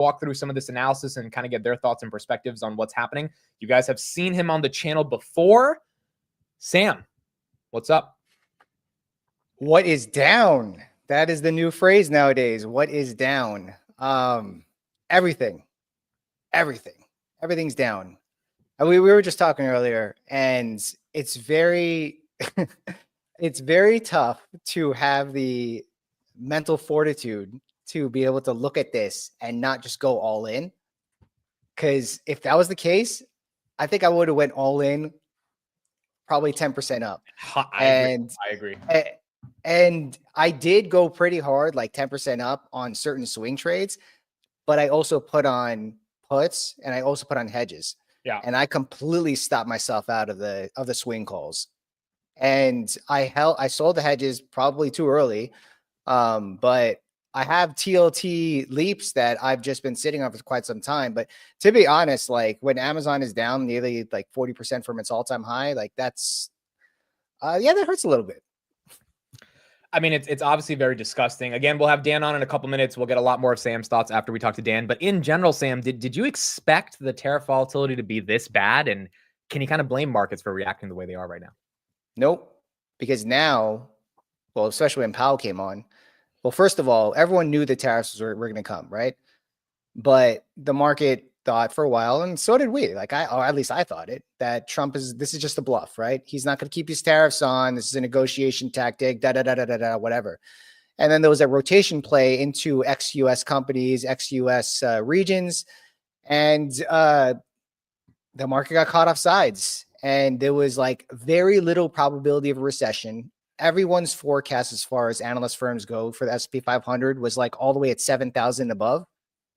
walk through some of this analysis and kind of get their thoughts and perspectives on what's happening. You guys have seen him on the channel before. Sam, what's up? What is down? That is the new phrase nowadays. What is down? Everything. Everything's down. And we were just talking earlier, and it's very it's very tough to have the mental fortitude to be able to look at this and not just go all in. Because if that was the case, I think I would have went all in, probably 10% up. I agree. And I did go pretty hard, like 10% up on certain swing trades, but I also put on puts and I also put on hedges. Yeah. And I completely stopped myself out of the swing calls. And I sold the hedges probably too early. But I have TLT leaps that I've just been sitting on for quite some time. But to be honest, like when Amazon is down nearly like 40% from its all-time high, like that's that hurts a little bit. I mean, it's obviously very disgusting. Again, we'll have Dan on in a couple minutes. We'll get a lot more of Sam's thoughts after we talk to Dan. But in general, Sam, did you expect the tariff volatility to be this bad? And can you kind of blame markets for reacting the way they are right now? Nope. Because now, well, especially when Powell came on, well, first of all, everyone knew the tariffs were going to come, right? But the market thought for a while, and so did we, or at least I thought it, that this is just a bluff, right? He's not going to keep these tariffs on. This is a negotiation tactic, whatever. And then there was a rotation play into ex-US companies, ex-US regions, and the market got caught off sides. And there was like very little probability of a recession. Everyone's forecast as far as analyst firms go for the S&P 500 was like all the way at 7,000 above,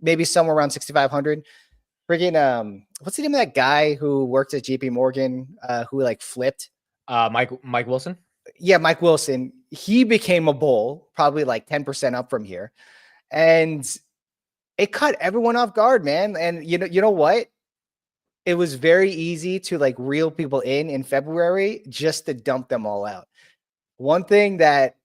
maybe somewhere around 6,500. Friggin' what's the name of that guy who worked at JP Morgan who like flipped? Mike Wilson? Yeah, Mike Wilson. He became a bull, probably like 10% up from here. And it caught everyone off guard, man. And you know what? It was very easy to like reel people in February just to dump them all out. One thing that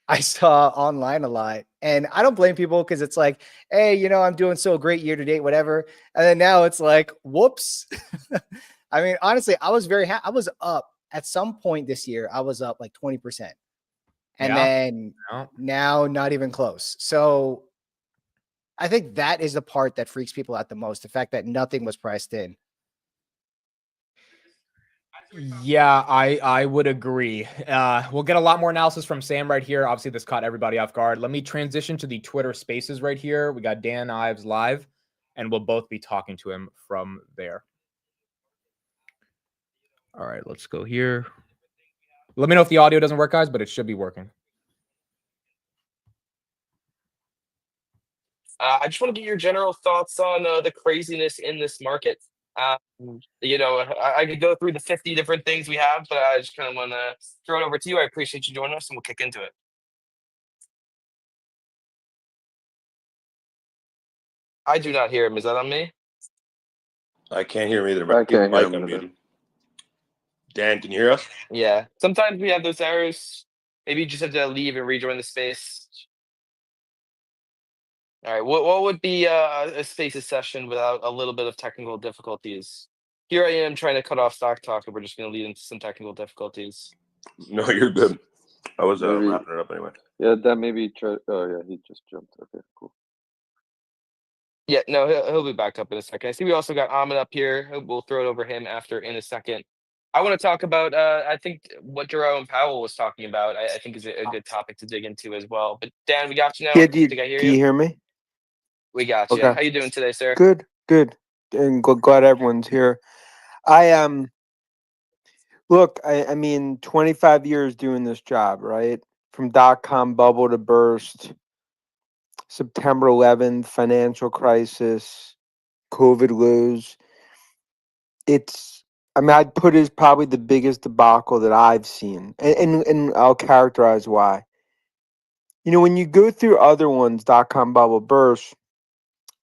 I saw online a lot, and I don't blame people because it's like, hey, I'm doing so great year to date, whatever. And then now it's like, whoops. I mean, honestly, I was very happy. I was up at some point this year. I was up like 20%. And then now not even close. So I think that is the part that freaks people out the most. The fact that nothing was priced in. Yeah, I would agree. We'll get a lot more analysis from Sam right here. Obviously, this caught everybody off guard. Let me transition to the Twitter Spaces right here. We got Dan Ives live, and we'll both be talking to him from there. All right, let's go here. Let me know if the audio doesn't work, guys, but it should be working. I just want to get your general thoughts on the craziness in this market. I could go through the 50 different things we have, but I just kind of want to throw it over to you. I appreciate you joining us, and we'll kick into it. I do not hear him. Is that on me? I can't hear him either, but I can't hear him either. Dan, can you hear us? Yeah. Sometimes we have those errors. Maybe you just have to leave and rejoin the space. All right. What would be a Spaces session without a little bit of technical difficulties? Here I am trying to cut off stock talk, and we're just going to lead into some technical difficulties. No, you're good. I was wrapping it up anyway. Yeah, that maybe. Oh, yeah, he just jumped. Okay, cool. Yeah, no, he'll be back up in a second. I see we also got Amit up here. We'll throw it over him after in a second. I want to talk about, I think, what Jerome Powell was talking about, I think is a good topic to dig into as well. But Dan, we got you now. Yeah, do you hear me? We got you. Okay. How you doing today, sir? Good. And glad everyone's here. Look, I mean, 25 years doing this job, right? From .com bubble to burst, September 11th, financial crisis, COVID lows. I'd put it as probably the biggest debacle that I've seen. And I'll characterize why. When you go through other ones, .com bubble burst,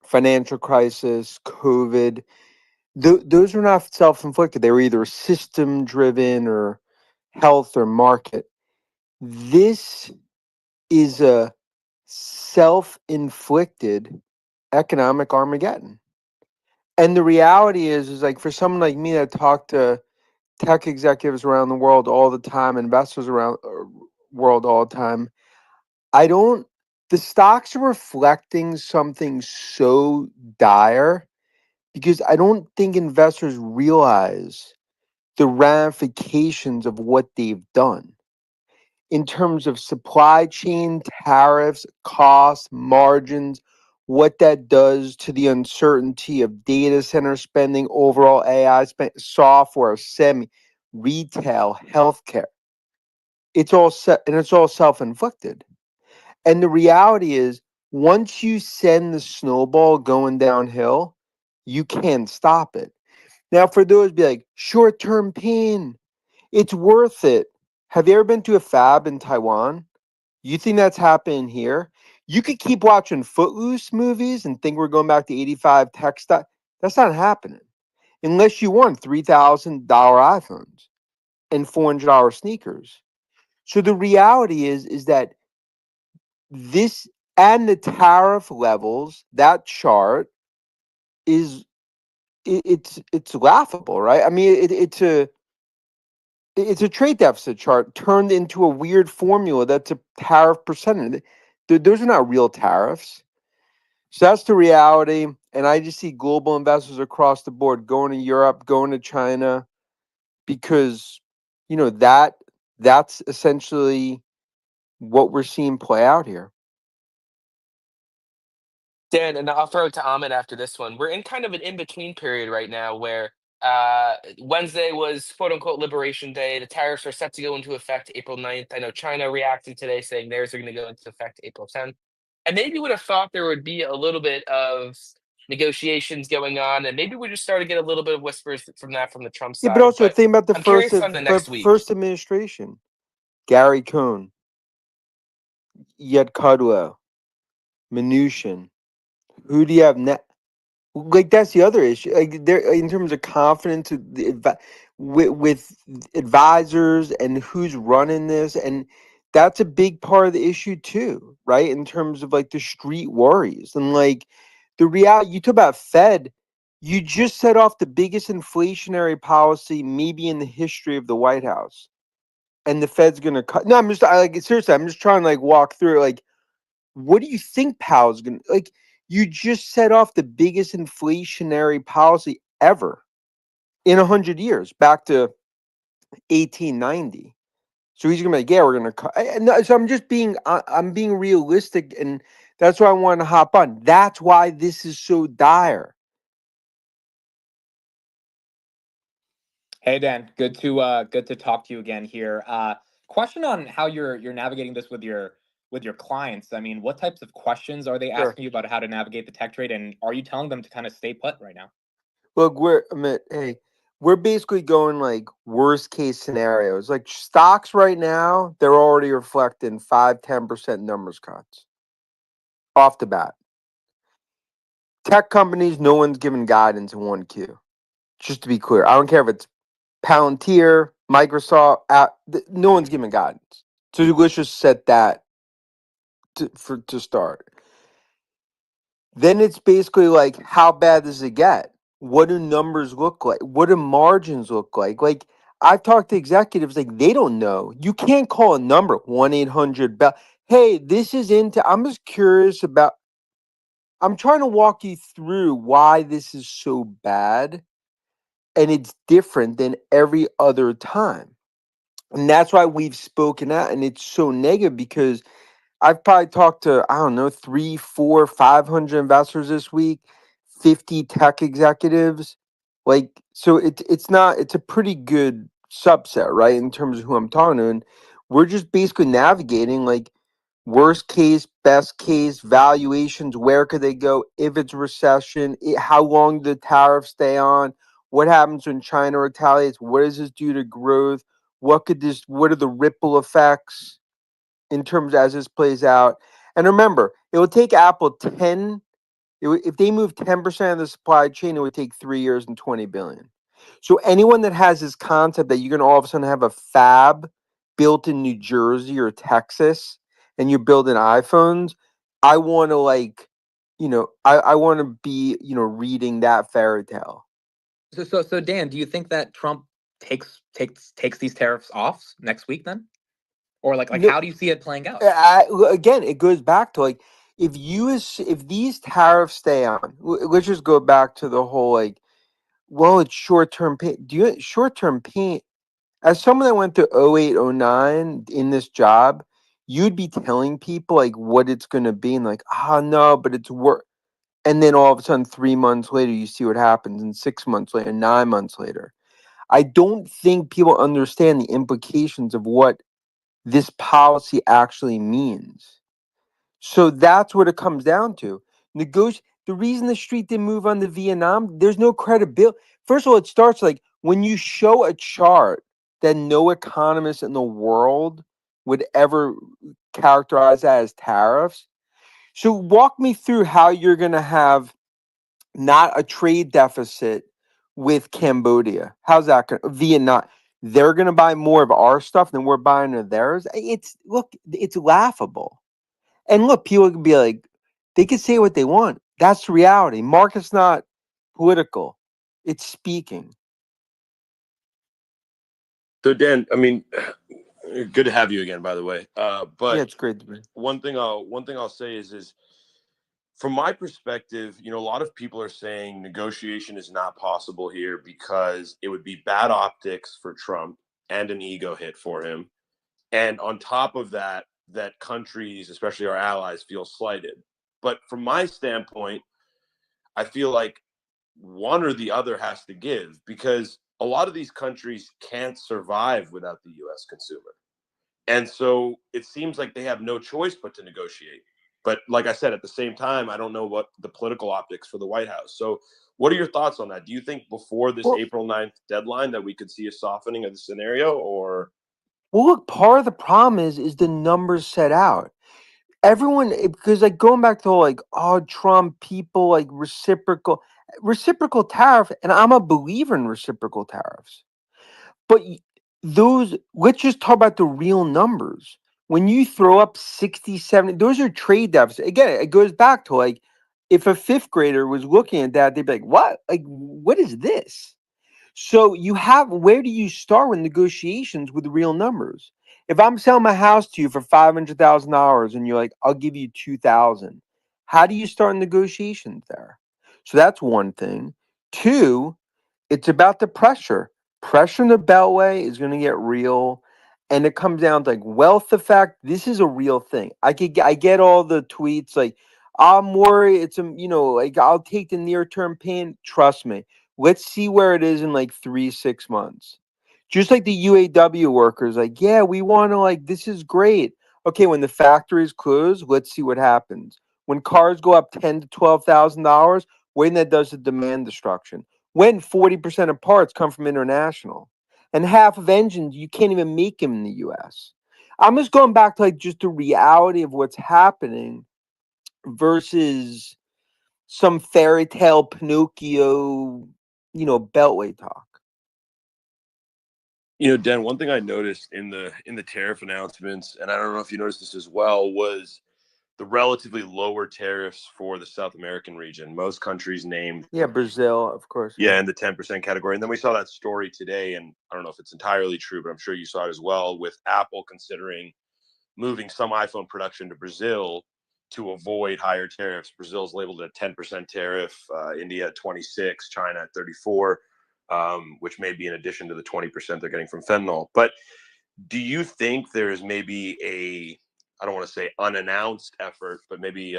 financial crisis, COVID, those were not self-inflicted. They were either system-driven or health or market. This is a self-inflicted economic Armageddon. And the reality is like for someone like me that talk to tech executives around the world all the time, investors around world all the time, the stocks are reflecting something so dire because I don't think investors realize the ramifications of what they've done in terms of supply chain, tariffs, costs, margins, what that does to the uncertainty of data center spending, overall AI spend, software, semi, retail, healthcare. It's all set and it's all self-inflicted. And the reality is, once you send the snowball going downhill, you can't stop it. Now, for those be like short-term pain, it's worth it. Have you ever been to a fab in Taiwan? You think that's happening here? You could keep watching Footloose movies and think we're going back to 85 tech stuff. That's not happening. Unless you want $3,000 iPhones and $400 sneakers. So the reality is that this and the tariff levels, that chart is it's laughable, right? I mean, it's a trade deficit chart turned into a weird formula that's a tariff percentage. Those are not real tariffs. So that's the reality. And I just see global investors across the board going to Europe, going to China, because that's essentially what we're seeing play out here. Dan, and I'll throw it to Amit after this one. We're in kind of an in-between period right now where Wednesday was quote unquote Liberation Day. The tariffs are set to go into effect April 9th. I know China reacted today saying theirs are going to go into effect April 10th. And maybe would have thought there would be a little bit of negotiations going on, and maybe we just started to get a little bit of whispers from the Trump Yeah, but side. also But think about the I'm curious on the next week. first administration. Gary Cohn, Yet Cudwell, Mnuchin. Who do you have next? Like that's the other issue. Like there, in terms of confidence with advisors and who's running this, and that's a big part of the issue too, right? In terms of like the street worries and like the reality. You talk about Fed. You just set off the biggest inflationary policy maybe in the history of the White House, and the Fed's gonna cut. No, seriously. I'm just trying to like walk through like what do you think Powell's gonna like? You just set off the biggest inflationary policy ever in 100 years, back to 1890. So he's gonna be like, yeah, we're gonna cut. So I'm being realistic, and that's why I want to hop on. That's why this is so dire. Hey Dan, good to talk to you again here. Question on how you're navigating this with your clients. I mean, what types of questions are they Sure. asking you about how to navigate the tech trade, and are you telling them to kind of stay put right now? Look, we're basically going like worst case scenarios. Like stocks right now, they're already reflecting 5-10% numbers cuts off the bat. Tech companies, no one's giving guidance in 1Q. Just to be clear, I don't care if it's Palantir, Microsoft, no one's giving guidance. So let's just set that to start. Then it's basically like, how bad does it get? What do numbers look like? What do margins look like? Like I've talked to executives, like they don't know. You can't call a number 1-800 Hey, this is into. I'm just curious about. I'm trying to walk you through why this is so bad, and it's different than every other time. And that's why we've spoken out, and it's so negative because I've probably talked to, I don't know, 3, 4, 500 investors this week, 50 tech executives. Like, so it's a pretty good subset, right? In terms of who I'm talking to. And we're just basically navigating like worst case, best case, valuations, where could they go if it's a recession, how long do the tariffs stay on, what happens when China retaliates, what does this do to growth, what are the ripple effects in terms as this plays out. And remember, it will take Apple if they move 10% of the supply chain, it would take 3 years and 20 billion. So anyone that has this concept that you're going to all of a sudden have a fab built in New Jersey or Texas and you're building iPhones, I want to like I want to be, reading that fairy tale. So Dan, do you think that Trump takes these tariffs off next week then? Or like No, how do you see it playing out? again, it goes back to like, if these tariffs stay on, let's just go back to the whole like, well, it's short-term pain. Short-term pain, as someone that went through 08, 09 in this job, you'd be telling people like what it's going to be and like, no, but it's work. And then all of a sudden, 3 months later, you see what happens, and 6 months later, 9 months later. I don't think people understand the implications of what this policy actually means. So that's what it comes down to. The reason the street didn't move on the Vietnam, there's no credibility. First of all, it starts like when you show a chart that no economist in the world would ever characterize that as tariffs. So walk me through how you're going to have not a trade deficit with Cambodia. How's that going to Vietnam? They're going to buy more of our stuff than we're buying of theirs. It's laughable. And look, people can be like, they can say what they want. That's the reality. Market's not political. It's speaking. So Dan, I mean, good to have you again, by the way. But Yeah, it's great to be. one thing I'll say is from my perspective, a lot of people are saying negotiation is not possible here because it would be bad optics for Trump and an ego hit for him. And on top of that, that countries, especially our allies, feel slighted. But from my standpoint, I feel like one or the other has to give because a lot of these countries can't survive without the US consumer. And so it seems like they have no choice but to negotiate. But like I said, at the same time, I don't know what the political optics for the White House. So what are your thoughts on that? Do you think before this April 9th deadline that we could see a softening of the scenario or? Well, look, part of the problem is the numbers set out. Everyone, because like going back to like, Trump, people like reciprocal tariff, and I'm a believer in reciprocal tariffs. But let's just talk about the real numbers. When you throw up 60, 70, those are trade deficits. Again, it goes back to like, if a fifth grader was looking at that, they'd be like, what? Like, what is this? So where do you start with negotiations with real numbers? If I'm selling my house to you for $500,000 and you're like, I'll give you 2,000, how do you start negotiations there? So that's one thing. Two, it's about the pressure. Pressure in the Beltway is going to get real. And it comes down to like wealth effect. This is a real thing. I get all the tweets like, I'm worried. It's like I'll take the near term pain. Trust me. Let's see where it is in like 3-6 months. Just like the UAW workers, like, yeah, we want to like, this is great. Okay, when the factories close, let's see what happens. When cars go up $10,000 to $12,000, when that does the demand destruction. When 40% of parts come from international, and half of engines you can't even make them in the U.S. I'm just going back to like just the reality of what's happening versus some fairy tale Pinocchio, Beltway talk. Dan, one thing I noticed in the tariff announcements, and I don't know if you noticed this as well, was the relatively lower tariffs for the South American region. Most countries named. Yeah, Brazil, of course. Yeah, in the 10% category. And then we saw that story today, and I don't know if it's entirely true, but I'm sure you saw it as well, with Apple considering moving some iPhone production to Brazil to avoid higher tariffs. Brazil's labeled at 10% tariff, India at 26, China at 34, which may be in addition to the 20% they're getting from fentanyl. But do you think there's maybe I don't want to say unannounced effort, but maybe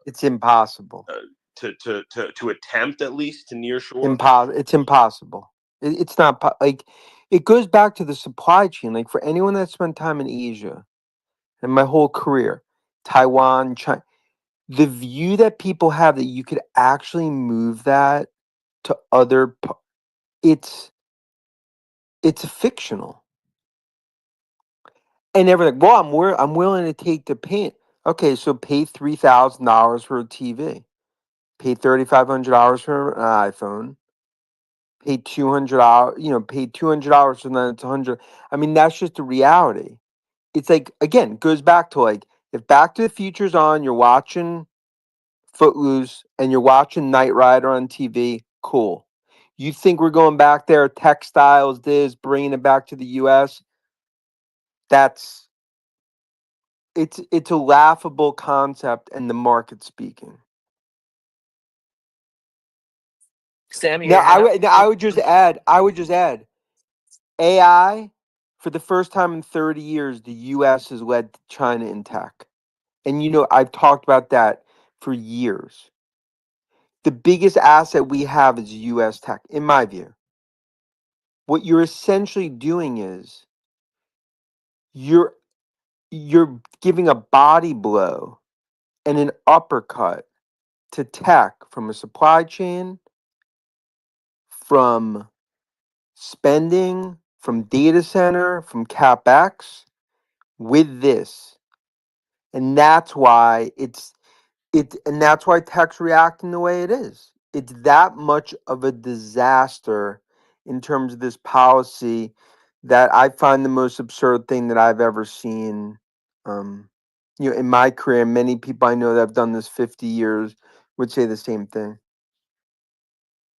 it's impossible to attempt at least to nearshore? It's impossible. It's not like it goes back to the supply chain. Like for anyone that spent time in Asia, and my whole career, Taiwan, China, the view that people have that you could actually move that to other, it's fictional. And they're like, well, I'm willing to take the pain. Okay, so pay $3,000 for a TV, pay $3,500 for an iPhone, pay $200, pay $200, and then it's $100. I mean, that's just the reality. It's like, again, goes back to like, if Back to the Future's on, you're watching Footloose and you're watching Knight Rider on TV, cool. You think we're going back there, textiles, bringing it back to the U.S.? It's a laughable concept, and the market speaking. Sam, you Now, hand up? I would just add, AI, for the first time in 30 years, the U.S. has led China in tech. And, I've talked about that for years. The biggest asset we have is U.S. tech, in my view. What you're essentially doing is you're giving a body blow and an uppercut to tech from a supply chain, from spending, from data center, from CapEx with this. And that's why that's why tech's reacting the way it is. It's that much of a disaster in terms of this policy that I find the most absurd thing that I've ever seen. In my career, many people I know that have done this 50 years would say the same thing.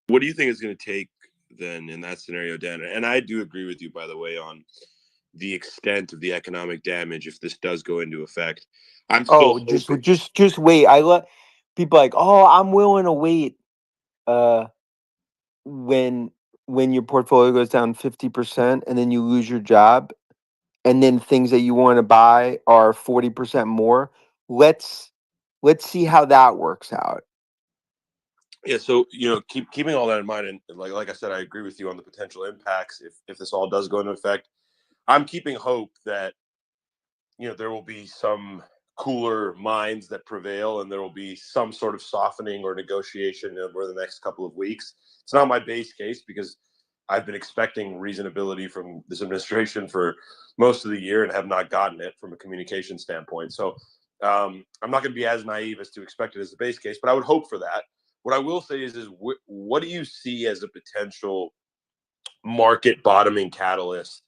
What do you think is going to take then in that scenario, Dan? And I do agree with you, by the way, on the extent of the economic damage if this does go into effect. I'm still hoping. Just wait. I let people like, oh, I'm willing to wait. When your portfolio goes down 50% and then you lose your job, and then things that you want to buy are 40% more. Let's see how that works out. Yeah, so keeping all that in mind, and like I said, I agree with you on the potential impacts if this all does go into effect. I'm keeping hope that there will be some cooler minds that prevail, and there will be some sort of softening or negotiation over the next couple of weeks. It's not my base case because I've been expecting reasonability from this administration for most of the year and have not gotten it from a communication standpoint. So I'm not going to be as naive as to expect it as the base case, but I would hope for that. What I will say is what do you see as a potential market bottoming catalyst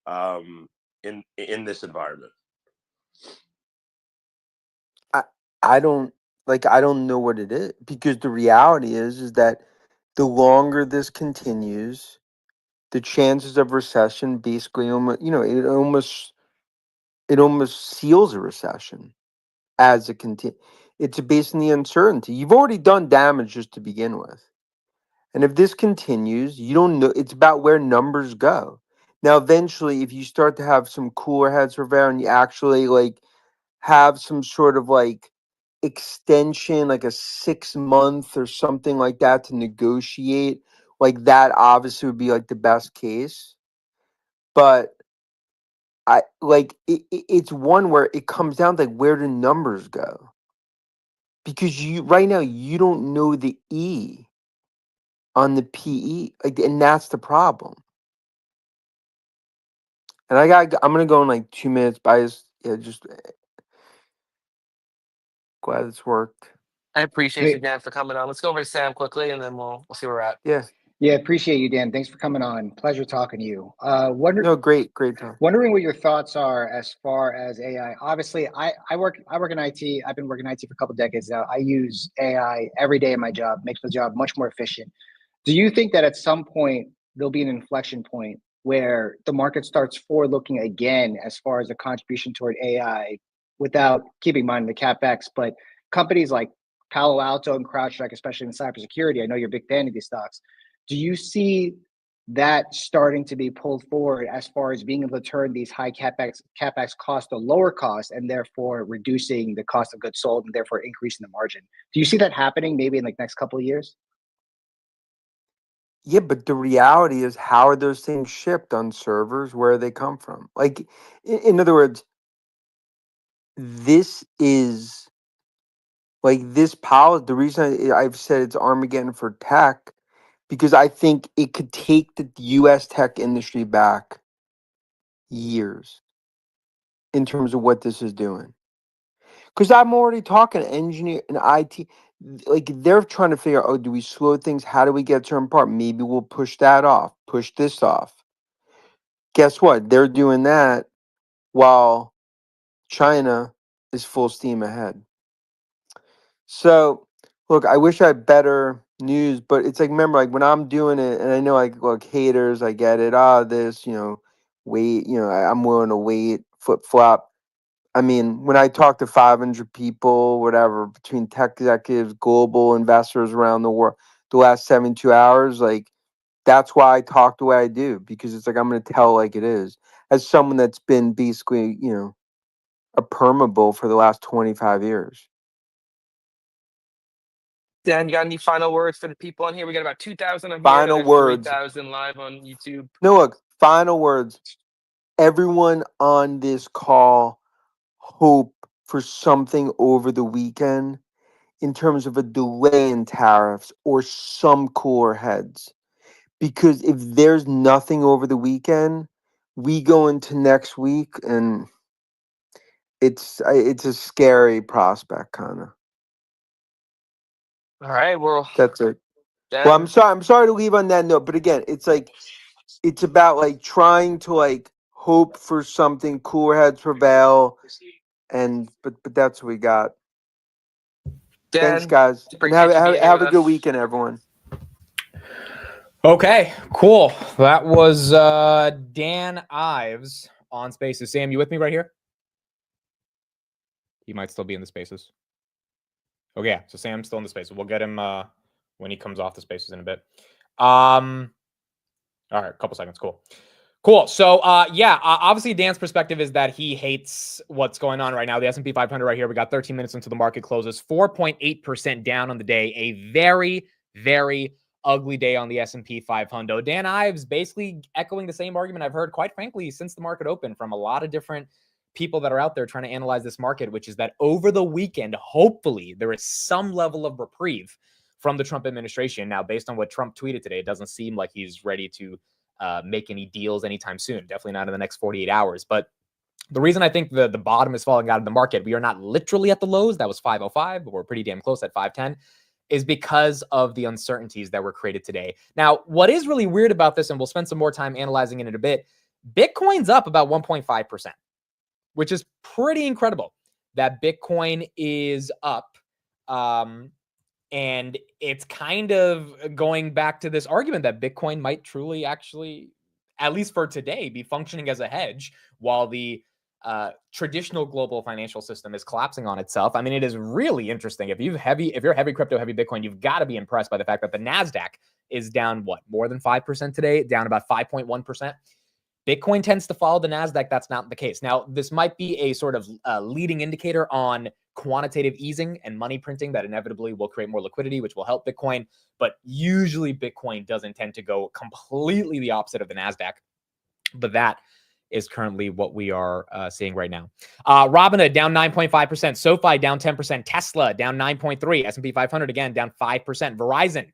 in this environment? I don't know what it is, because the reality is that the longer this continues, the chances of recession basically almost seals a recession as it continues. It's based on the uncertainty. You've already done damage just to begin with. And if this continues, you don't know. It's about where numbers go. Now, eventually, if you start to have some cooler heads prevail and you actually have some sort of extension, like a 6 month or something like that to negotiate, that obviously would be the best case. But it's one where it comes down to where do numbers go? Because right now you don't know the E on the PE, and that's the problem. And I'm gonna go in 2 minutes, but just glad it's worked. I appreciate you, Hey, Dan, for coming on. Let's go over to Sam quickly, and then we'll see where we're at. Yeah. yeah, appreciate you, Dan. Thanks for coming on. Pleasure talking to you. No, great time. Wondering what your thoughts are as far as AI. Obviously, I work in IT. I've been working in IT for a couple of decades now. I use AI every day in my job. Makes my job much more efficient. Do you think that at some point there'll be an inflection point where the market starts forward looking again as far as the contribution toward AI, without keeping in mind the CapEx, but companies like Palo Alto and CrowdStrike, especially in cybersecurity? I know you're a big fan of these stocks. Do you see that starting to be pulled forward as far as being able to turn these high CapEx costs to lower costs, and therefore reducing the cost of goods sold and therefore increasing the margin? Do you see that happening maybe in next couple of years? Yeah, but the reality is, how are those things shipped on servers? Where they come from? In other words, this is this policy. The reason I've said it's Armageddon for tech, because I think it could take the U.S. tech industry back years in terms of what this is doing. Because I'm already talking to engineer and IT. They're trying to figure out, oh, do we slow things? How do we get a certain part? Maybe we'll push that off, push this off. Guess what? They're doing that while China is full steam ahead. So, look, I wish I had better news, but it's like, remember, like when I'm doing it, and I know, like, look, haters, I get it. This, wait, I'm willing to wait, flip flop. I mean, when I talk to 500 people, whatever, between tech executives, global investors around the world, the last 72 hours, like, that's why I talk the way I do, because it's like I'm going to tell like it is. As someone that's been basically, a permabull for the last 25 years. Dan, you got any final words for the people on here? We got about 2,000 on here. Final Another words. 3,000 live on YouTube. No, look, final words. Everyone on this call hope for something over the weekend in terms of a delay in tariffs or some cooler heads. Because if there's nothing over the weekend, we go into next week and it's a scary prospect, kind of. All right, well, That's it. Dan, Well, I'm sorry to leave on that note, but again, it's like it's about like trying to like hope for something cooler heads prevail, and but that's what we got. Thanks, Dan, guys, and appreciate you being here have with a good us. weekend, everyone. Okay, cool. That was Dan Ives on Spaces. Sam, you with me right here? He might still be in the Spaces. Okay, yeah. So Sam's still in the Spaces. We'll get him when he comes off the Spaces in a bit. All right, a couple seconds. Cool. So, obviously Dan's perspective is that he hates what's going on right now. The S&P 500 right here, we got 13 minutes until the market closes, 4.8% down on the day. A very, very ugly day on the S&P 500. Dan Ives basically echoing the same argument I've heard, quite frankly, since the market opened from a lot of different people that are out there trying to analyze this market, which is that over the weekend, hopefully there is some level of reprieve from the Trump administration. Now, based on what Trump tweeted today, it doesn't seem like he's ready to make any deals anytime soon. Definitely not in the next 48 hours. But the reason I think the bottom is falling out of the market, we are not literally at the lows. That was 505, but we're pretty damn close at 510, is because of the uncertainties that were created today. Now, what is really weird about this, and we'll spend some more time analyzing it in a bit, Bitcoin's up about 1.5%, which is pretty incredible that Bitcoin is up. And it's kind of going back to this argument that Bitcoin might truly actually, at least for today, be functioning as a hedge while the traditional global financial system is collapsing on itself. I mean, it is really interesting. If you're heavy crypto, heavy Bitcoin, you've got to be impressed by the fact that the NASDAQ is down, more than 5% today, down about 5.1%. Bitcoin tends to follow the NASDAQ. That's not the case. Now, this might be a sort of leading indicator on quantitative easing and money printing that inevitably will create more liquidity, which will help Bitcoin. But usually Bitcoin doesn't tend to go completely the opposite of the NASDAQ. But that is currently what we are seeing right now. Robinhood down 9.5%. SoFi down 10%. Tesla down 9.3%. S&P 500 again down 5%. Verizon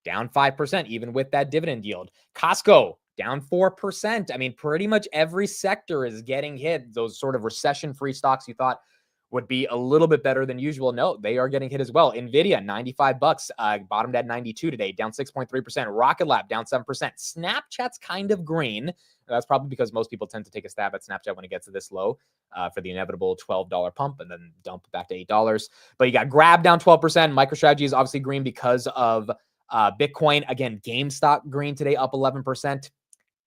down 5%, even with that dividend yield. Costco down 4%. I mean, pretty much every sector is getting hit. Those sort of recession-free stocks you thought would be a little bit better than usual. No, they are getting hit as well. Nvidia, $95, bottomed at 92 today, down 6.3%. Rocket Lab, down 7%. Snapchat's kind of green. That's probably because most people tend to take a stab at Snapchat when it gets to this low for the inevitable $12 pump and then dump back to $8. But you got Grab down 12%. MicroStrategy is obviously green because of Bitcoin. Again, GameStop green today, up 11%.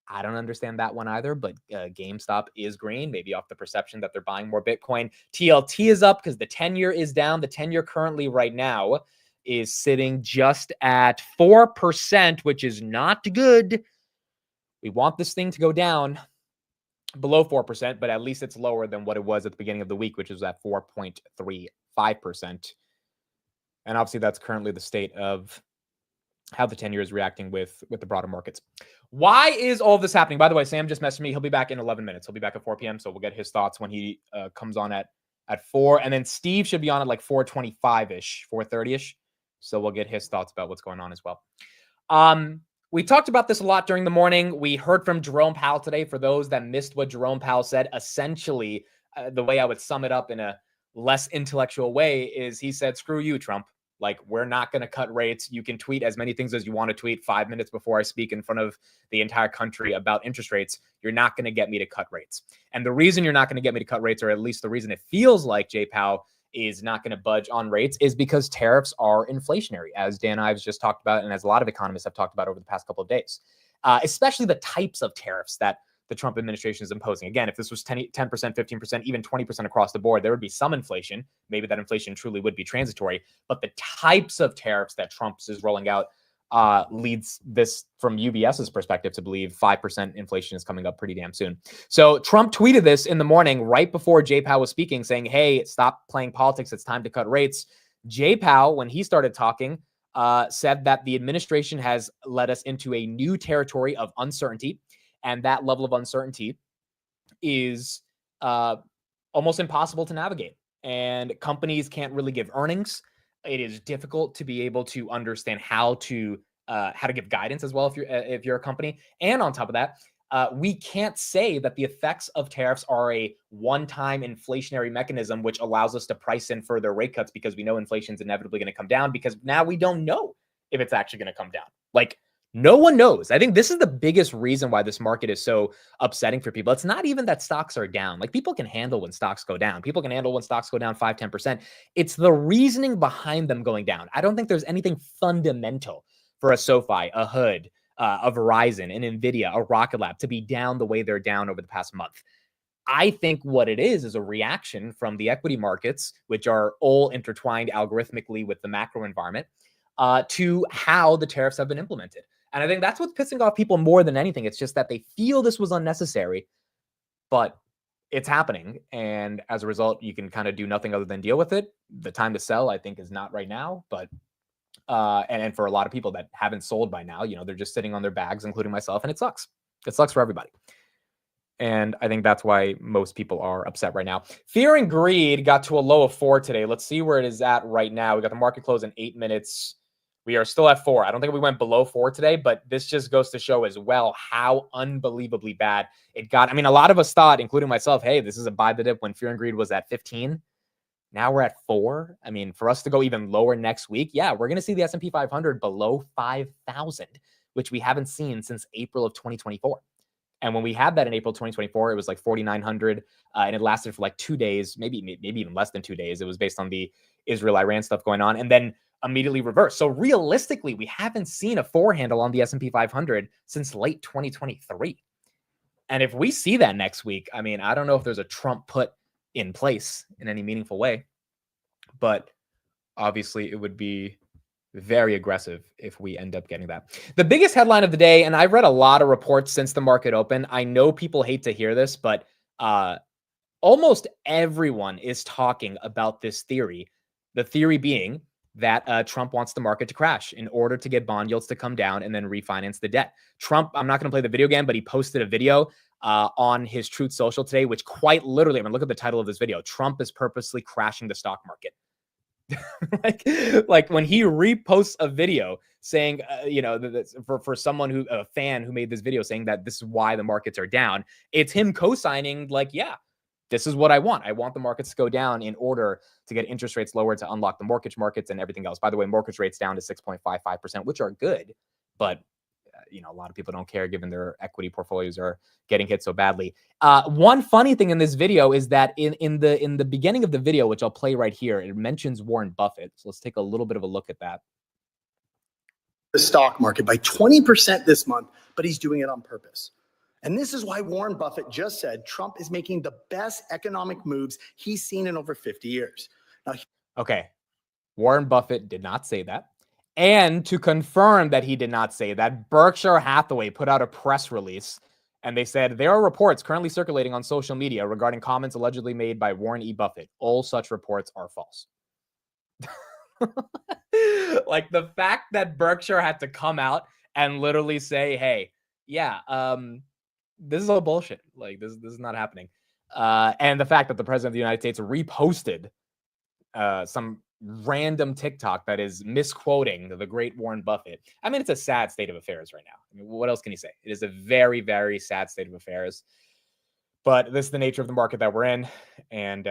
I don't understand that one either, but GameStop is green, maybe off the perception that they're buying more Bitcoin. TLT is up because the 10-year is down. The 10-year currently right now is sitting just at 4%, which is not good. We want this thing to go down below 4%, but at least it's lower than what it was at the beginning of the week, which is at 4.35%. And obviously that's currently the state of how the 10-year is reacting with the broader markets. Why is all of this happening? By the way, Sam just messaged me. He'll be back in 11 minutes. He'll be back at 4 p.m. So we'll get his thoughts when he comes on at 4. And then Steve should be on at like 4:25-ish, 4:30-ish. So we'll get his thoughts about what's going on as well. We talked about this a lot during the morning. We heard from Jerome Powell today. For those that missed what Jerome Powell said, essentially, the way I would sum it up in a less intellectual way is he said, screw you, Trump. Like, we're not going to cut rates. You can tweet as many things as you want to tweet 5 minutes before I speak in front of the entire country about interest rates. You're not going to get me to cut rates. And the reason you're not going to get me to cut rates, or at least the reason it feels like, Jay Powell, is not going to budge on rates is because tariffs are inflationary, as Dan Ives just talked about, and as a lot of economists have talked about over the past couple of days, especially the types of tariffs that the Trump administration is imposing. Again, if this was 10%, 15%, even 20% across the board, there would be some inflation. Maybe that inflation truly would be transitory, but the types of tariffs that Trump is rolling out leads this, from UBS's perspective, to believe 5% inflation is coming up pretty damn soon. So Trump tweeted this in the morning right before Jay Powell was speaking, saying, hey, stop playing politics. It's time to cut rates. Jay Powell, when he started talking, said that the administration has led us into a new territory of uncertainty. And that level of uncertainty is almost impossible to navigate. And companies can't really give earnings. It is difficult to be able to understand how to give guidance as well if you're a company. And on top of that, we can't say that the effects of tariffs are a one-time inflationary mechanism which allows us to price in further rate cuts because we know inflation is inevitably going to come down, because now we don't know if it's actually going to come down. Like, no one knows. I think this is the biggest reason why this market is so upsetting for people. It's not even that stocks are down. Like, people can handle when stocks go down. People can handle when stocks go down 5, 10%. It's the reasoning behind them going down. I don't think there's anything fundamental for a SoFi, a Hood, a Verizon, an Nvidia, a Rocket Lab to be down the way they're down over the past month. I think what it is a reaction from the equity markets, which are all intertwined algorithmically with the macro environment, to how the tariffs have been implemented. And I think that's what's pissing off people more than anything. It's just that they feel this was unnecessary, but it's happening. And as a result, you can kind of do nothing other than deal with it. The time to sell, I think, is not right now. But and for a lot of people that haven't sold by now, they're just sitting on their bags, including myself. And it sucks. It sucks for everybody. And I think that's why most people are upset right now. Fear and greed got to a low of 4 today. Let's see where it is at right now. We got the market close in 8 minutes. We are still at 4. I don't think we went below 4 today, but this just goes to show as well how unbelievably bad it got. I mean, a lot of us thought, including myself, hey, this is a buy the dip when fear and greed was at 15. Now we're at 4. I mean, for us to go even lower next week, yeah, we're going to see the S&P 500 below 5,000, which we haven't seen since April of 2024. And when we had that in April 2024, it was like 4,900, and it lasted for like 2 days, maybe even less than 2 days. It was based on the Israel-Iran stuff going on, and then immediately reversed. So realistically, we haven't seen a 4 handle on the S&P 500 since late 2023. And if we see that next week, I mean, I don't know if there's a Trump put in place in any meaningful way, but obviously it would be very aggressive if we end up getting that. The biggest headline of the day, and I've read a lot of reports since the market opened. I know people hate to hear this, but almost everyone is talking about this theory. The theory being that Trump wants the market to crash in order to get bond yields to come down and then refinance the debt. Trump, I'm not going to play the video again, but he posted a video on his Truth Social today, which quite literally, I mean, look at the title of this video. Trump is purposely crashing the stock market. like when he reposts a video saying, for someone who, a fan who made this video saying that this is why the markets are down, it's him co-signing like, yeah, this is what I want. I want the markets to go down in order to get interest rates lower to unlock the mortgage markets and everything else. By the way, mortgage rates down to 6.55%, which are good, but a lot of people don't care given their equity portfolios are getting hit so badly. One funny thing in this video is that in the beginning of the video, which I'll play right here, it mentions Warren Buffett. So let's take a little bit of a look at that. The stock market by 20% this month, but he's doing it on purpose. And this is why Warren Buffett just said Trump is making the best economic moves he's seen in over 50 years. Now, okay, Warren Buffett did not say that. And to confirm that he did not say that, Berkshire Hathaway put out a press release, and they said, there are reports currently circulating on social media regarding comments allegedly made by Warren E. Buffett. All such reports are false. Like the fact that Berkshire had to come out and literally say, hey, yeah, this is all bullshit. Like this is not happening. And the fact that the president of the United States reposted some random TikTok that is misquoting the great Warren Buffett. I mean, it's a sad state of affairs right now. I mean, what else can you say? It is a very, very sad state of affairs. But this is the nature of the market that we're in. And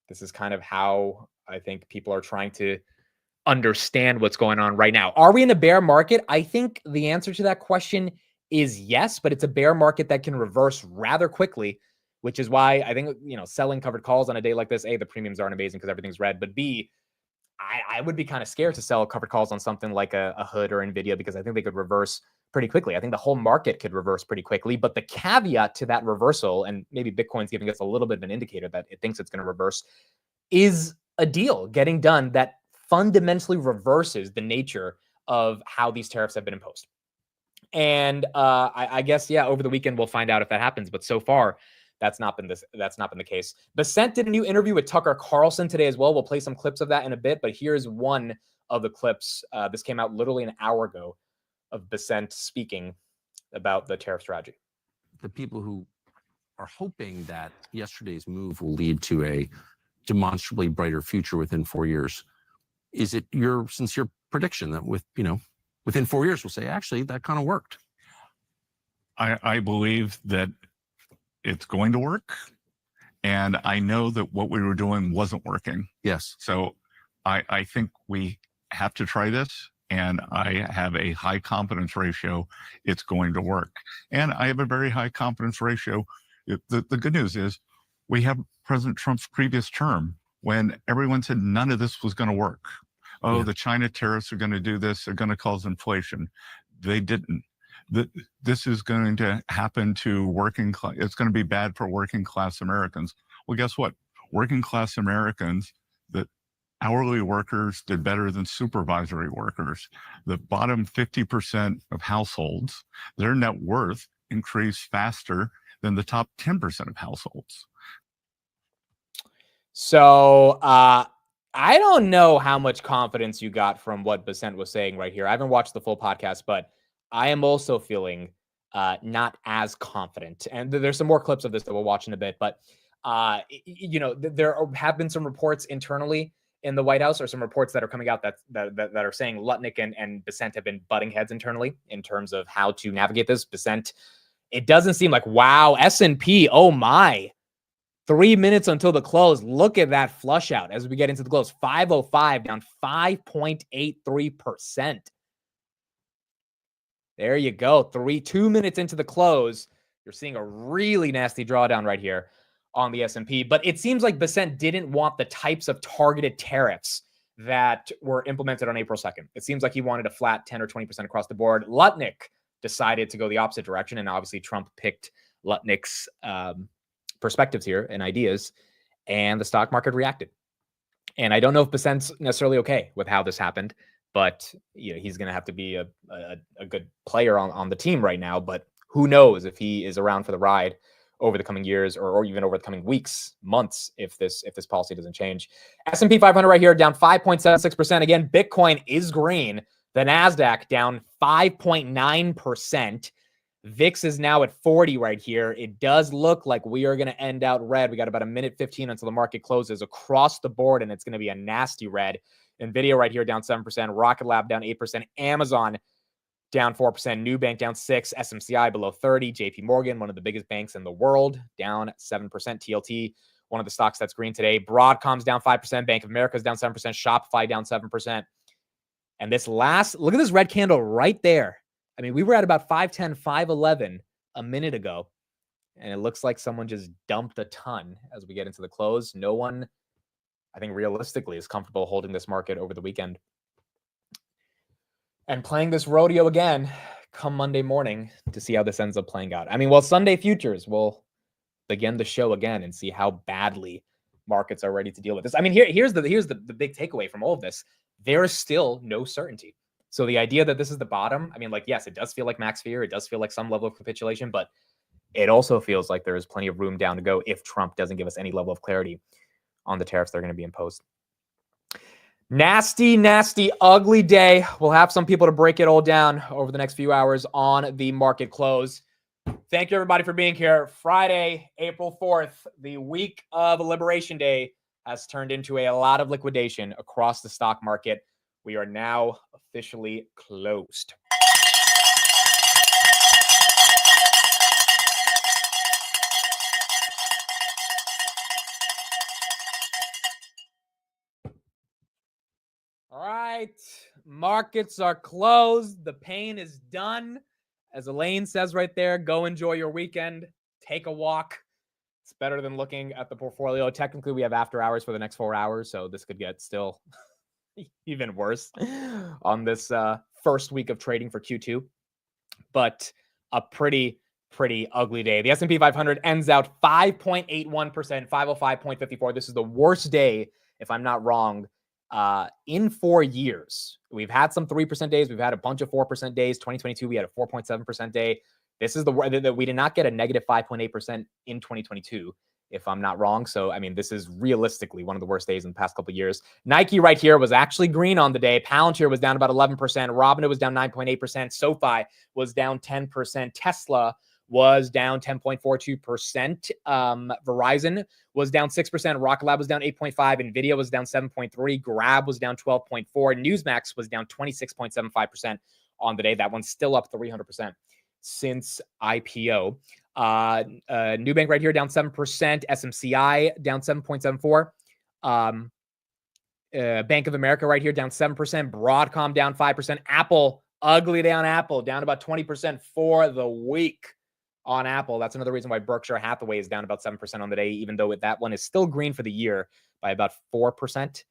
this is kind of how I think people are trying to understand what's going on right now. Are we in a bear market? I think the answer to that question is yes, but it's a bear market that can reverse rather quickly which is why I think, selling covered calls on a day like this, A, the premiums aren't amazing because everything's red, but B, I would be kind of scared to sell covered calls on something like a Hood or NVIDIA because I think they could reverse pretty quickly. I think the whole market could reverse pretty quickly. But the caveat to that reversal, and maybe Bitcoin's giving us a little bit of an indicator that it thinks it's going to reverse, is a deal getting done that fundamentally reverses the nature of how these tariffs have been imposed. And I guess, over the weekend we'll find out if that happens. But so far, that's not been the case. Besant did a new interview with Tucker Carlson today as well. We'll play some clips of that in a bit, but here's one of the clips. This came out literally an hour ago of Besant speaking about the tariff strategy. The people who are hoping that yesterday's move will lead to a demonstrably brighter future within 4 years, is it your sincere prediction that within 4 years we'll say, actually, that kind of worked? I believe that it's going to work. And I know that what we were doing wasn't working. Yes. So I think we have to try this. And I have a high confidence ratio it's going to work. And I have a very high confidence ratio. The good news is we have President Trump's previous term when everyone said none of this was going to work. Oh, the China tariffs are going to do this. They're going to cause inflation. They didn't. This is going to happen to working class. It's going to be bad for working class Americans. Well, guess what? Working class Americans, the hourly workers did better than supervisory workers. The bottom 50% of households, their net worth increased faster than the top 10% of households. So I don't know how much confidence you got from what Besant was saying right here. I haven't watched the full podcast, but I am also feeling not as confident. And there's some more clips of this that we'll watch in a bit. But, there have been some reports internally in the White House, or some reports that are coming out that are saying Lutnick and Besant have been butting heads internally in terms of how to navigate this. Besant, it doesn't seem like, wow, S&P, oh my. 3 minutes until the close. Look at that flush out as we get into the close. 505 down 5.83%. There you go. 2 minutes into the close. You're seeing a really nasty drawdown right here on the S&P. But it seems like Besant didn't want the types of targeted tariffs that were implemented on April 2nd. It seems like he wanted a flat 10 or 20% across the board. Lutnick decided to go the opposite direction. And obviously Trump picked Lutnick's perspectives here and ideas, and the stock market reacted. And I don't know if Besant's necessarily okay with how this happened, but he's going to have to be a good player on the team right now. But who knows if he is around for the ride over the coming years, or even over the coming weeks, months, if this policy doesn't change. S&P 500 right here down 5.76%. Again, Bitcoin is green. The NASDAQ down 5.9%. VIX is now at 40 right here. It does look like we are going to end out red. We got about a minute 15 until the market closes across the board, and it's going to be a nasty red. NVIDIA right here down 7%. Rocket Lab down 8%. Amazon down 4%. Nubank down 6%. SMCI below 30. JP Morgan, one of the biggest banks in the world, down 7%. TLT, one of the stocks that's green today. Broadcom's down 5%. Bank of America's down 7%. Shopify down 7%. And this look at this red candle right there. I mean, we were at about 510, 511 a minute ago, and it looks like someone just dumped a ton as we get into the close. No one, I think, realistically is comfortable holding this market over the weekend. And playing this rodeo again come Monday morning to see how this ends up playing out. I mean, Sunday futures will begin the show again and see how badly markets are ready to deal with this. I mean, here's the big takeaway from all of this. There is still no certainty. So the idea that this is the bottom, I mean, yes, it does feel like max fear. It does feel like some level of capitulation, but it also feels like there is plenty of room down to go if Trump doesn't give us any level of clarity on the tariffs that are going to be imposed. Nasty, nasty, ugly day. We'll have some people to break it all down over the next few hours on the market close. Thank you, everybody, for being here. Friday, April 4th, the week of Liberation Day has turned into a lot of liquidation across the stock market. We are now officially closed. All right, markets are closed. The pain is done. As Elaine says right there, go enjoy your weekend. Take a walk. It's better than looking at the portfolio. Technically, we have after hours for the next 4 hours, so this could get still even worse on this first week of trading for Q2. But a pretty ugly day. The S&P 500 ends out 5.81%, 505.54. This is the worst day, if I'm not wrong, in 4 years. We've had some 3% days. We've had a bunch of 4% days. 2022, we had a 4.7% day. This is we did not get a negative 5.8% in 2022, if I'm not wrong. So, I mean, this is realistically one of the worst days in the past couple of years. Nike right here was actually green on the day. Palantir was down about 11%. Robinhood was down 9.8%. SoFi was down 10%. Tesla was down 10.42%. Verizon was down 6%. Rocket Lab was down 8.5%. Nvidia was down 7.3%. Grab was down 12.4%. Newsmax was down 26.75% on the day. That one's still up 300% since IPO. Nubank right here down 7%. SMCI down 7.74%. Bank of America right here down 7%. Broadcom down 5%. Apple, ugly day on Apple, down about 20% for the week on Apple. That's another reason why Berkshire Hathaway is down about 7% on the day, even though that one is still green for the year by about 4%.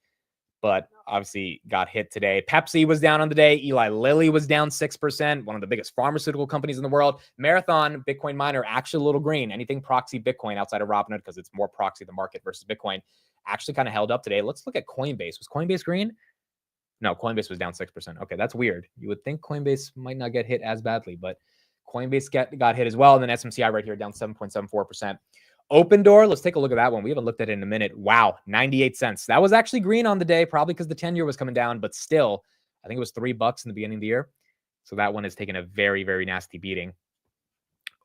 But obviously got hit today. Pepsi was down on the day. Eli Lilly was down 6%, one of the biggest pharmaceutical companies in the world. Marathon, Bitcoin miner, actually a little green. Anything proxy Bitcoin outside of Robinhood, because it's more proxy the market versus Bitcoin, actually kind of held up today. Let's look at Coinbase. Was Coinbase green? No, Coinbase was down 6%. Okay, that's weird. You would think Coinbase might not get hit as badly, but Coinbase got hit as well. And then SMCI right here down 7.74%. Open Door, let's take a look at that one. We haven't looked at it in a minute. Wow, 98 cents. That was actually green on the day, probably because the 10-year was coming down, but still, I think it was $3 in the beginning of the year. So that one has taken a very, very nasty beating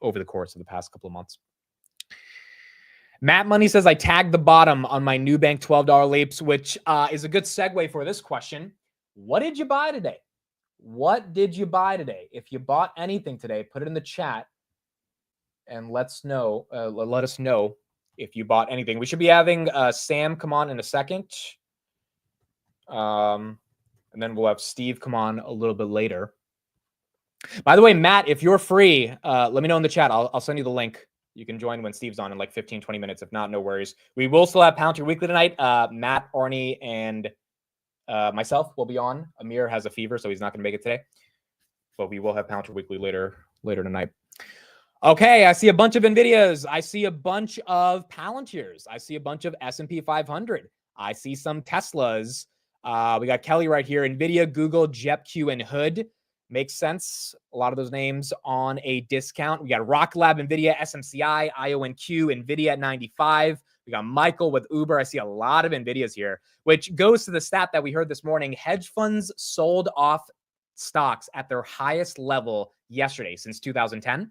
over the course of the past couple of months. Matt Money says, I tagged the bottom on my Nubank $12 leaps, which is a good segue for this question. What did you buy today? What did you buy today? If you bought anything today, put it in the chat. And let us know if you bought anything. We should be having Sam come on in a second. And then we'll have Steve come on a little bit later. By the way, Matt, if you're free, let me know in the chat. I'll send you the link. You can join when Steve's on in like 15, 20 minutes. If not, no worries. We will still have Palantir Weekly tonight. Matt, Arnie, and myself will be on. Amir has a fever, so he's not going to make it today. But we will have Palantir Weekly later tonight. Okay, I see a bunch of NVIDIAs. I see a bunch of Palantirs. I see a bunch of S&P 500. I see some Teslas. We got Kelly right here. NVIDIA, Google, JetQ, and Hood. Makes sense. A lot of those names on a discount. We got Rocket Lab, NVIDIA, SMCI, IONQ, NVIDIA at 95. We got Michael with Uber. I see a lot of NVIDIAs here, which goes to the stat that we heard this morning. Hedge funds sold off stocks at their highest level yesterday since 2010.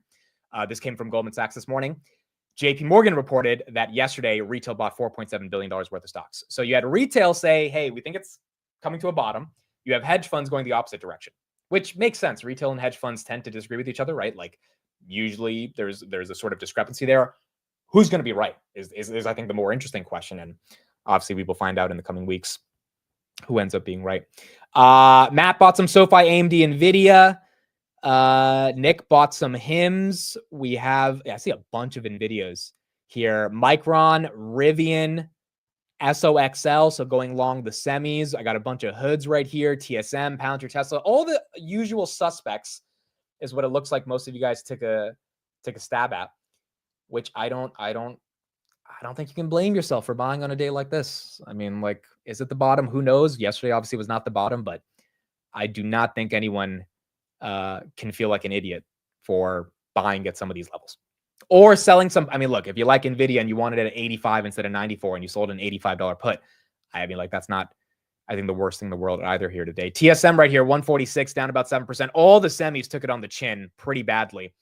This came from Goldman Sachs this morning. JP Morgan reported that yesterday retail bought $4.7 billion worth of stocks. So you had retail say, hey, we think it's coming to a bottom. You have hedge funds going the opposite direction, which makes sense. Retail and hedge funds tend to disagree with each other, right? Like usually there's a sort of discrepancy there. Who's going to be right is I think the more interesting question. And obviously we will find out in the coming weeks who ends up being right. Matt bought some SoFi, AMD, NVIDIA. Nick bought some HIMs. I see a bunch of NVIDIAs here. Micron, Rivian, SOXL, so going long the semis. I got a bunch of hoods right here. TSM, Palantir, Tesla, all the usual suspects is what it looks like most of you guys took a stab at, which I don't think you can blame yourself for buying on a day like this. I mean, like, is it the bottom? Who knows? Yesterday obviously was not the bottom, but I do not think anyone can feel like an idiot for buying at some of these levels or selling some. I mean, look, if you like NVIDIA and you wanted it at 85 instead of 94 and you sold an $85 put, I mean, like, that's not, I think, the worst thing in the world either here today. TSM right here, 146, down about 7%. All the semis took it on the chin pretty badly.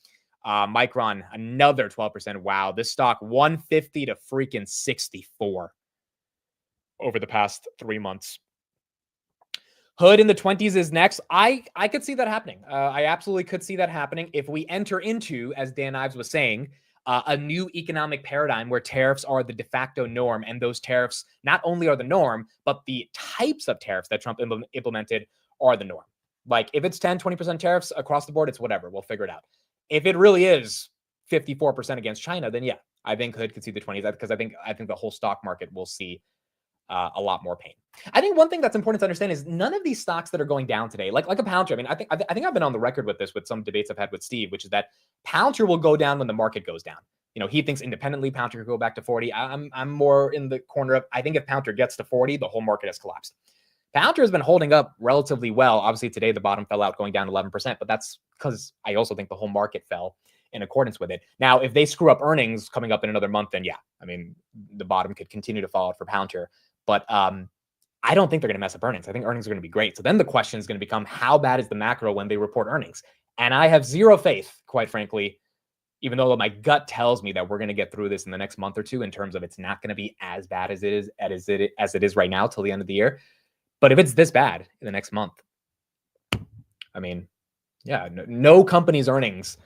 Micron, another 12%. Wow. This stock 150 to freaking 64 over the past 3 months. Hood in the 20s is next. I could see that happening. I absolutely could see that happening if we enter into, as Dan Ives was saying, a new economic paradigm where tariffs are the de facto norm. And those tariffs not only are the norm, but the types of tariffs that Trump implemented are the norm. Like if it's 10, 20% tariffs across the board, it's whatever. We'll figure it out. If it really is 54% against China, then yeah, I think could see the 20s because I think the whole stock market will see a lot more pain. I think one thing that's important to understand is none of these stocks that are going down today, like a Palantir. I mean, I think I've been on the record with this with some debates I've had with Steve, which is that Palantir will go down when the market goes down. You know, he thinks independently Palantir could go back to 40. I'm more in the corner of, I think if Palantir gets to 40, the whole market has collapsed. Palantir has been holding up relatively well. Obviously today the bottom fell out going down 11%, but that's because I also think the whole market fell in accordance with it. Now, if they screw up earnings coming up in another month, then yeah, I mean, the bottom could continue to fall out for Palantir. But I don't think they're going to mess up earnings. I think earnings are going to be great. So then the question is going to become, how bad is the macro when they report earnings? And I have zero faith, quite frankly, even though my gut tells me that we're going to get through this in the next month or two in terms of it's not going to be as bad as it is right now till the end of the year. But if it's this bad in the next month, I mean, yeah, no company's earnings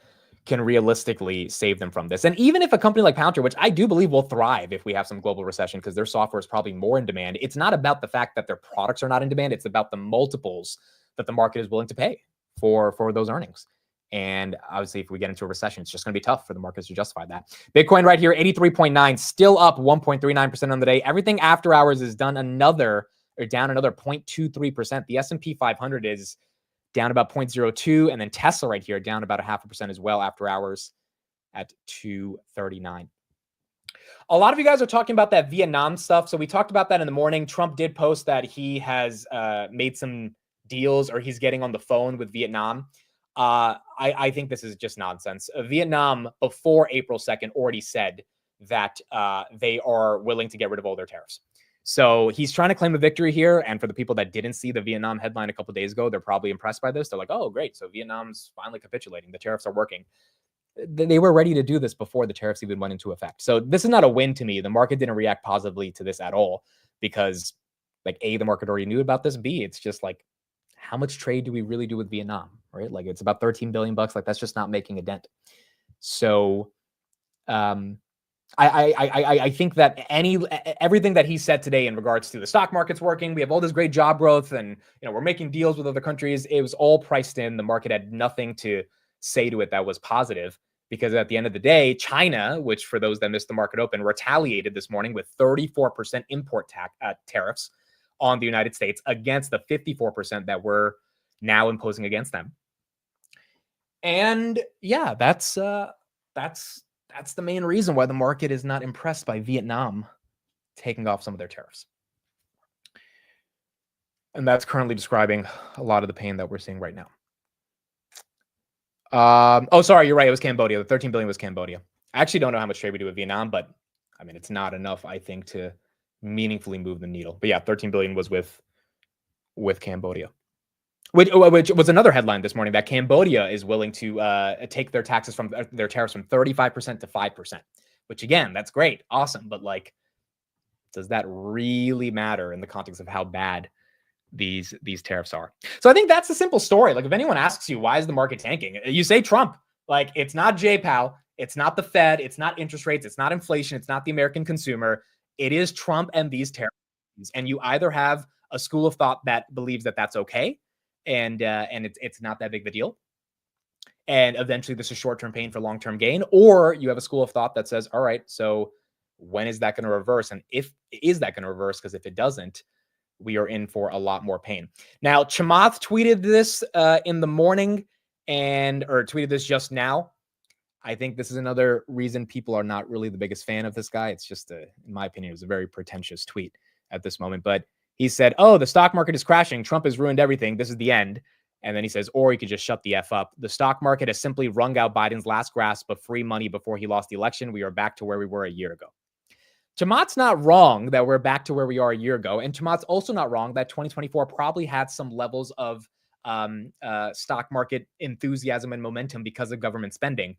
can realistically save them from this. And even if a company like Palantir, which I do believe will thrive if we have some global recession because their software is probably more in demand, it's not about the fact that their products are not in demand. It's about the multiples that the market is willing to pay for those earnings. And obviously, if we get into a recession, it's just going to be tough for the markets to justify that. Bitcoin right here, 83.9, still up 1.39% on the day. Everything after hours is down another 0.23%. The S&P 500 is down about 0.02, and then Tesla right here down about 0.5% as well after hours at 239. A lot of you guys are talking about that Vietnam stuff. So we talked about that in the morning. Trump did post that he has made some deals, or he's getting on the phone with Vietnam. I think this is just nonsense. Vietnam, before April 2nd, already said that they are willing to get rid of all their tariffs. So he's trying to claim a victory here. And for the people that didn't see the Vietnam headline a couple of days ago, they're probably impressed by this. They're like, oh, great. So Vietnam's finally capitulating. The tariffs are working. They were ready to do this before the tariffs even went into effect. So this is not a win to me. The market didn't react positively to this at all because, like, A, the market already knew about this. B, it's just like, how much trade do we really do with Vietnam, right? Like, it's about $13 billion. Like, that's just not making a dent. So, I think that everything that he said today in regards to the stock market's working, we have all this great job growth, and we're making deals with other countries. It was all priced in. The market had nothing to say to it that was positive, because at the end of the day, China, which for those that missed the market open, retaliated this morning with 34% import tariffs on the United States against the 54% that we're now imposing against them. And yeah, that's the main reason why the market is not impressed by Vietnam taking off some of their tariffs. And that's currently describing a lot of the pain that we're seeing right now. Oh, sorry, you're right. It was Cambodia. The 13 billion was Cambodia. I actually don't know how much trade we do with Vietnam, but I mean, it's not enough, I think, to meaningfully move the needle. But yeah, 13 billion was with Cambodia. Which was another headline this morning, that Cambodia is willing to take their tariffs from 35% to 5%, which again, that's great. Awesome. But like, does that really matter in the context of how bad these tariffs are? So I think that's the simple story. Like, if anyone asks you, why is the market tanking? You say Trump. Like, it's not J-Powell. It's not the Fed. It's not interest rates. It's not inflation. It's not the American consumer. It is Trump and these tariffs. And you either have a school of thought that believes that that's okay, and it's not that big of a deal, and eventually this is short-term pain for long-term gain, or you have a school of thought that says, all right, so when is that going to reverse? And is that going to reverse? Because if it doesn't, we are in for a lot more pain. Now, Chamath tweeted this in the morning, or tweeted this just now. I think this is another reason people are not really the biggest fan of this guy. It's just, in my opinion, it was a very pretentious tweet at this moment. But he said, oh, the stock market is crashing. Trump has ruined everything. This is the end. And then he says, or you could just shut the F up. The stock market has simply wrung out Biden's last grasp of free money before he lost the election. We are back to where we were a year ago. Chamath's not wrong that we're back to where we are a year ago. And Chamath's also not wrong that 2024 probably had some levels of stock market enthusiasm and momentum because of government spending.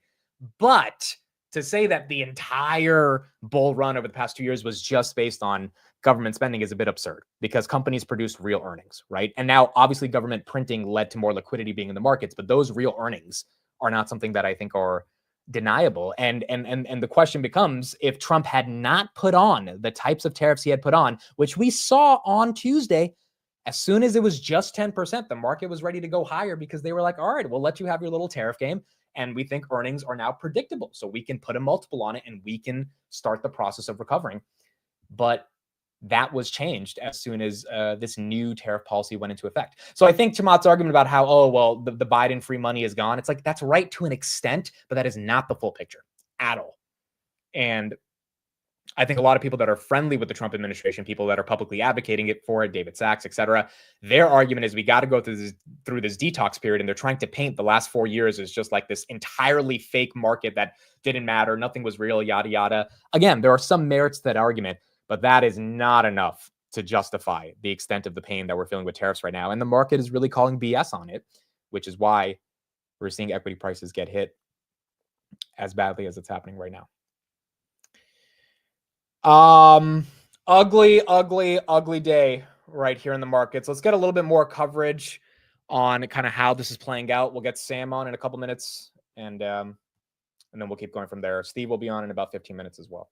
But to say that the entire bull run over the past 2 years was just based on government spending is a bit absurd, because companies produced real earnings, right? And now, obviously, government printing led to more liquidity being in the markets, but those real earnings are not something that I think are deniable. And the question becomes, if Trump had not put on the types of tariffs he had put on, which we saw on Tuesday, as soon as it was just 10%, the market was ready to go higher, because they were like, all right, we'll let you have your little tariff game. And we think earnings are now predictable. So we can put a multiple on it and we can start the process of recovering. But that was changed as soon as this new tariff policy went into effect. So I think Chamath's argument about how, oh, well, the Biden free money is gone. It's like, that's right to an extent, but that is not the full picture at all. And I think a lot of people that are friendly with the Trump administration, people that are publicly advocating it for it, David Sachs, et cetera, their argument is we got to go through this detox period. And they're trying to paint the last 4 years as just like this entirely fake market that didn't matter. Nothing was real, yada, yada. Again, there are some merits to that argument, but that is not enough to justify the extent of the pain that we're feeling with tariffs right now. And the market is really calling BS on it, which is why we're seeing equity prices get hit as badly as it's happening right now. Ugly day right here in the markets. Let's get a little bit more coverage on kind of how this is playing out. We'll get Sam on in a couple minutes, and then we'll keep going from there. Steve will be on in about 15 minutes as well.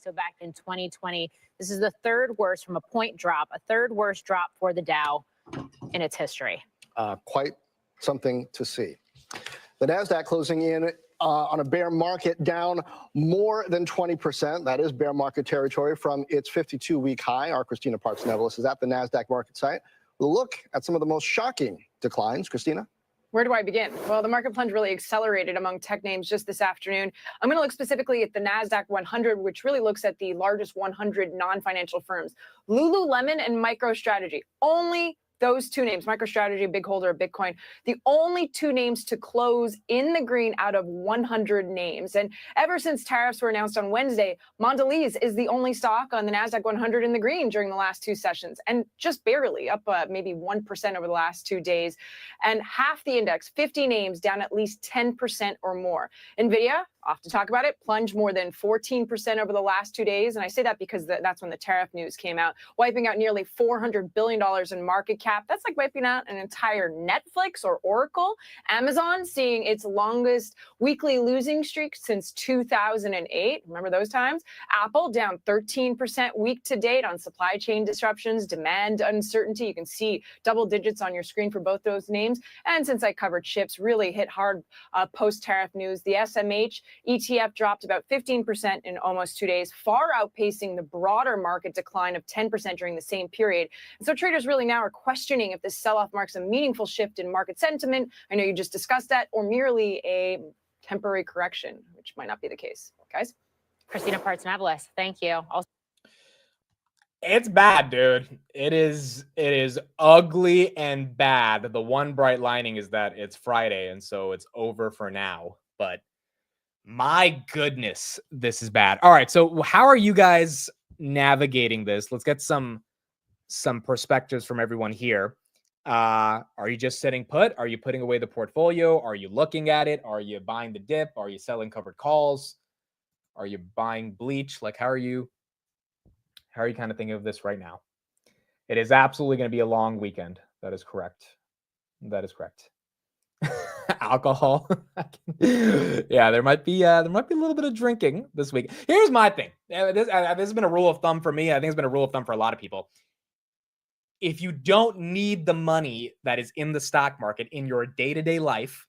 So back in 2020, this is the third worst from a point drop, a third worst drop for the Dow in its history. Quite something to see. The NASDAQ closing in on a bear market, down more than 20%. That is bear market territory from its 52-week high. Our Christina Parks-Nevelis is at the NASDAQ market site. We'll look at some of the most shocking declines. Christina? Where do I begin? Well, the market plunge really accelerated among tech names just this afternoon. I'm going to look specifically at the NASDAQ 100, which really looks at the largest 100 non-financial firms. Lululemon and MicroStrategy, only those two names, MicroStrategy, big holder of Bitcoin, the only two names to close in the green out of 100 names. And ever since tariffs were announced on Wednesday, Mondelez is the only stock on the NASDAQ 100 in the green during the last two sessions, and just barely up maybe 1% over the last 2 days. And half the index, 50 names, down at least 10% or more. NVIDIA, off to talk about it, plunged more than 14% over the last 2 days. And I say that because that's when the tariff news came out, wiping out nearly $400 billion in market cap. That's like wiping out an entire Netflix or Oracle. Amazon seeing its longest weekly losing streak since 2008. Remember those times? Apple down 13% week to date on supply chain disruptions, demand uncertainty. You can see double digits on your screen for both those names. And since I covered chips, really hit hard post-tariff news. The SMH ETF dropped about 15% in almost 2 days, far outpacing the broader market decline of 10% during the same period. And so traders really now are questioning if this sell-off marks a meaningful shift in market sentiment. I know you just discussed that, or merely a temporary correction, which might not be the case. Guys? Christina Parks-Nevelis, thank you. It's bad, dude. It is ugly and bad. The one bright lining is that it's Friday, and so it's over for now. But my goodness, this is bad. All right, so how are you guys navigating this? Let's get some perspectives from everyone here. Are you just sitting put? Are you putting away the portfolio? Are you looking at it? Are you buying the dip? Are you selling covered calls? Are you buying bleach? Like, how are you kind of thinking of this right now? It is absolutely going to be a long weekend. That is correct. That is correct. Alcohol. Yeah, there might be a little bit of drinking this week. Here's my thing. This has been a rule of thumb for me. I think it's been a rule of thumb for a lot of people. If you don't need the money that is in the stock market in your day-to-day life,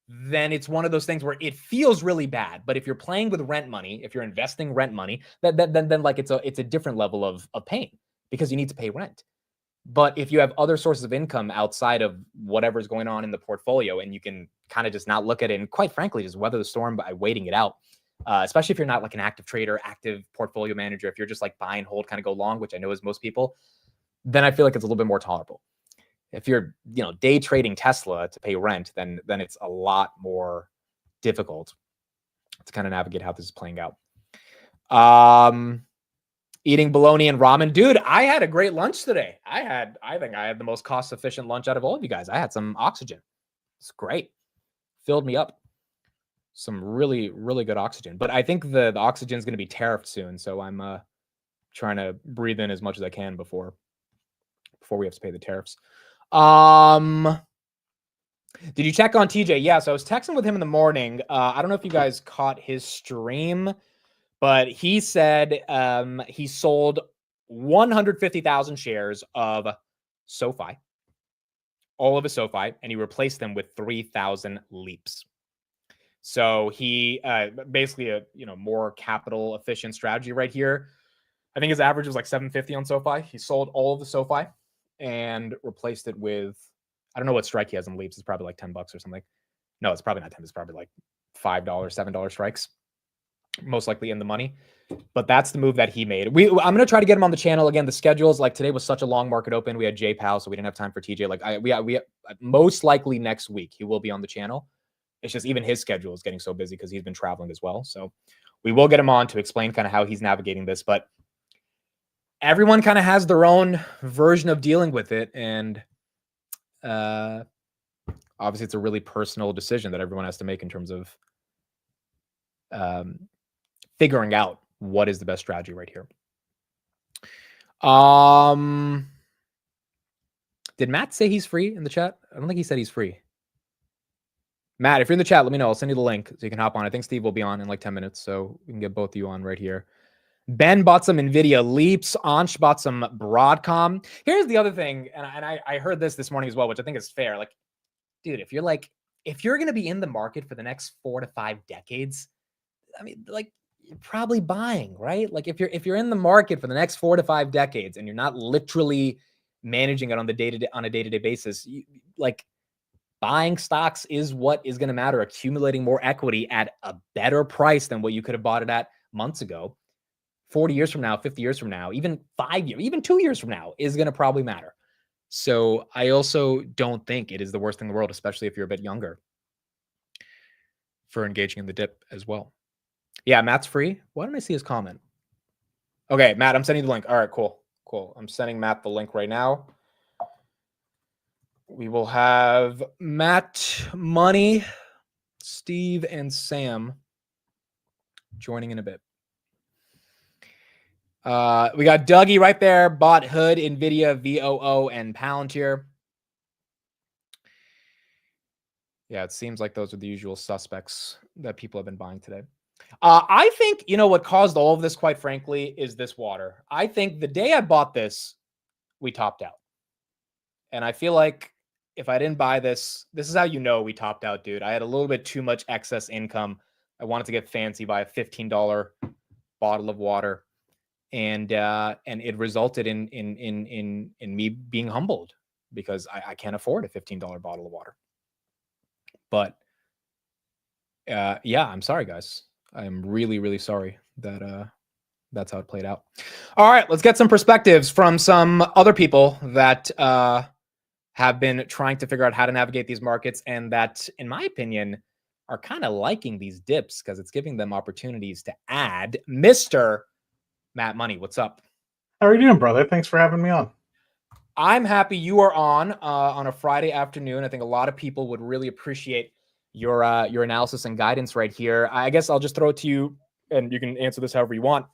then it's one of those things where it feels really bad. But if you're playing with rent money, if you're investing rent money, then like it's a different level of pain because you need to pay rent. But if you have other sources of income outside of whatever's going on in the portfolio, and you can kind of just not look at it and quite frankly, just weather the storm by waiting it out, especially if you're not like an active trader, active portfolio manager, if you're just like buy and hold, kind of go long, which I know is most people, then I feel like it's a little bit more tolerable. If you're, day trading Tesla to pay rent, then it's a lot more difficult to kind of navigate how this is playing out. Eating bologna and ramen. Dude, I had a great lunch today. I think I had the most cost-efficient lunch out of all of you guys. I had some oxygen. It's great. Filled me up. Some really, really good oxygen. But I think the oxygen is going to be tariffed soon. So I'm trying to breathe in as much as I can before we have to pay the tariffs. Did you check on TJ? Yeah, so I was texting with him in the morning. I don't know if you guys caught his stream, but he said he sold 150,000 shares of SoFi all of his SoFi and he replaced them with 3,000 leaps. So he basically a more capital efficient strategy right here. I think his average was like 750 on SoFi. He sold all of the SoFi and replaced it with, I don't know what strike he has on leaps. It's probably like $10 or something. No, it's probably not 10. It's probably like $5, $7 strikes. Most likely in the money. But that's the move that he made. I'm going to try to get him on the channel again. The schedules, like today was such a long market open. We had Jay Powell, so we didn't have time for TJ. Like we most likely next week he will be on the channel. It's just even his schedule is getting so busy because he's been traveling as well. So we will get him on to explain kind of how he's navigating this. But everyone kind of has their own version of dealing with it. And obviously it's a really personal decision that everyone has to make in terms of figuring out what is the best strategy right here. Did Matt say he's free in the chat? I don't think he said he's free. Matt, if you're in the chat, let me know. I'll send you the link so you can hop on. I think Steve will be on in like 10 minutes, so we can get both of you on right here. Ben bought some NVIDIA leaps. Ansh bought some Broadcom. Here's the other thing, and I heard this morning as well, which I think is fair. Like, dude, if you're going to be in the market for the next 4 to 5 decades, I mean, like, you're probably buying, right? Like, if you're in the market for the next 4 to 5 decades and you're not literally managing it on a day-to-day basis, like, buying stocks is what is going to matter. Accumulating more equity at a better price than what you could have bought it at months ago, 40 years from now, 50 years from now, even 5 years, even 2 years from now is going to probably matter. So I also don't think it is the worst thing in the world, especially if you're a bit younger, for engaging in the dip as well. Yeah, Matt's free. Why don't I see his comment? Okay, Matt, I'm sending you the link. All right, cool. I'm sending Matt the link right now. We will have Matt, Money, Steve, and Sam joining in a bit. We got Dougie right there. Bought Hood, NVIDIA, VOO, and Palantir. Yeah, it seems like those are the usual suspects that people have been buying today. I think, what caused all of this, quite frankly, is this water. I think the day I bought this, we topped out. And I feel like if I didn't buy this is how we topped out, dude. I had a little bit too much excess income. I wanted to get fancy, buy a $15 bottle of water. And it resulted in me being humbled because I can't afford a $15 bottle of water. But yeah, I'm sorry, guys. I'm really, really sorry that that's how it played out. All right, let's get some perspectives from some other people that have been trying to figure out how to navigate these markets and that, in my opinion, are kind of liking these dips because it's giving them opportunities to add. Mr. Matt Money, what's up? How are you doing, brother? Thanks for having me on. I'm happy you are on a Friday afternoon. I think a lot of people would really appreciate your analysis and guidance right here. I guess I'll just throw it to you, and you can answer this however you want.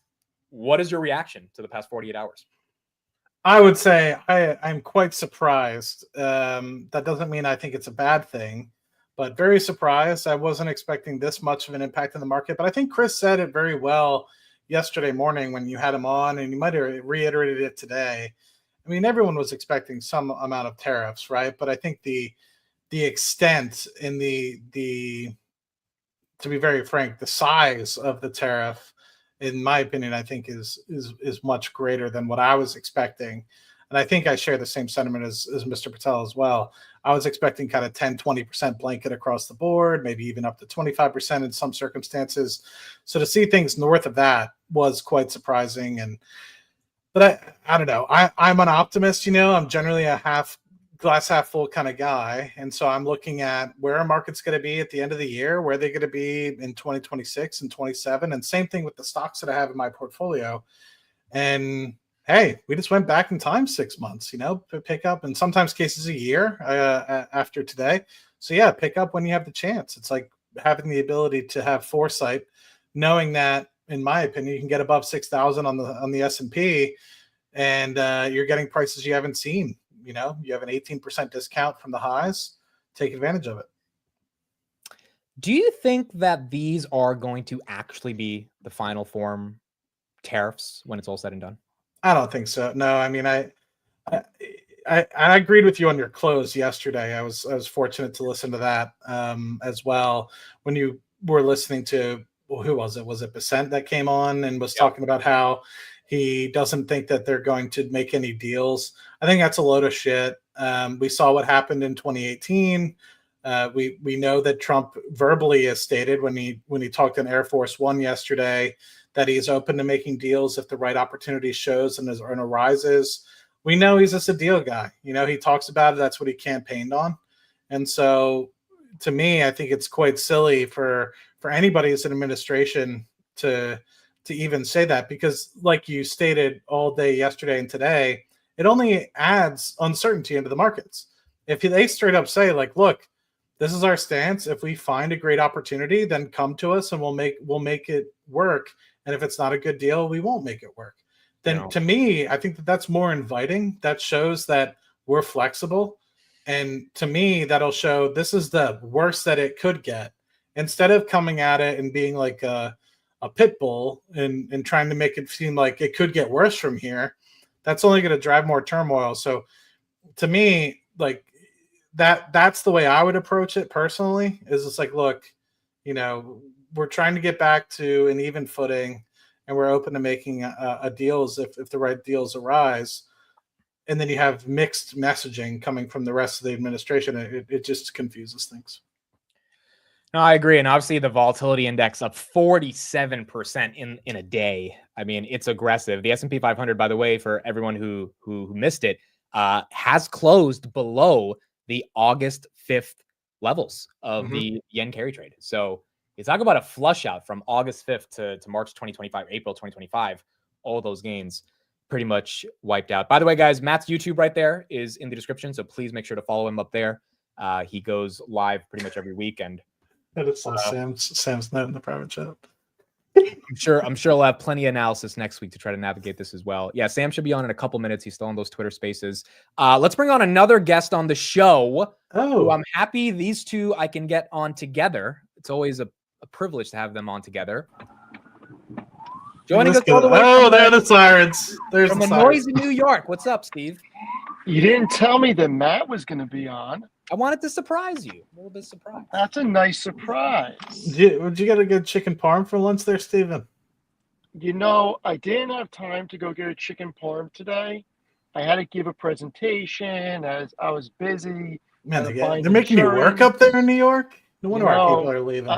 What is your reaction to the past 48 hours? I would say I'm quite surprised. That doesn't mean I think it's a bad thing, but very surprised. I wasn't expecting this much of an impact in the market, but I think Kris said it very well yesterday morning when you had him on, and you might have reiterated it today. I mean, everyone was expecting some amount of tariffs, right? But I think the extent and the to be very frank, the size of the tariff, in my opinion, I think is much greater than what I was expecting. And I think I share the same sentiment as Mr. Patel as well. I was expecting kind of 10, 20% blanket across the board, maybe even up to 25% in some circumstances. So to see things north of that was quite surprising. But I don't know. I'm an optimist, I'm generally a glass half full kind of guy. And so I'm looking at where our market's going to be at the end of the year, where they're going to be in 2026 and 27. And same thing with the stocks that I have in my portfolio. And hey, we just went back in time 6 months, pick up, and sometimes cases a year after today. So yeah, pick up when you have the chance. It's like having the ability to have foresight, knowing that, in my opinion, you can get above 6,000 on the S&P, and you're getting prices you haven't seen. You have an 18% discount from the highs. Take advantage of it. Do you think that these are going to actually be the final form tariffs when it's all said and done? I don't think so. No, I mean, I agreed with you on your close yesterday. I was fortunate to listen to that as well. When you were listening to, well, who was it? Was it Besant that came on and was talking about how he doesn't think that they're going to make any deals? I think that's a load of shit. We saw what happened in 2018. We know that Trump verbally has stated when he talked in Air Force One yesterday that he's open to making deals if the right opportunity shows and arises. We know he's just a deal guy. He talks about it. That's what he campaigned on. And so to me, I think it's quite silly for anybody as an administration to even say that, because like you stated all day yesterday and today, it only adds uncertainty into the markets. If they straight up say, like, look, this is our stance. If we find a great opportunity, then come to us and we'll make it work. And if it's not a good deal, we won't make it work. Then to me, I think that's more inviting. That shows that we're flexible. And to me, that'll show this is the worst that it could get. Instead of coming at it and being like a pit bull and trying to make it seem like it could get worse from here, that's only going to drive more turmoil. So to me, like that's the way I would approach it personally, is it's like, look, we're trying to get back to an even footing, and we're open to making a deals if the right deals arise. And then you have mixed messaging coming from the rest of the administration. It just confuses things. No, I agree. And obviously the volatility index up 47% in a day. I mean, it's aggressive. The S&P 500, by the way, for everyone who missed it, has closed below the August 5th levels of the yen carry trade. So you talk about a flush out from August 5th to March 2025, April 2025, all those gains pretty much wiped out. By the way, guys, Matt's YouTube right there is in the description, so please make sure to follow him up there. He goes live pretty much every weekend. And it's Sam's note in the private chat. I'm sure I'll have plenty of analysis next week to try to navigate this as well. Yeah, Sam should be on in a couple minutes. He's still on those Twitter Spaces. Let's bring on another guest on the show. Oh, I'm happy these two I can get on together. It's always a privilege to have them on together. Joining us all the way. Oh, there are the sirens. There's from the the sirens. noisy New York. What's up, Steve? You didn't tell me that Matt was going to be on. I wanted to surprise you. A little bit surprised. That's a nice surprise. Did you get a good chicken parm for lunch there, Steven? I didn't have time to go get a chicken parm today. I had to give a presentation as I was busy. Man, they're making you work up there in New York? No wonder why people are leaving.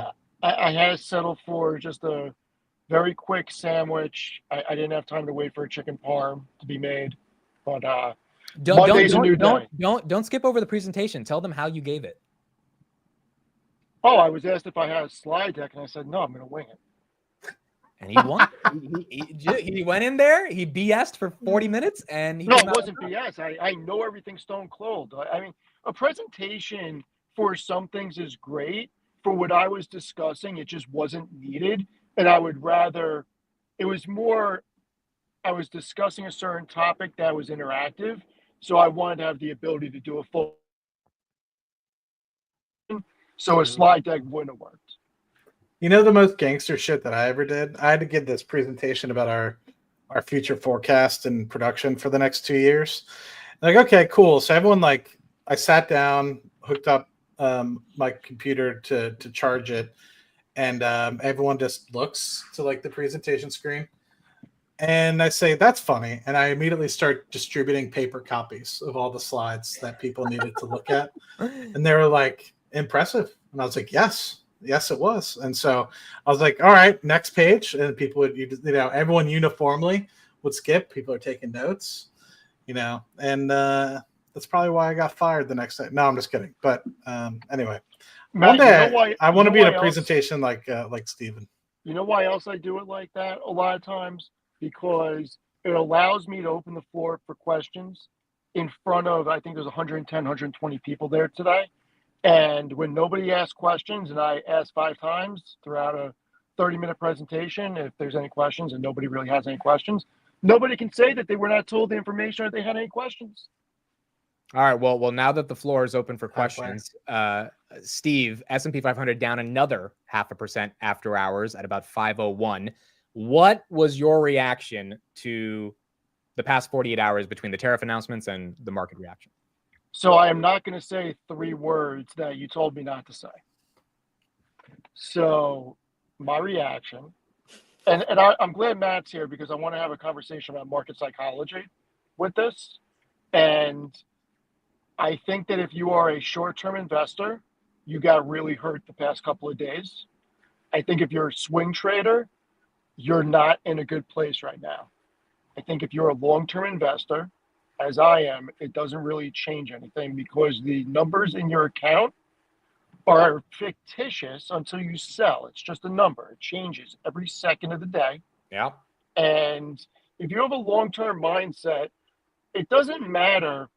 I had to settle for just a very quick sandwich. I didn't have time to wait for a chicken parm to be made. But don't skip over the presentation. Tell them how you gave it. Oh, I was asked if I had a slide deck, and I said, no, I'm going to wing it. And he won. he went in there. He BS'd for 40 minutes, and no, it wasn't BS. I know everything stone cold. I mean, a presentation for some things is great. For what I was discussing, it just wasn't needed, and I would rather. It was more. I was discussing a certain topic that was interactive, so I wanted to have the ability to do a full. So a slide deck wouldn't have worked. The most gangster shit that I ever did? I had to give this presentation about our future forecast and production for the next 2 years. Like, okay, cool. So everyone, I sat down, hooked up my computer to charge it, and everyone just looks to the presentation screen. And I say, that's funny. And I immediately start distributing paper copies of all the slides that people needed to look at. And they were like, impressive. And I was like, yes, it was. And so I was like, all right, next page. And people would, everyone uniformly would skip. People are taking notes, and that's probably why I got fired the next day. No, I'm just kidding. But anyway, Matt, one day I want to be in a presentation like Steven. You know why else I do it like that a lot of times? Because it allows me to open the floor for questions in front of, I think there's 110, 120 people there today. And when nobody asks questions, and I ask 5 times throughout a 30-minute presentation, if there's any questions and nobody really has any questions, nobody can say that they were not told the information or they had any questions. All right. Well, now that the floor is open for questions, Steve, S&P 500 down another 0.5% after hours at about 5:01. What was your reaction to the past 48 hours between the tariff announcements and the market reaction? So I am not going to say 3 words that you told me not to say. So my reaction, and I'm glad Matt's here because I want to have a conversation about market psychology with this. And I think that if you are a short-term investor, you got really hurt the past couple of days. I think if you're a swing trader, you're not in a good place right now. I think if you're a long-term investor, as I am, it doesn't really change anything because the numbers in your account are fictitious until you sell. It's just a number. It changes every second of the day. Yeah. And if you have a long-term mindset, it doesn't matter.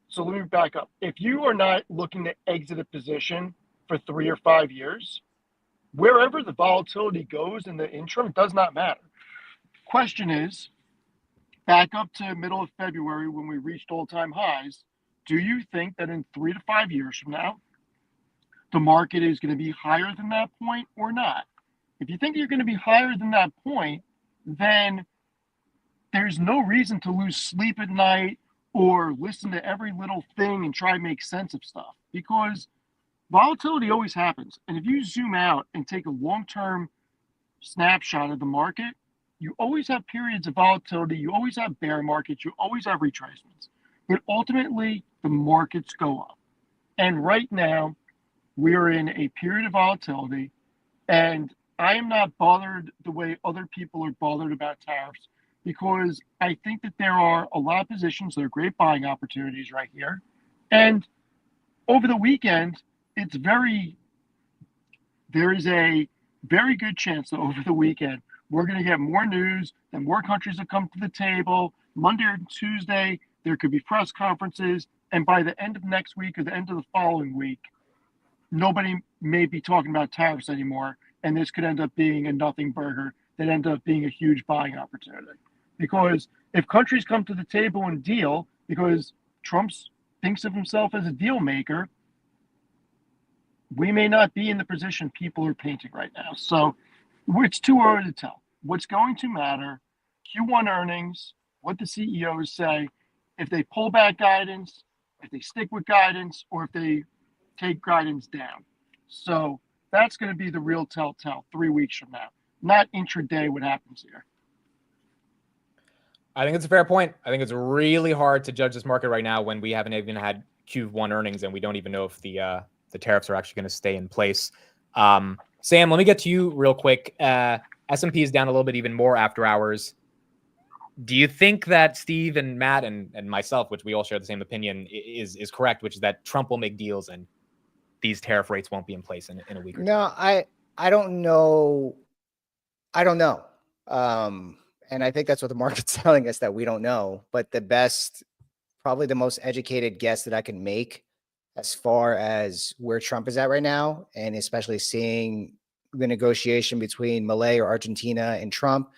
So let me back up. If you are not looking to exit a position for 3 or 5 years, wherever the volatility goes in the interim does not matter. Question is, back up to middle of February when we reached all-time highs, do you think that in 3 to 5 years from now, the market is going to be higher than that point or not? If you think you're going to be higher than that point, then there's no reason to lose sleep at night or listen to every little thing and try to make sense of stuff, because volatility always happens. And if you zoom out and take a long-term snapshot of the market, you always have periods of volatility, you always have bear markets, you always have retracements. But ultimately, the markets go up. And right now, we're in a period of volatility, and I am not bothered the way other people are bothered about tariffs, because I think that there are a lot of positions that are great buying opportunities right here. And over the weekend, there is a very good chance that over the weekend, we're going to get more news and more countries that come to the table. Monday or Tuesday, there could be press conferences. And by the end of next week or the end of the following week, nobody may be talking about tariffs anymore. And this could end up being a nothing burger that ends up being a huge buying opportunity. Because if countries come to the table and deal, because Trump thinks of himself as a deal maker, we may not be in the position people are painting right now. So it's too early to tell. What's going to matter, Q1 earnings, what the CEOs say, if they pull back guidance, if they stick with guidance, or if they take guidance down. So that's going to be the real telltale 3 weeks from now, not intraday what happens here. I think it's a fair point. I think it's really hard to judge this market right now when we haven't even had Q1 earnings and we don't even know if the tariffs are actually going to stay in place. Sam, let me get to you real quick. S&P is down a little bit even more after hours. Do you think that Steve and Matt and myself, which we all share the same opinion, is correct, which is that Trump will make deals and these tariff rates won't be in place in a week or two? No, I don't know. I don't know. And I think that's what the market's telling us, that we don't know. But probably the most educated guess that I can make as far as where Trump is at right now, and especially seeing the negotiation between Malay or Argentina and Trump,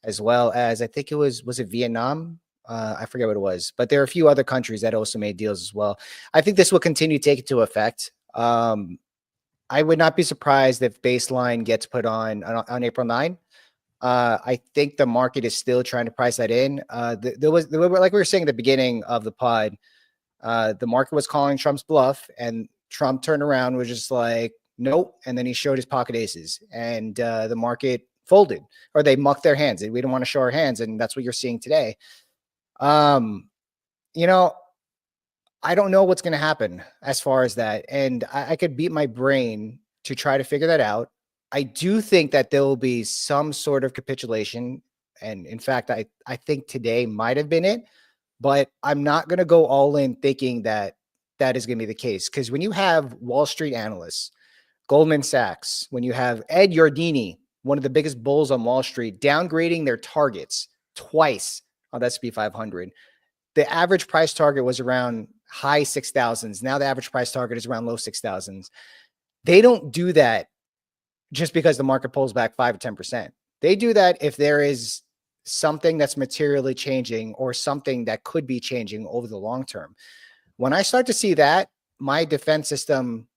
as well as I think was it Vietnam? I forget what it was, but there are a few other countries that also made deals as well. I think this will continue to take into effect. I would not be surprised if baseline gets put on April 9. I think the market is still trying to price that in. There was, like we were saying at the beginning of the pod, the market was calling Trump's bluff, and Trump turned around, was just like, nope. And then he showed his pocket aces, and the market folded, or they mucked their hands. We don't want to show our hands. And that's what you're seeing today. You know, I don't know what's going to happen as far as that. And I could beat my brain to try to figure that out. I do think that there will be some sort of capitulation. And in fact, I think today might have been it, but I'm not going to go all in thinking that that is going to be the case. Because when you have Wall Street analysts, Goldman Sachs, when you have Ed Yardeni, one of the biggest bulls on Wall Street, downgrading their targets twice on the S&P 500, the average price target was around high 6,000s. Now the average price target is around low 6,000s. They don't do that just because the market pulls back 5 or 10%. They do that if there is something that's materially changing or something that could be changing over the long term. When I start to see that, my defense system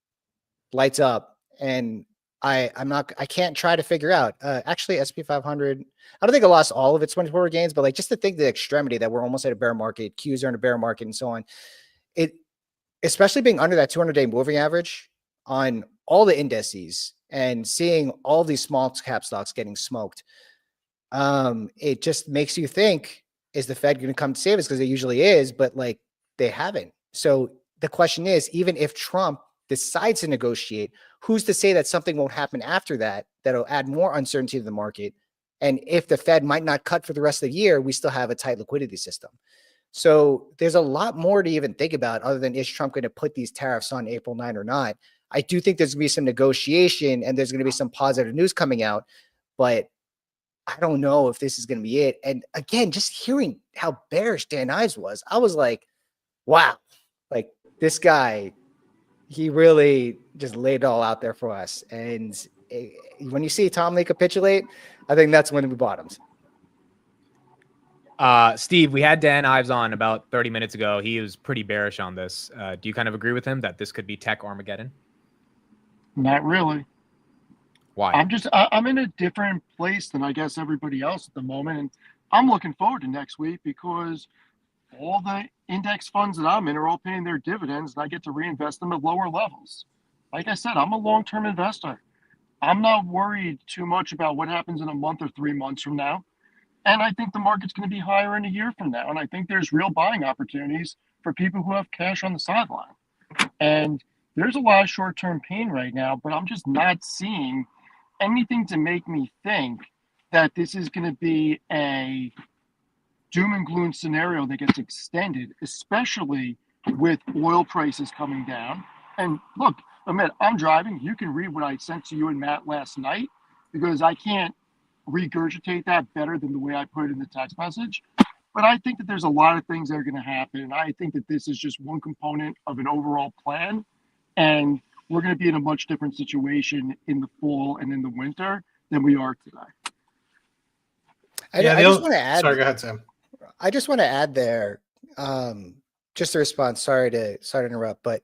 lights up, and I can't try to figure out. Actually, SP 500, I don't think it lost all of its 24 gains, but like just to think the extremity that we're almost at a bear market, Qs are in a bear market and so on. It, especially being under that 200-day moving average on all the indices and seeing all these small cap stocks getting smoked. It just makes you think, is the Fed going to come to save us? Because it usually is, but like they haven't. So the question is, even if Trump decides to negotiate, who's to say that something won't happen after that, that'll add more uncertainty to the market? And if the Fed might not cut for the rest of the year, we still have a tight liquidity system. So there's a lot more to even think about other than is Trump going to put these tariffs on April 9 or not? I do think there's going to be some negotiation and there's going to be some positive news coming out, but I don't know if this is going to be it. And again, just hearing how bearish Dan Ives was, I was like, wow, like this guy, he really just laid it all out there for us. And when you see Tom Lee capitulate, I think that's when we bottomed. Steve, we had Dan Ives on about 30 minutes ago. He was pretty bearish on this. Do you kind of agree with him that this could be tech Armageddon? Not really. Why? I'm in a different place than I guess everybody else at the moment. And I'm looking forward to next week because all the index funds that I'm in are all paying their dividends and I get to reinvest them at lower levels. Like I said, I'm a long-term investor. I'm not worried too much about what happens in a month or 3 months from now. And I think the market's going to be higher in a year from now. And I think there's real buying opportunities for people who have cash on the sideline. And there's a lot of short-term pain right now, but I'm just not seeing anything to make me think that this is going to be a doom and gloom scenario that gets extended, especially with oil prices coming down. And look, Amit, I'm driving. You can read what I sent to you and Matt last night because I can't regurgitate that better than the way I put it in the text message. But I think that there's a lot of things that are going to happen. And I think that this is just one component of an overall plan. And we're going to be in a much different situation in the fall and in the winter than we are today. I just want to add. Sorry, go ahead, Sam. I just want to add there, just a response. Sorry to interrupt, but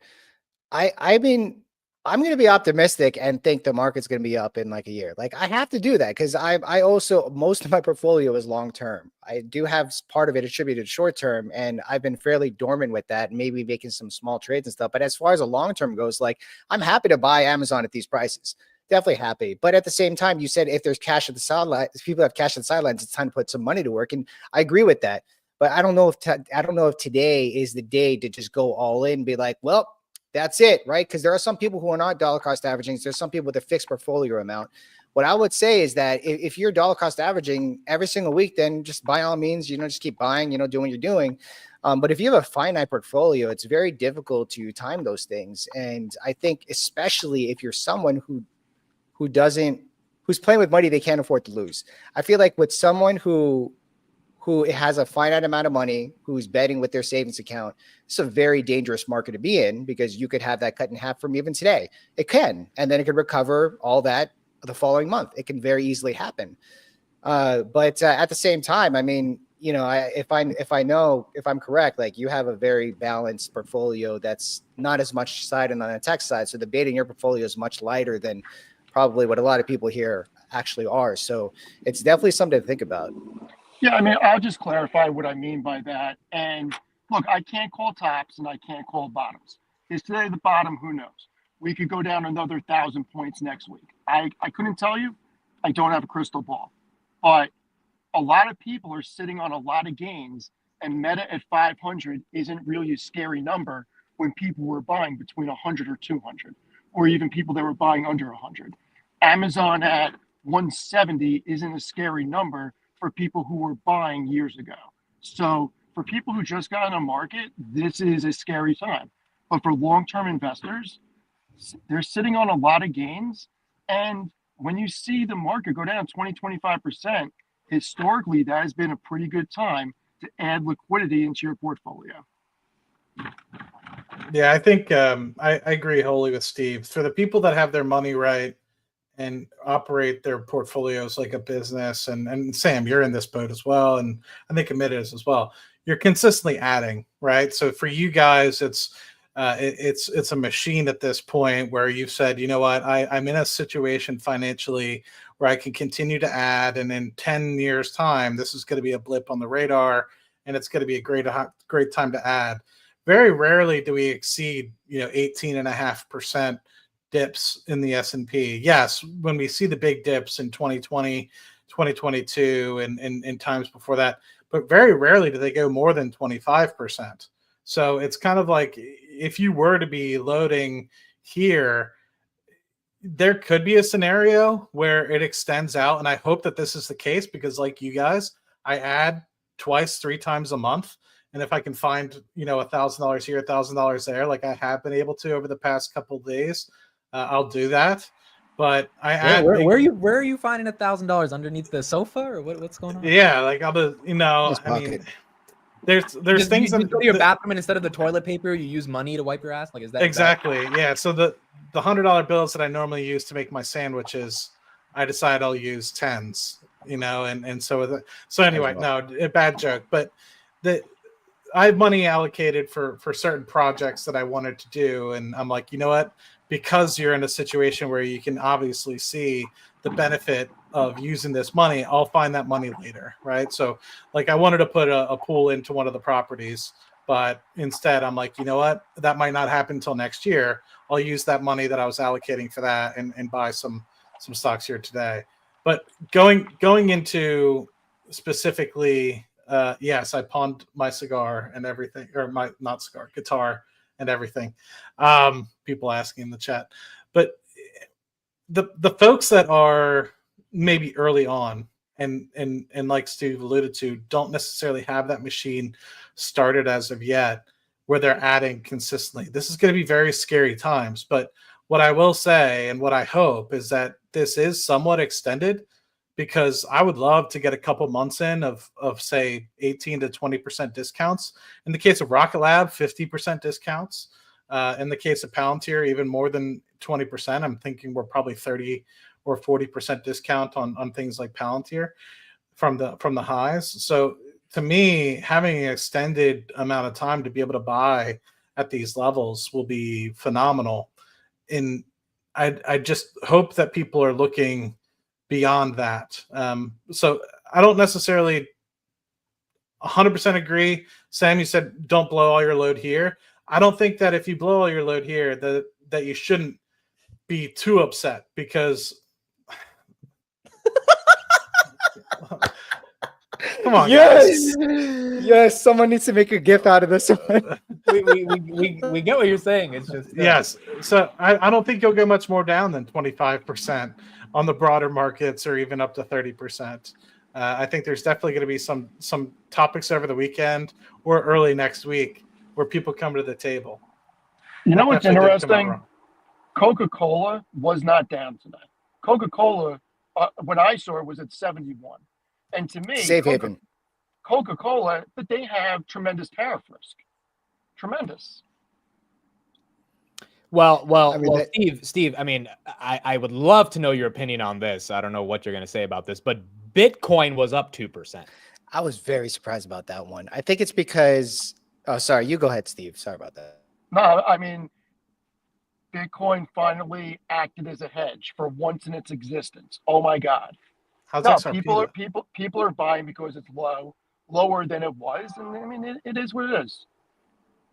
I mean, I'm going to be optimistic and think the market's going to be up in like a year. Like I have to do that because I also, most of my portfolio is long-term. I do have part of it attributed short term and I've been fairly dormant with that, maybe making some small trades and stuff. But as far as a long-term goes, like I'm happy to buy Amazon at these prices. Definitely happy. But at the same time, you said if there's cash at the sidelines, if people have cash at the sidelines, it's time to put some money to work. And I agree with that. But I don't know if today is the day to just go all in and be like, well, that's it, right? Because there are some people who are not dollar cost averaging. There's some people with a fixed portfolio amount. What I would say is that if you're dollar cost averaging every single week, then just by all means, just keep buying, doing what you're doing. But if you have a finite portfolio, it's very difficult to time those things. And I think especially if you're someone who's playing with money they can't afford to lose. I feel like with someone who has a finite amount of money, who's betting with their savings account, it's a very dangerous market to be in because you could have that cut in half from even today. It can, and then it could recover all that the following month. It can very easily happen. But at the same time, I mean, if I'm correct, like you have a very balanced portfolio that's not as much side and on the tech side. So the beta in your portfolio is much lighter than probably what a lot of people here actually are. So it's definitely something to think about. Yeah, I mean, I'll just clarify what I mean by that. And look, I can't call tops and I can't call bottoms. Is today the bottom? Who knows? We could go down another 1,000 points next week. I couldn't tell you. I don't have a crystal ball. But a lot of people are sitting on a lot of gains, and Meta at 500 isn't really a scary number when people were buying between 100 or 200, or even people that were buying under 100. Amazon at 170 isn't a scary number for people who were buying years ago. So for people who just got in a market, this is a scary time. But for long-term investors, they're sitting on a lot of gains. And when you see the market go down 20, 25%, historically, that has been a pretty good time to add liquidity into your portfolio. Yeah, I think I agree wholly with Steve. For the people that have their money right and operate their portfolios like a business, and Sam, you're in this boat as well, and I think Amit is as well. You're consistently adding, right? So for you guys, it's It's a machine at this point where you've said, you know what, I'm in a situation financially where I can continue to add, and in 10 years' time, this is going to be a blip on the radar, and it's going to be a great time to add. Very rarely do we exceed 18.5% dips in the S&P. Yes, when we see the big dips in 2020, 2022, and times before that, but very rarely do they go more than 25%. So it's kind of like if you were to be loading here, there could be a scenario where it extends out. And I hope that this is the case because, like you guys, I add twice, 3 times a month. And if I can find, $1,000 here, $1,000 there, like I have been able to over the past couple of days, I'll do that. But I add. Where are you finding $1,000 underneath the sofa, or what's going on? Yeah, like I mean, there's things you go to your bathroom and instead of the toilet paper, you use money to wipe your ass. Like, is that exactly? Yeah. So the $100 bills that I normally use to make my sandwiches, I decide I'll use tens. And so anyway, no, a bad joke, but I have money allocated for certain projects that I wanted to do, and I'm like, you know what? Because you're in a situation where you can obviously see the benefit of using this money, I'll find that money later, right? So, like, I wanted to put a pool into one of the properties, but instead I'm like, you know what? That might not happen until next year. I'll use that money that I was allocating for that and buy some stocks here today. But going into specifically, yes, I pawned my cigar and everything, or my guitar and everything. People asking in the chat, but the folks that are maybe early on and like Steve alluded to, don't necessarily have that machine started as of yet where they're adding consistently. This is going to be very scary times. But what I will say and what I hope is that this is somewhat extended, because I would love to get a couple months in of say 18 to 20% discounts. In the case of Rocket Lab, 50% discounts. In the case of Palantir, even more than 20%. I'm thinking we're probably 30 or 40% discount on things like Palantir from the highs. So to me, having an extended amount of time to be able to buy at these levels will be phenomenal. And I just hope that people are looking beyond that. So I don't necessarily 100% agree. Sam, you said don't blow all your load here. I don't think that if you blow all your load here, that you shouldn't be too upset, because come on, yes, guys. Yes, someone needs to make a GIF out of this one. we get what you're saying. It's just yes. So I don't think you'll go much more down than 25% on the broader markets, or even up to 30%. I think there's definitely going to be some topics over the weekend or early next week where people come to the table. You know what's interesting? Coca-Cola was not down tonight. Coca-Cola, when I saw it, was at 71. And to me, safe haven. Coca-Cola, but they have tremendous tariff risk. Tremendous. Well, Steve, I mean, I would love to know your opinion on this. I don't know what you're going to say about this, but Bitcoin was up 2%. I was very surprised about that one. I think it's because, sorry, you go ahead, Steve. Sorry about that. No, I mean, Bitcoin finally acted as a hedge for once in its existence. Oh my God. People are buying because it's lower than it was. And I mean, it is what it is.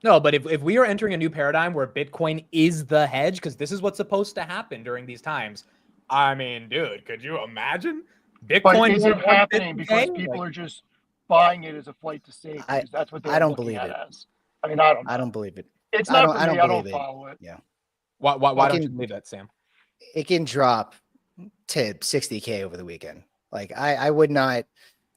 No, but if we are entering a new paradigm where Bitcoin is the hedge, because this is what's supposed to happen during these times. I mean, dude, could you imagine? Bitcoin isn't happening because people are just buying it as a flight to safety. That's what they're looking at as. I mean, I don't believe it. It's not for me. I don't follow it. Yeah. Why don't you believe that, Sam? It can drop to 60K over the weekend. Like I would not.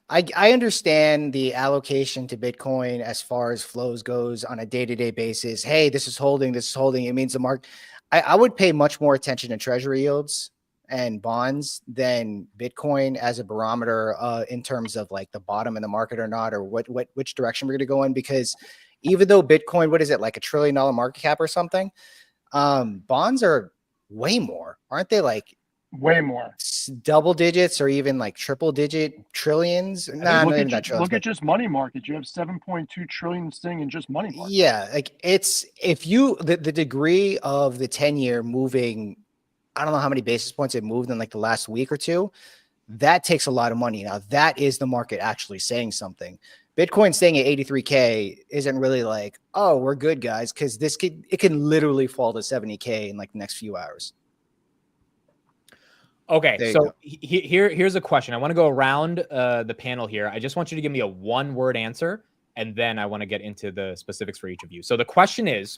I understand the allocation to Bitcoin as far as flows goes on a day-to-day basis. Hey, this is holding. It means the market. I would pay much more attention to treasury yields and bonds than Bitcoin as a barometer in terms of like the bottom in the market or not, or which direction we're going to go in. Because even though Bitcoin, what is it, like $1 trillion market cap or something? Bonds are way more, aren't they? Like way more. double digits or even like triple digit trillions. Nah, not even that trillions. Look at just money markets. You have 7.2 trillion sitting in just money markets. Yeah, like it's if you the degree of the 10-year moving, I don't know how many basis points it moved in like the last week or two. That takes a lot of money. Now that is the market actually saying something. Bitcoin staying at 83K isn't really like, oh, we're good, guys, because it can literally fall to 70K in like the next few hours. Okay, so here's a question. I want to go around the panel here. I just want you to give me a one-word answer, and then I want to get into the specifics for each of you. So the question is,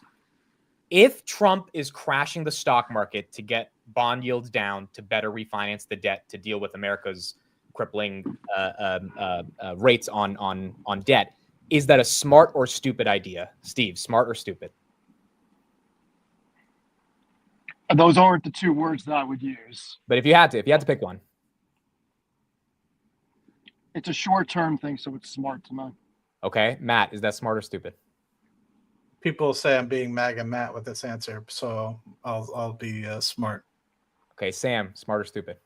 if Trump is crashing the stock market to get bond yields down to better refinance the debt to deal with America's crippling rates on debt, is that a smart or stupid idea? Steve, smart or stupid? Those aren't the two words that I would use. But if you had to pick one. It's a short-term thing, so it's smart to me. Okay, Matt, is that smart or stupid? People say I'm being MAGA Matt with this answer, so I'll be smart. Okay, Sam, smart or stupid?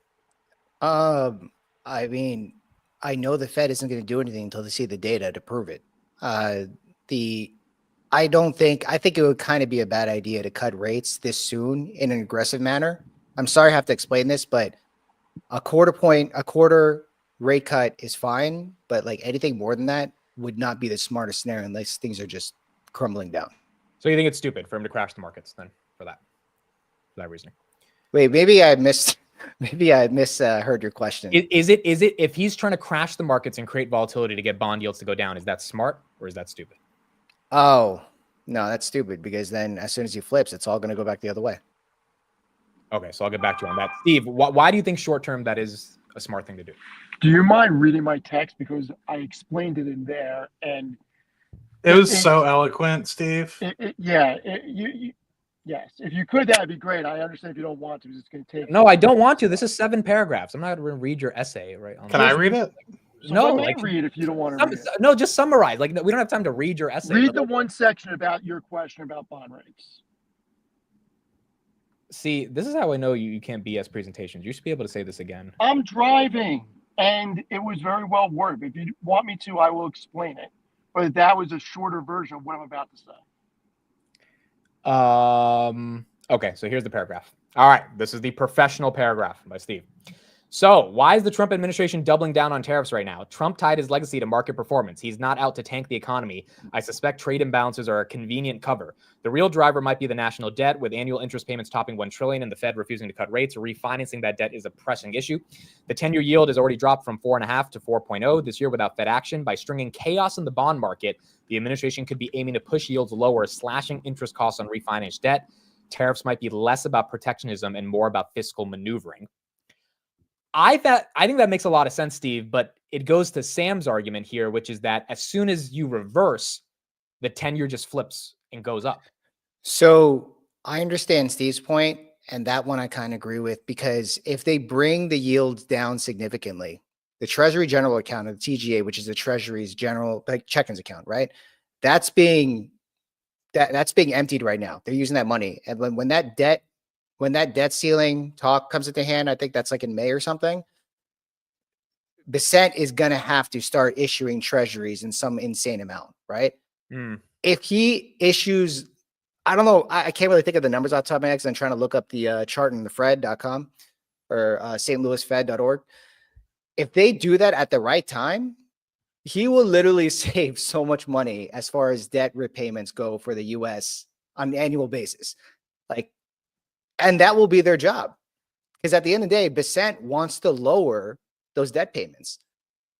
I mean, I know the Fed isn't going to do anything until they see the data to prove it. I think it would kind of be a bad idea to cut rates this soon in an aggressive manner. I'm sorry I have to explain this, but a quarter rate cut is fine, but like anything more than that would not be the smartest scenario unless things are just crumbling down. So you think it's stupid for him to crash the markets then for that reasoning? Wait, maybe I misheard your question. Is it if he's trying to crash the markets and create volatility to get bond yields to go down, is that smart or is that stupid? Oh, no, that's stupid because then as soon as he flips, it's all going to go back the other way. Okay, so I'll get back to you on that. Steve, why do you think short term that is a smart thing to do? Do you mind reading my text? Because I explained it in there. And it was so eloquent, Steve. Yes. If you could, that'd be great. I understand if you don't want to. It's going to take. No, I don't want to. This is 7 paragraphs. I'm not going to read your essay right on. Can I read it? So no, read if you don't want to read it. No, just summarize. Like we don't have time to read your essay. Read the one section about your question about bond rates. See, this is how I know you can't BS presentations. You should be able to say this again. I'm driving, and it was very well worded. If you want me to, I will explain it. But that was a shorter version of what I'm about to say. Okay, so here's the paragraph. All right, this is the professional paragraph by Steve. So why is the Trump administration doubling down on tariffs right now? Trump tied his legacy to market performance. He's not out to tank the economy. I suspect trade imbalances are a convenient cover. The real driver might be the national debt, with annual interest payments topping $1 trillion and the Fed refusing to cut rates. Refinancing that debt is a pressing issue. The 10-year yield has already dropped from 4.5 to 4.0 this year without Fed action. By stringing chaos in the bond market, the administration could be aiming to push yields lower, slashing interest costs on refinanced debt. Tariffs might be less about protectionism and more about fiscal maneuvering. I think that makes a lot of sense, Steve, but it goes to Sam's argument here, which is that as soon as you reverse, the 10-year just flips and goes up. So I understand Steve's point, and that one I kind of agree with, because if they bring the yields down significantly, the Treasury General Account, or the TGA, which is the Treasury's general check-ins account, right? That's being emptied right now. They're using that money, and when that debt ceiling talk comes into hand, I think that's like in May or something, Bissett is going to have to start issuing treasuries in some insane amount, right? If he issues, I don't know, I can't really think of the numbers off the top of my head because I'm trying to look up the chart in the Fed.com or stlouisfed.org. If they do that at the right time, he will literally save so much money as far as debt repayments go for the U.S. on an annual basis. And that will be their job. Because at the end of the day, Bissett wants to lower those debt payments,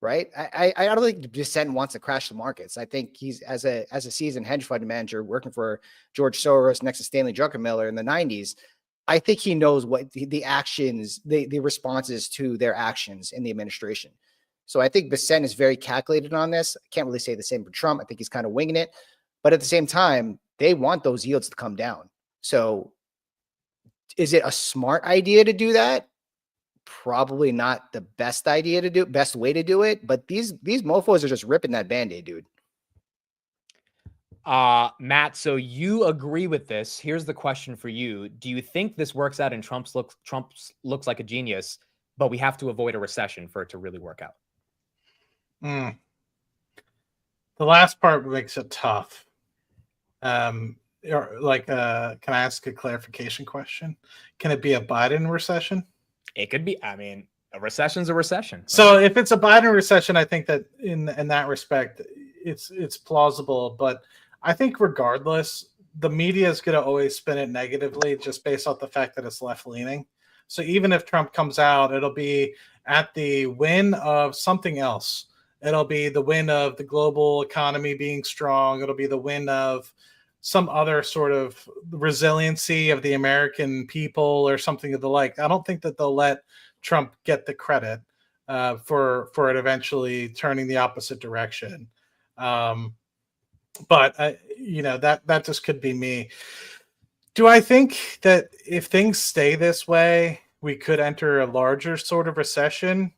right? I don't think Bissett wants to crash the markets. I think he's, as a seasoned hedge fund manager working for George Soros next to Stanley Druckenmiller in the 90s, I think he knows what the actions, the responses to their actions in the administration. So I think Bissett is very calculated on this. I can't really say the same for Trump. I think he's kind of winging it. But at the same time, they want those yields to come down. So is it a smart idea to do that? Probably not the best idea to do, best way to do it. But these mofos are just ripping that Band-Aid, dude. Matt, so you agree with this. Here's the question for you. Do you think this works out and Trump looks like a genius? but we have to avoid a recession for it to really work out. The last part makes it tough. Can I ask a clarification question? Can it be a Biden recession? It could be. I mean, a recession's a recession. Right? So if it's a Biden recession, I think that in that respect, it's plausible. But I think regardless, the media is going to always spin it negatively just based off the fact that it's left leaning. So even if Trump comes out, it'll be at the win of something else. It'll be the win of the global economy being strong. It'll be the win of some other sort of resiliency of the American people or something of the like. I don't think that they'll let Trump get the credit for it eventually turning the opposite direction. But that just could be me. Do I think that if things stay this way, we could enter a larger sort of recession?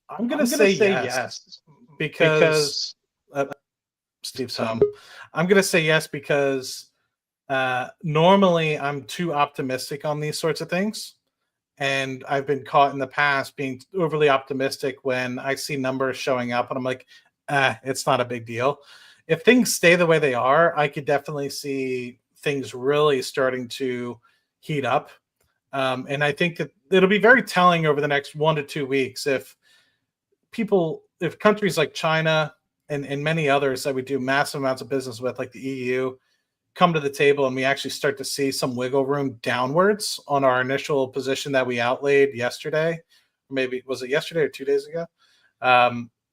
I'm going to say yes because Steve Sum. I'm going to say yes because normally I'm too optimistic on these sorts of things. And I've been caught in the past being overly optimistic when I see numbers showing up and I'm like, it's not a big deal. If things stay the way they are, I could definitely see things really starting to heat up. And I think that it'll be very telling over the next 1 to 2 weeks if countries like China and many others that we do massive amounts of business with, like the EU, come to the table and we actually start to see some wiggle room downwards on our initial position that we outlaid yesterday. Maybe was it yesterday or 2 days ago?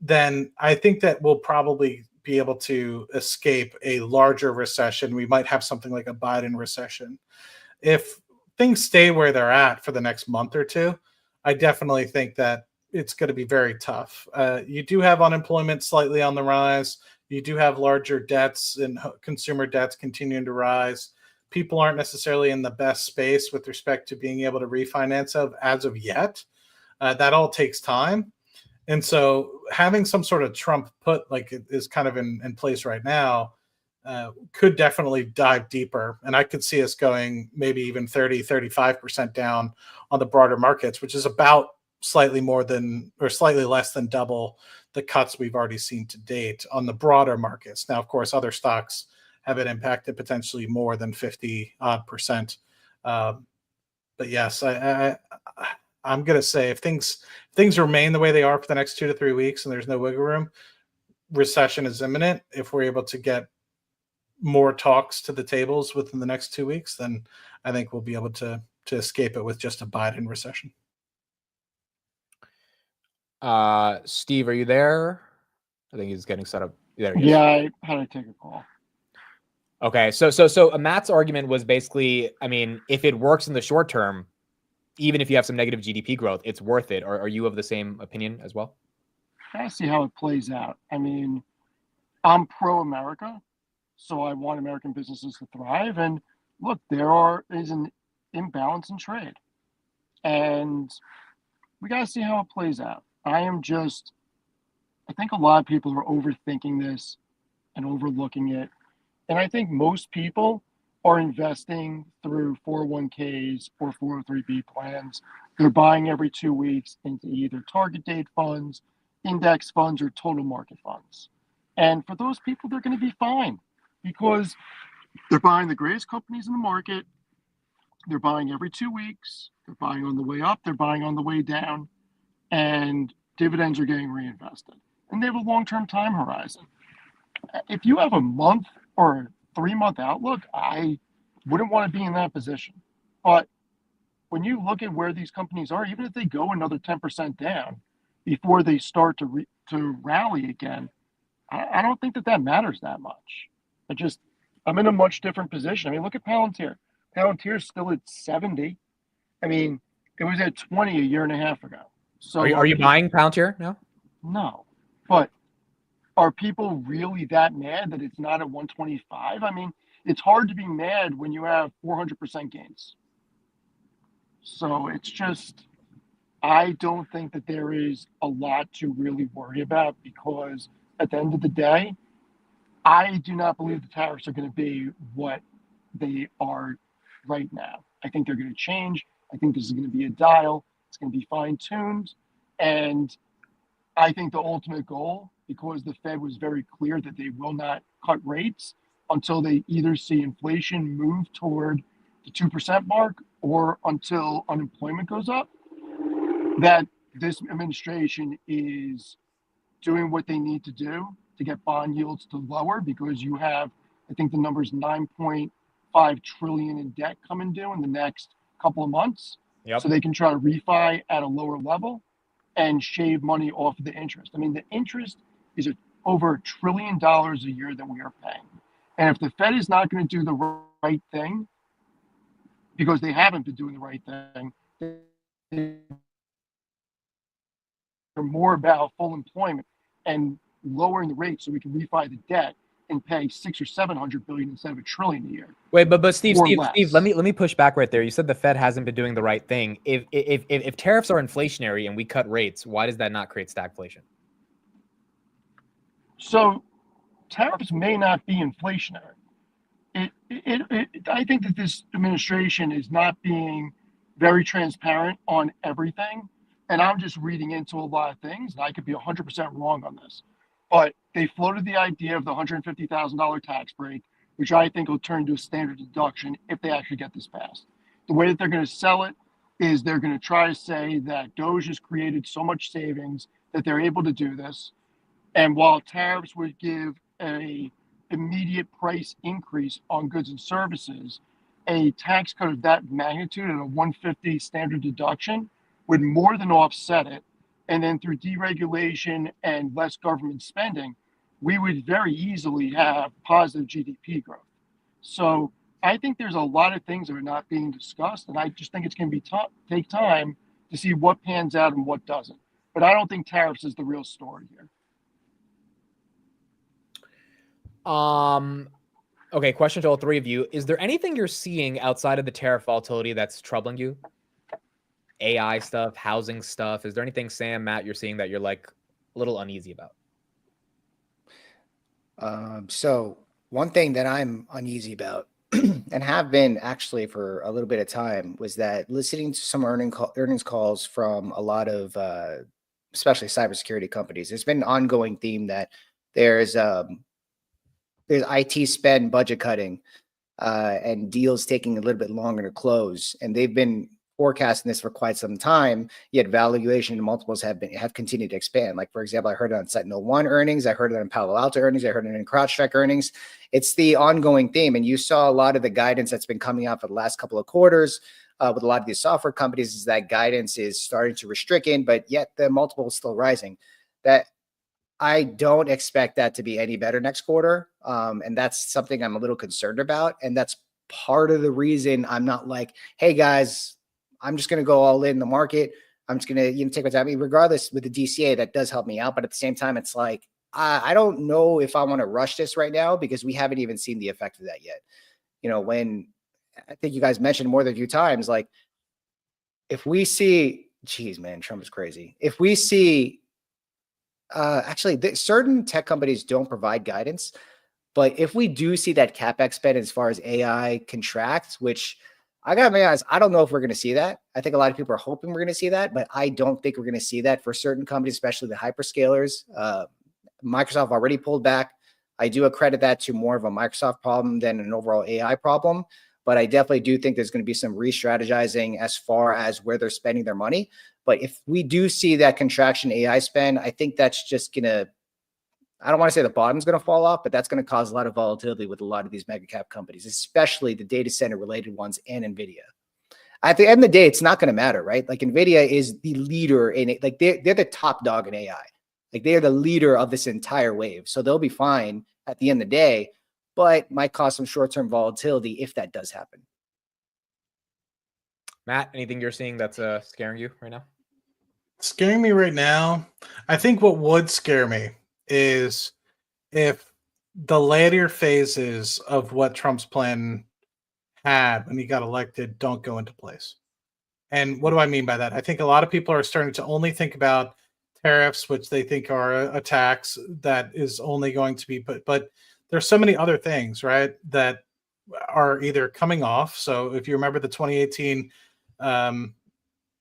Then I think that we'll probably be able to escape a larger recession. We might have something like a Biden recession. If things stay where they're at for the next month or two, I definitely think that it's going to be very tough. You do have unemployment slightly on the rise. You do have larger debts and consumer debts continuing to rise. People aren't necessarily in the best space with respect to being able to refinance as of yet. That all takes time. And so having some sort of Trump put like it is kind of in place right now could definitely dive deeper. And I could see us going maybe even 30, 35% down on the broader markets, which is about slightly less than double the cuts we've already seen to date on the broader markets. Now, of course, other stocks have been impacted potentially more than 50% But yes, I'm going to say if things remain the way they are for the next 2 to 3 weeks and there's no wiggle room, recession is imminent. If we're able to get more talks to the tables within the next 2 weeks, then I think we'll be able to escape it with just a Biden recession. Steve, are you there? I think he's getting set up. There he is. Yeah, I had to take a call. Okay, so Matt's argument was basically, I mean, if it works in the short term, even if you have some negative GDP growth, it's worth it. Are you of the same opinion as well? I see how it plays out. I mean, I'm pro-America, so I want American businesses to thrive. And look, there is an imbalance in trade, and we got to see how it plays out. I think a lot of people are overthinking this and overlooking it. And I think most people are investing through 401ks or 403b plans. They're buying every 2 weeks into either target date funds, index funds, or total market funds. And for those people, they're going to be fine because they're buying the greatest companies in the market. They're buying every 2 weeks. They're buying on the way up. They're buying on the way down. And dividends are getting reinvested. And they have a long-term time horizon. If you have a month or a 3-month outlook, I wouldn't want to be in that position. But when you look at where these companies are, even if they go another 10% down before they start to rally again, I don't think that matters that much. I'm in a much different position. I mean, look at Palantir. Palantir is still at 70. I mean, it was at 20 a year and a half ago. So are you buying Palantir now? No, but are people really that mad that it's not at 125? I mean, it's hard to be mad when you have 400% gains. So it's just, I don't think that there is a lot to really worry about because at the end of the day, I do not believe the tariffs are going to be what they are right now. I think they're going to change. I think this is going to be a dial. It's going to be fine-tuned. And I think the ultimate goal, because the Fed was very clear that they will not cut rates until they either see inflation move toward the 2% mark or until unemployment goes up, that this administration is doing what they need to do to get bond yields to lower, because you have, I think the number is 9.5 trillion in debt coming due in the next couple of months. Yep. So they can try to refi at a lower level and shave money off of the interest. I mean, the interest is over $1 trillion a year that we are paying. And if the Fed is not going to do the right thing, because they haven't been doing the right thing, they're more about full employment and lowering the rate so we can refi the debt and pay 600 or 700 billion instead of $1 trillion a year. Wait, but Steve, less. let me push back right there. You said the Fed hasn't been doing the right thing. If tariffs are inflationary and we cut rates, why does that not create stagflation? So tariffs may not be inflationary. I think that this administration is not being very transparent on everything. And I'm just reading into a lot of things, and I could be 100% wrong on this. But they floated the idea of the $150,000 tax break, which I think will turn to a standard deduction if they actually get this passed. The way that they're going to sell it is they're going to try to say that Doge has created so much savings that they're able to do this. And while tariffs would give a immediate price increase on goods and services, a tax cut of that magnitude at a 150 standard deduction would more than offset it. And then through deregulation and less government spending, we would very easily have positive GDP growth. So I think there's a lot of things that are not being discussed, and I just think it's going to be take time to see what pans out and what doesn't. But I don't think tariffs is the real story here. Okay, question to all three of you. Is there anything you're seeing outside of the tariff volatility that's troubling you? AI stuff, housing stuff. Is there anything, Sam, Matt, you're seeing that you're like a little uneasy about? So one thing that I'm uneasy about and have been actually for a little bit of time was that listening to some earnings calls from a lot of especially cybersecurity companies, there's been an ongoing theme that there's IT spend budget cutting and deals taking a little bit longer to close, and they've been forecasting this for quite some time, yet valuation multiples have continued to expand. Like, for example, I heard it on SentinelOne earnings, I heard it on Palo Alto earnings, I heard it in CrowdStrike earnings. It's the ongoing theme, and you saw a lot of the guidance that's been coming out for the last couple of quarters with a lot of these software companies is that guidance is starting to restrict in, but yet the multiple is still rising. That I don't expect that to be any better next quarter, and that's something I'm a little concerned about, and that's part of the reason I'm not like, hey guys, I'm just going to go all in the market. I'm just going to take my time. I mean, regardless, with the DCA, that does help me out. But at the same time, it's like, I don't know if I want to rush this right now because we haven't even seen the effect of that yet. You know, when I think you guys mentioned more than a few times, like if we see, geez, man, Trump is crazy. If we see, actually, certain tech companies don't provide guidance. But if we do see that CapEx spend as far as AI contracts, which I got to be honest, I don't know if we're going to see that. I think a lot of people are hoping we're going to see that, but I don't think we're going to see that for certain companies, especially the hyperscalers. Microsoft already pulled back. I do accredit that to more of a Microsoft problem than an overall AI problem, but I definitely do think there's going to be some re-strategizing as far as where they're spending their money. But if we do see that contraction AI spend, I think that's just going to, I don't want to say the bottom's going to fall off, but that's going to cause a lot of volatility with a lot of these mega cap companies, especially the data center related ones and NVIDIA. At the end of the day, it's not going to matter, right? Like NVIDIA is the leader in it. Like they're the top dog in AI. Like they are the leader of this entire wave. So they'll be fine at the end of the day, but might cause some short-term volatility if that does happen. Matt, anything you're seeing that's scaring you right now? Scaring me right now, I think what would scare me is if the later phases of what Trump's plan had when he got elected don't go into place. And what do I mean by that? I think a lot of people are starting to only think about tariffs, which they think are a tax that is only going to be put, but there's so many other things, right, that are either coming off. So if you remember the 2018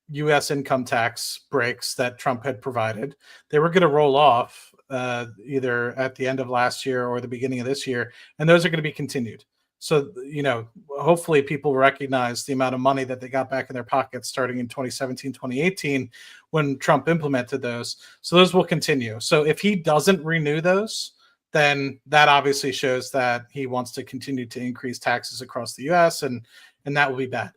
U.S. income tax breaks that Trump had provided. They were going to roll off either at the end of last year or the beginning of this year, and those are going to be continued. So, hopefully people recognize the amount of money that they got back in their pockets starting in 2017, 2018, when Trump implemented those. So those will continue. So if he doesn't renew those, then that obviously shows that he wants to continue to increase taxes across the U.S., and that will be bad.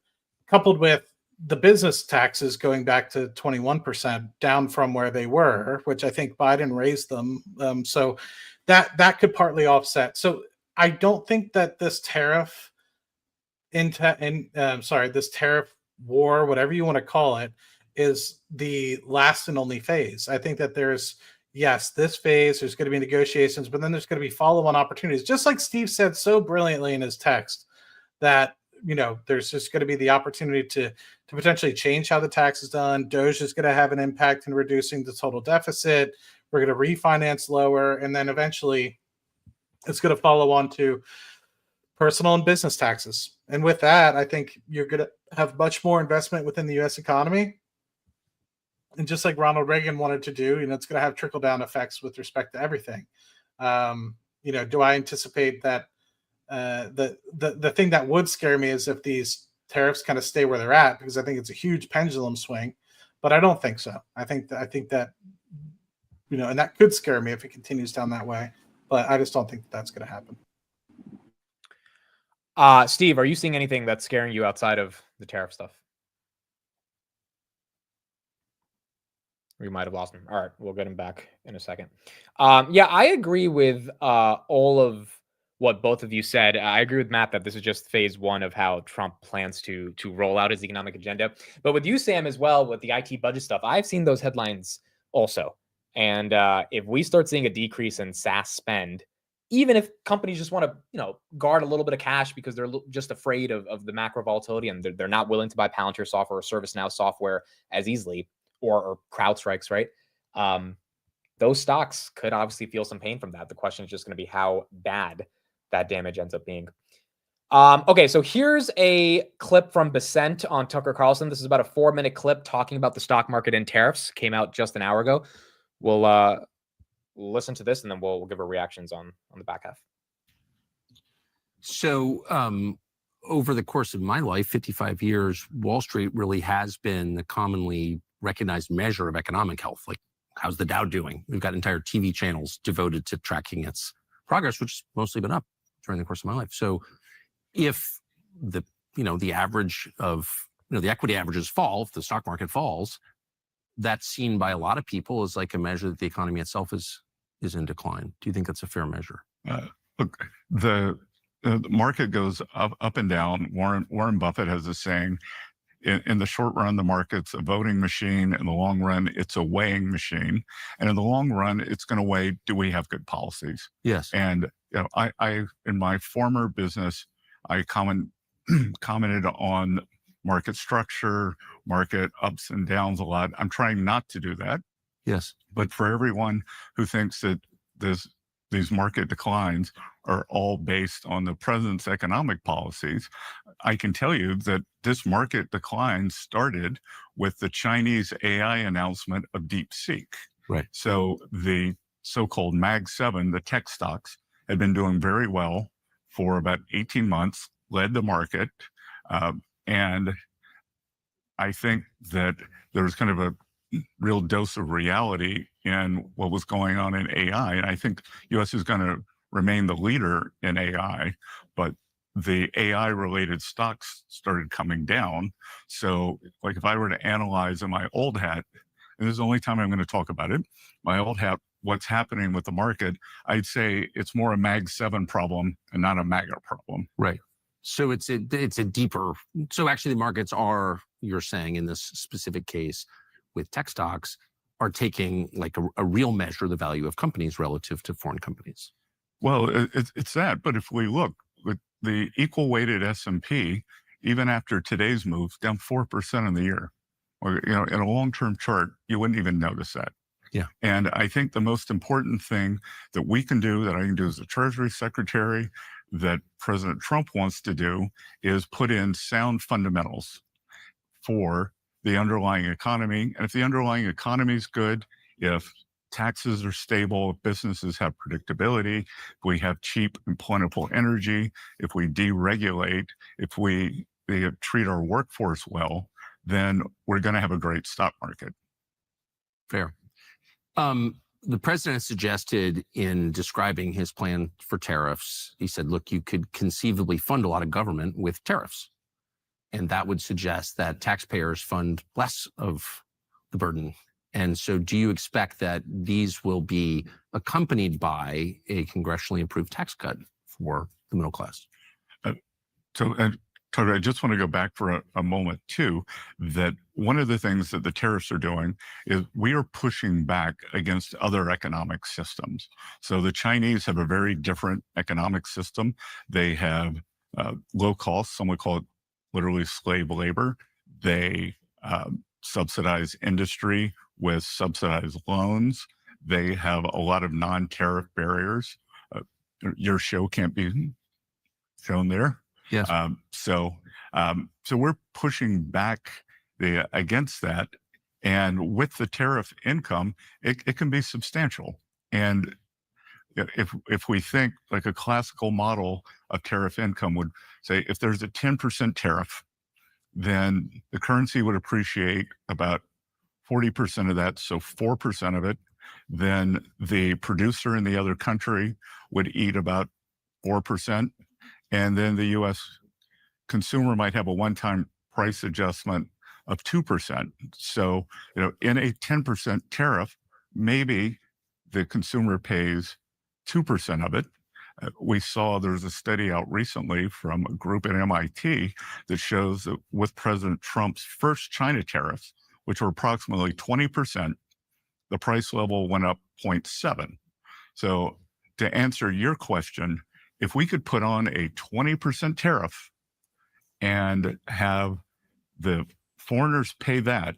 Coupled with the business taxes going back to 21%, down from where they were, which I think Biden raised them. So that could partly offset. So I don't think that this tariff this tariff war, whatever you want to call it, is the last and only phase. I think that there's this phase, there's going to be negotiations, but then there's going to be follow-on opportunities. Just like Steve said so brilliantly in his text, that there's just going to be the opportunity to potentially change how the tax is done. Doge is going to have an impact in reducing the total deficit. We're going to refinance lower, and then eventually it's going to follow on to personal and business taxes. And with that, I think you're going to have much more investment within the U.S. economy. And just like Ronald Reagan wanted to do, it's going to have trickle-down effects with respect to everything. Do I anticipate that the thing that would scare me is if these tariffs kind of stay where they're at, because I think it's a huge pendulum swing, but I don't think so. I think that and that could scare me if it continues down that way, but I just don't think that's going to happen. Steve, are you seeing anything that's scaring you outside of the tariff stuff? We might have lost him. All right, we'll get him back in a second. I agree with all of what both of you said. I agree with Matt that this is just phase one of how Trump plans to roll out his economic agenda. But with you, Sam, as well, with the IT budget stuff, I've seen those headlines also. And if we start seeing a decrease in SaaS spend, even if companies just want to, guard a little bit of cash because they're just afraid of the macro volatility and they're not willing to buy Palantir software or ServiceNow software as easily, or CrowdStrike's, right? Those stocks could obviously feel some pain from that. The question is just going to be how bad that damage ends up being. Okay, so here's a clip from Besant on Tucker Carlson. This is about a 4-minute clip talking about the stock market and tariffs. Came out just an hour ago. We'll listen to this and then we'll give our reactions on the back half. So over the course of my life, 55 years, Wall Street really has been the commonly recognized measure of economic health. Like, how's the Dow doing? We've got entire TV channels devoted to tracking its progress, which has mostly been up during the course of my life. So if the average of, the equity averages fall, if the stock market falls, that's seen by a lot of people as like a measure that the economy itself is in decline. Do you think that's a fair measure? Look, the market goes up and down. Warren Buffett has a saying, in the short run, the market's a voting machine. In the long run, it's a weighing machine. And in the long run, it's going to weigh, do we have good policies? Yes. And I in my former business, I commented on market structure, market ups and downs a lot. I'm trying not to do that. Yes. But for everyone who thinks that these market declines are all based on the president's economic policies, I can tell you that this market decline started with the Chinese AI announcement of DeepSeek. Right. So the so-called Mag 7, the tech stocks, had been doing very well for about 18 months, led the market. And I think that there was kind of a real dose of reality in what was going on in AI. And I think U.S. is going to remain the leader in AI, but the AI-related stocks started coming down. So, like, if I were to analyze in my old hat, and this is the only time I'm going to talk about it, my old hat, what's happening with the market, I'd say it's more a Mag 7 problem and not a MAGA problem. Right. So it's a deeper. So actually, the markets are, you're saying in this specific case with tech stocks, are taking like a real measure of the value of companies relative to foreign companies. Well, it's that. But if we look with the equal weighted S&P, even after today's move, down 4% in the year, or in a long-term chart, you wouldn't even notice that. Yeah. And I think the most important thing that we can do, that I can do as a Treasury Secretary, that President Trump wants to do, is put in sound fundamentals for the underlying economy. And if the underlying economy is good, if taxes are stable, if businesses have predictability, if we have cheap and plentiful energy, if we deregulate, if we treat our workforce well, then we're going to have a great stock market. Fair. The president suggested in describing his plan for tariffs, he said, look, you could conceivably fund a lot of government with tariffs. And that would suggest that taxpayers fund less of the burden. And so do you expect that these will be accompanied by a congressionally approved tax cut for the middle class? I just want to go back for a moment too, that one of the things that the tariffs are doing is we are pushing back against other economic systems. So the Chinese have a very different economic system. They have low cost, some would call it literally slave labor. They subsidize industry with subsidized loans. They have a lot of non-tariff barriers. Your show can't be shown there. Yes. So we're pushing back against that, and with the tariff income, it can be substantial. And if we think like a classical model of tariff income would say, if there's a 10% tariff, then the currency would appreciate about 40% of that, so 4% of it. Then the producer in the other country would eat about 4%. And then the U.S. consumer might have a one-time price adjustment of 2%. So, in a 10% tariff, maybe the consumer pays 2% of it. We saw there's a study out recently from a group at MIT that shows that with President Trump's first China tariffs, which were approximately 20%, the price level went up 0.7. So to answer your question, if we could put on a 20% tariff and have the foreigners pay that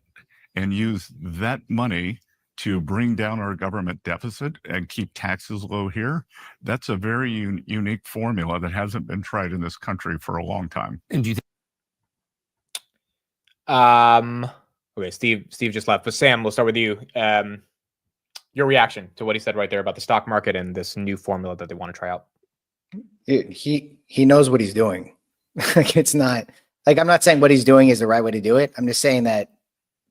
and use that money to bring down our government deficit and keep taxes low here, that's a very unique formula that hasn't been tried in this country for a long time. And do you okay, Steve just left, but Sam, we'll start with you. Your reaction to what he said right there about the stock market and this new formula that they want to try out. He knows what he's doing. Like, it's not like, I'm not saying what he's doing is the right way to do it. I'm just saying that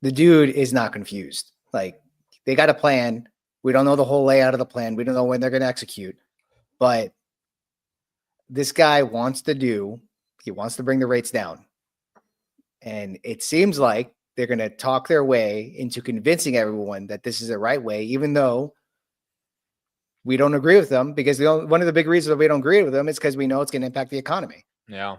the dude is not confused. Like, they got a plan. We don't know the whole layout of the plan. We don't know when they're going to execute, but this guy wants to bring the rates down. And it seems like they're going to talk their way into convincing everyone that this is the right way, even though we don't agree with them, because one of the big reasons that we don't agree with them is because we know it's going to impact the economy. Yeah.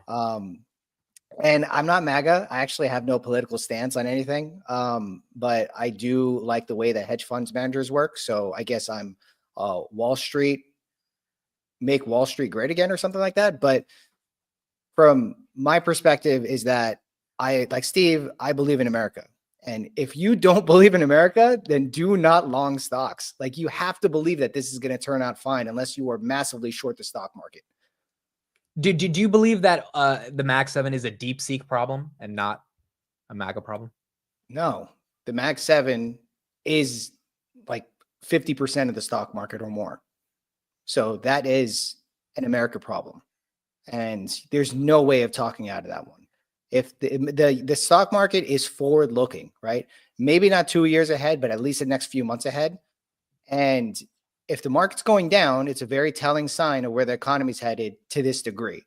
And I'm not MAGA. I actually have no political stance on anything. But I do like the way that hedge funds managers work. So I guess I'm Wall Street, make Wall Street great again or something like that. But from my perspective is that like Steve, I believe in America. And if you don't believe in America, then do not long stocks. Like, you have to believe that this is going to turn out fine unless you are massively short the stock market. Do you believe that the Mag 7 is a DeepSeek problem and not a MAGA problem? No, the Mag 7 is like 50% of the stock market or more. So that is an America problem. And there's no way of talking out of that one. If the stock market is forward looking, right? Maybe not 2 years ahead, but at least the next few months ahead. And if the market's going down, it's a very telling sign of where the economy's headed to this degree,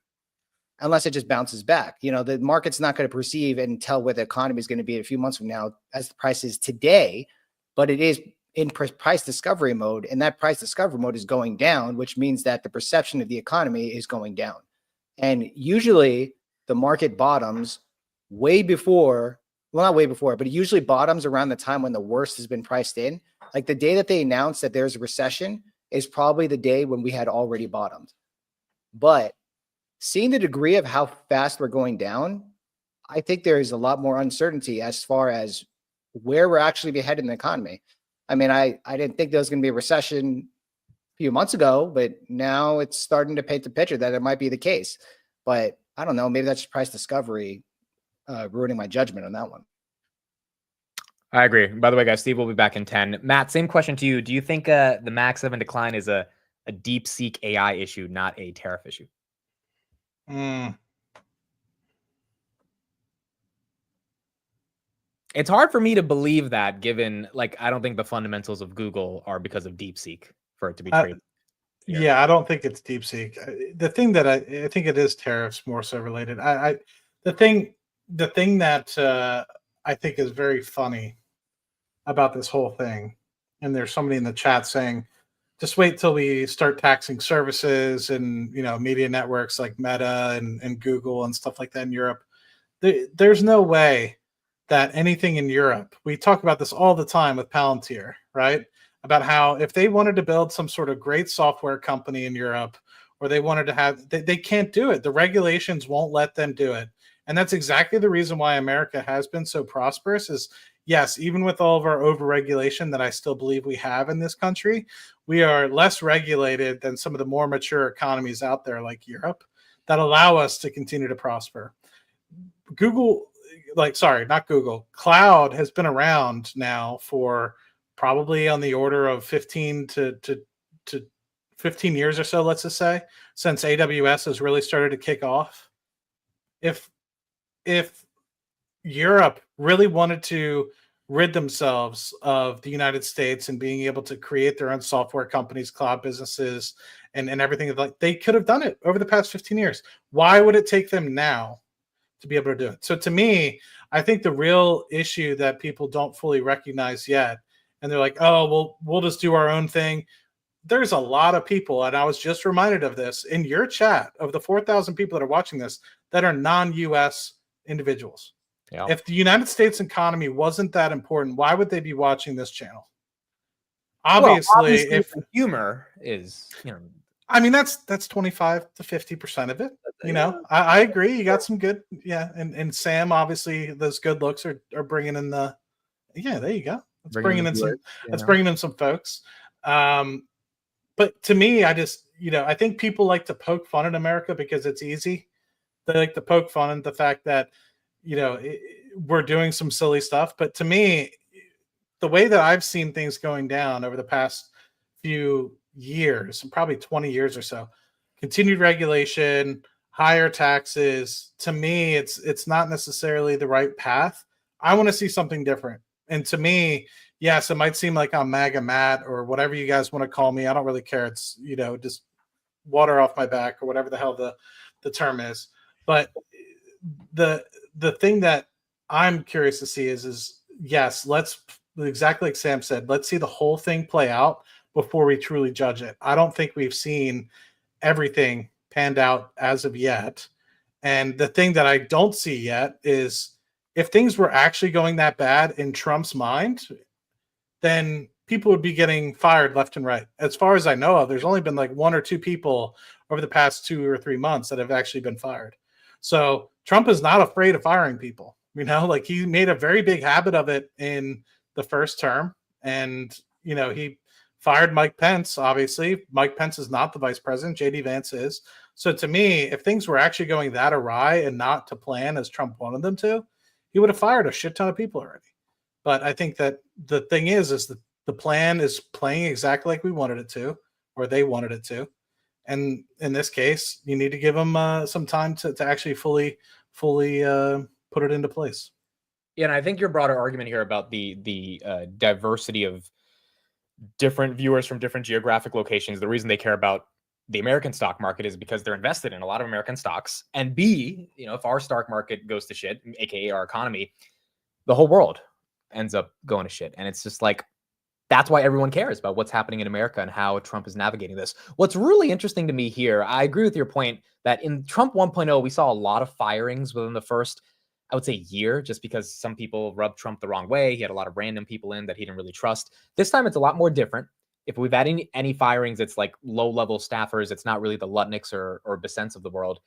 unless it just bounces back. The market's not going to perceive and tell where the economy is going to be a few months from now as the price is today, but it is in price discovery mode. And that price discovery mode is going down, which means that the perception of the economy is going down. And usually the market bottoms way before, well, not way before, but it usually bottoms around the time when the worst has been priced in. Like, the day that they announced that there's a recession is probably the day when we had already bottomed. But seeing the degree of how fast we're going down, I think there is a lot more uncertainty as far as where we're actually headed in the economy. I mean, I didn't think there was going to be a recession a few months ago, but now it's starting to paint the picture that it might be the case. But I don't know, maybe that's price discovery ruining my judgment on that one. I agree. By the way, guys, Steve will be back in 10. Matt, same question to you. Do you think the Max 7 decline is a deep seek AI issue, not a tariff issue? It's hard for me to believe that, given like I don't think the fundamentals of Google are because of DeepSeek for it to be traded. Yeah, I don't think it's DeepSeek. The thing that I think it is tariffs more so related. The thing that I think is very funny about this whole thing, and there's somebody in the chat saying, just wait till we start taxing services and media networks like Meta and Google and stuff like that in Europe. There's no way that anything in Europe, we talk about this all the time with Palantir, right? About how if they wanted to build some sort of great software company in Europe, or they wanted to have, they can't do it. The regulations won't let them do it. And that's exactly the reason why America has been so prosperous is, yes, even with all of our overregulation that I still believe we have in this country, we are less regulated than some of the more mature economies out there like Europe that allow us to continue to prosper. Cloud has been around now for probably on the order of 15 to 15 years or so, let's just say, since AWS has really started to kick off. If Europe really wanted to rid themselves of the United States and being able to create their own software companies, cloud businesses, and everything, like they could have done it over the past 15 years. Why would it take them now to be able to do it? So to me, I think the real issue that people don't fully recognize yet, and they're like, oh, well, we'll just do our own thing. There's a lot of people, and I was just reminded of this in your chat, of the 4,000 people that are watching this that are non-US individuals. Yeah. If the United States economy wasn't that important, why would they be watching this channel? Obviously if humor is, I mean, that's 25 to 50% of it. I agree. You got some good, and Sam, obviously those good looks are bringing in the, there you go. That's bringing in some folks. But to me, I just, I think people like to poke fun at America because it's easy. They like to poke fun at the fact that, we're doing some silly stuff. But to me, the way that I've seen things going down over the past few years, probably 20 years or so, continued regulation, higher taxes, to me, it's not necessarily the right path. I want to see something different. And to me, yes, it might seem like I'm MAGA Matt or whatever you guys want to call me. I don't really care. It's, just water off my back or whatever the hell the term is. But the thing that I'm curious to see is yes, let's, exactly like Sam said, let's see the whole thing play out before we truly judge it. I don't think we've seen everything panned out as of yet. And the thing that I don't see yet is if things were actually going that bad in Trump's mind, then people would be getting fired left and right. As far as I know of, there's only been like 1 or 2 people over the past 2 or 3 months that have actually been fired. So Trump is not afraid of firing people. Like he made a very big habit of it in the first term. And, he fired Mike Pence, obviously. Mike Pence is not the vice president. JD Vance is. So to me, if things were actually going that awry and not to plan as Trump wanted them to, he would have fired a shit ton of people already. But I think that the thing is that the plan is playing exactly like we wanted it to, or they wanted it to. And in this case, you need to give them some time to actually fully put it into place. Yeah, and I think your broader argument here about the diversity of different viewers from different geographic locations, the reason they care about the American stock market is because they're invested in a lot of American stocks. And B, if our stock market goes to shit, aka our economy, the whole world ends up going to shit. And it's just like, that's why everyone cares about what's happening in America and how Trump is navigating this. What's really interesting to me here, I agree with your point that in Trump 1.0, we saw a lot of firings within the first, I would say, year, just because some people rubbed Trump the wrong way. He had a lot of random people in that he didn't really trust. This time, it's a lot more different. If we've had any firings, it's like low-level staffers. It's not really the Lutnicks or Besants of the world.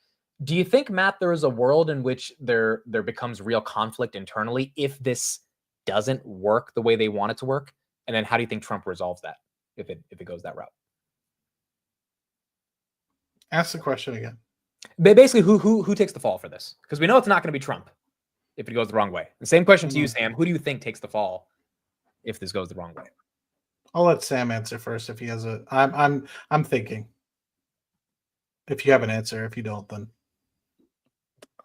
Do you think, Matt, there is a world in which there becomes real conflict internally if this doesn't work the way they want it to work? And then how do you think Trump resolves that if it goes that route? Ask the question again. But basically, who takes the fall for this? Because we know it's not going to be Trump if it goes the wrong way. The same question to you, Sam. Who do you think takes the fall if this goes the wrong way? I'll let Sam answer first if he has a. I'm thinking. If you have an answer, if you don't, then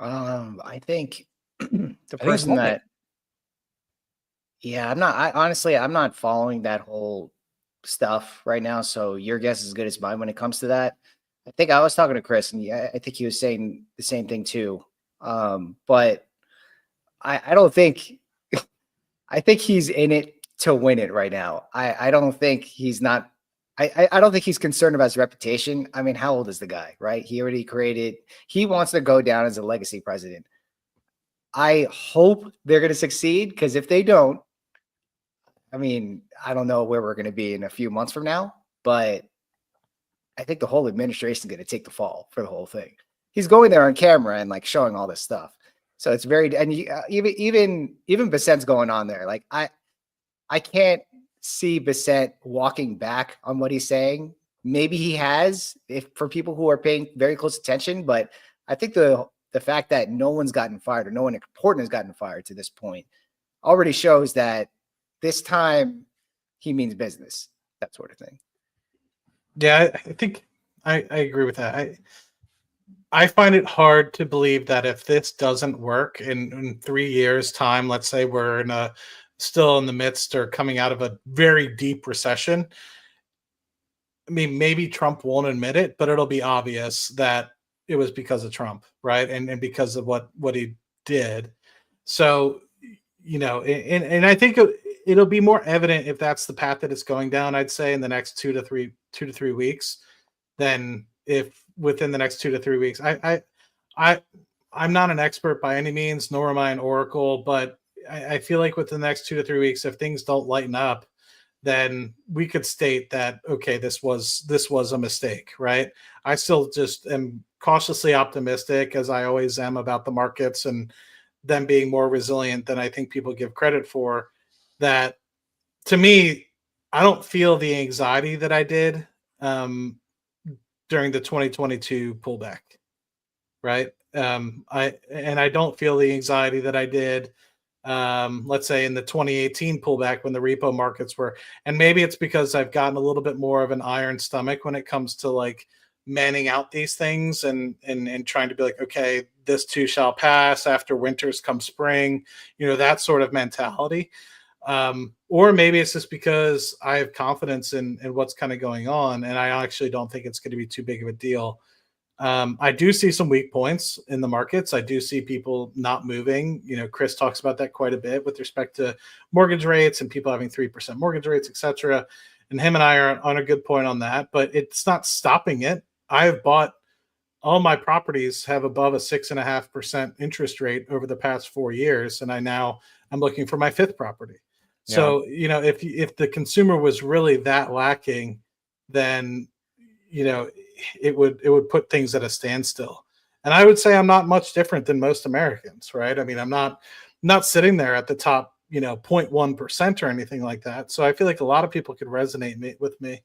I think the I think it's person Monday. that. Yeah, I'm not. Honestly, I'm not following that whole stuff right now. So your guess is as good as mine when it comes to that. I think I was talking to Kris, and yeah, I think he was saying the same thing too. But I don't think. I think he's in it to win it right now. I don't think he's not. I don't think he's concerned about his reputation. I mean, how old is the guy, right? He already created. He wants to go down as a legacy president. I hope they're going to succeed, because if they don't, I mean, I don't know where we're going to be in a few months from now, but I think the whole administration is going to take the fall for the whole thing. He's going there on camera and like showing all this stuff. So it's very, and even Bassent's going on there. Like I can't see Bassent walking back on what he's saying. Maybe he has, if for people who are paying very close attention, but I think the fact that no one's gotten fired or no one important has gotten fired to this point already shows that this time he means business, that sort of thing. yeah, I think I agree with that. I find it hard to believe that if this doesn't work in 3 years' time, let's say we're still in the midst or coming out of a very deep recession. I mean, maybe Trump won't admit it, but it'll be obvious that it was because of Trump, right? And because of what he did. So, and I think it'll be more evident if that's the path that it's going down, I'd say, in the next 2 to 3 weeks, than if within the next 2 to 3 weeks. I'm not an expert by any means, nor am I an oracle, but I feel like within the next 2 to 3 weeks, if things don't lighten up, then we could state that, okay, this was a mistake, right? I still just am cautiously optimistic, as I always am, about the markets and them being more resilient than I think people give credit for. That, to me, I don't feel the anxiety that I did during the 2022 pullback, right? I don't feel the anxiety that I did, let's say, in the 2018 pullback when the repo markets were. And maybe it's because I've gotten a little bit more of an iron stomach when it comes to like manning out these things and trying to be like, okay, this too shall pass. After winters come spring, that sort of mentality. Or maybe it's just because I have confidence in what's kind of going on, and I actually don't think it's going to be too big of a deal. I do see some weak points in the markets. I do see people not moving. Kris talks about that quite a bit with respect to mortgage rates and people having 3% mortgage rates, etc. And him and I are on a good point on that, but it's not stopping it. I have bought all my properties have above a 6.5% interest rate over the past 4 years, and I'm looking for my 5th property. Yeah. So if the consumer was really that lacking, then it would put things at a standstill. And I would say I'm not much different than most Americans, right? I mean, I'm not sitting there at the top 0.1% or anything like that. So I feel like a lot of people could resonate with me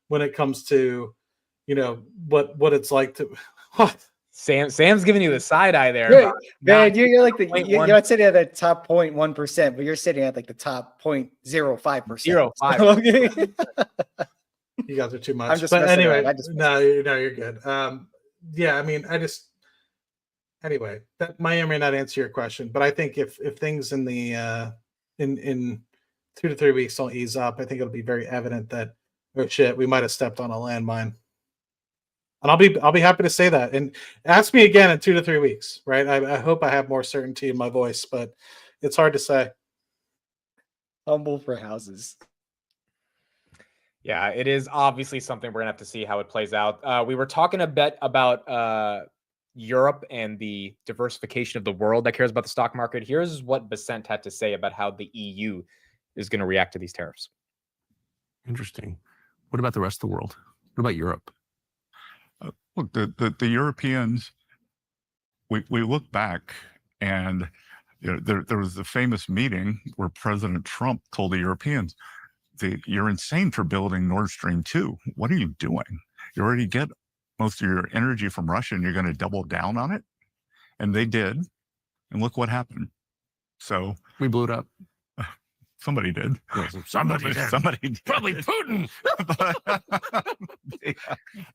when it comes to what it's like to what. Sam's giving you the side eye there. Man, you're like you're not sitting at the top 0.1%, but you're sitting at like the top 0.05%. 0.05. You guys are too much. But anyway, no, you're good. Yeah, I mean, anyway, that may or may not answer your question, but I think if things in the in 2 to 3 weeks don't ease up, I think it'll be very evident that, oh shit, we might have stepped on a landmine. And I'll be happy to say that. And ask me again in 2 to 3 weeks, right? I hope I have more certainty in my voice, but it's hard to say. Humble for houses. Yeah, it is obviously something we're gonna have to see how it plays out. We were talking a bit about Europe and the diversification of the world that cares about the stock market. Here's what Bassent had to say about how the EU is going to react to these tariffs. Interesting. What about the rest of the world? What about Europe? Look, the Europeans, we look back and there was the famous meeting where President Trump told the Europeans, you're insane for building Nord Stream 2. What are you doing? You already get most of your energy from Russia and you're going to double down on it? And they did. And look what happened. So we blew it up. somebody did. Yes, somebody did. Somebody did. Probably Putin.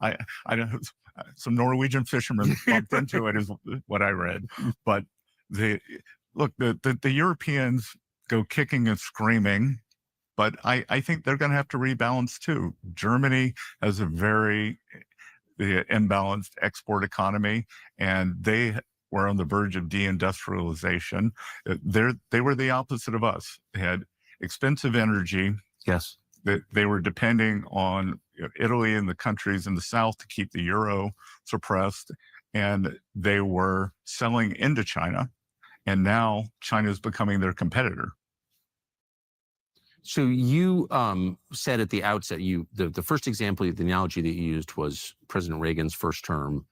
I don't. Some Norwegian fishermen bumped into it, is what I read. But the Europeans go kicking and screaming, but I think they're going to have to rebalance too. Germany has a very imbalanced export economy, and they were on the verge of deindustrialization. They were the opposite of us. They had expensive energy. Yes. They were depending on Italy and the countries in the south to keep the euro suppressed, and they were selling into China, and now China is becoming their competitor. So you said at the outset, the first example, the analogy that you used was President Reagan's first term.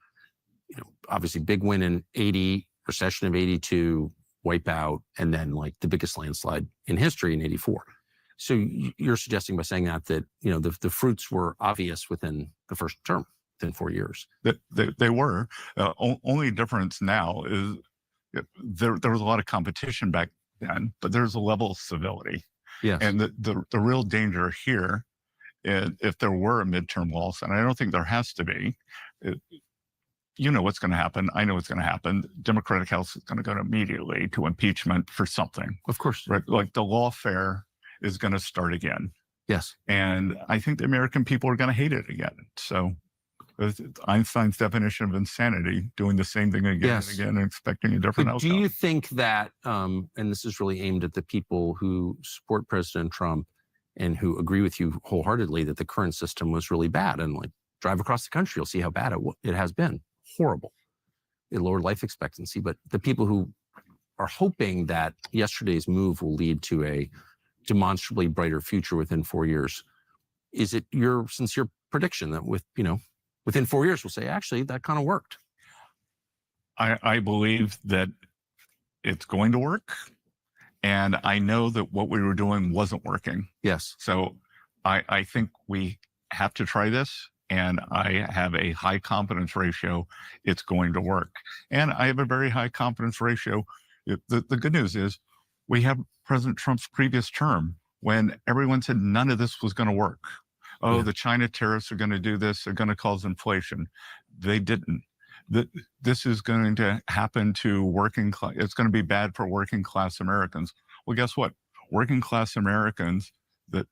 Obviously big win in 80, recession of 82, wipeout, and then like the biggest landslide in history in 84. So you're suggesting by saying that the fruits were obvious within the first term, within 4 years. They were. Only difference now is there was a lot of competition back then, but there's a level of civility. Yes. And the real danger here, if there were a midterm loss, and I don't think there has to be, you know what's going to happen. I know what's going to happen. Democratic House is going to go immediately to impeachment for something. Of course. Right? Like the lawfare is going to start again. Yes. And I think the American people are going to hate it again. So Einstein's definition of insanity, doing the same thing again and again and expecting a different outcome. Do you think that, and this is really aimed at the people who support President Trump and who agree with you wholeheartedly that the current system was really bad, and like drive across the country, you'll see how bad it has been. Horrible. It lowered life expectancy. But the people who are hoping that yesterday's move will lead to a demonstrably brighter future within 4 years, is it your sincere prediction that within 4 years we'll say, actually, that kind of worked? I believe that it's going to work. And I know that what we were doing wasn't working. Yes. So I think we have to try this. And I have a high confidence ratio it's going to work. And I have a very high confidence ratio. The good news is we have President Trump's previous term when everyone said none of this was going to work. Oh, yeah. The China tariffs are going to do this. They're going to cause inflation. They didn't. This is going to happen to working class. It's going to be bad for working class Americans. Well, guess what? Working class Americans, that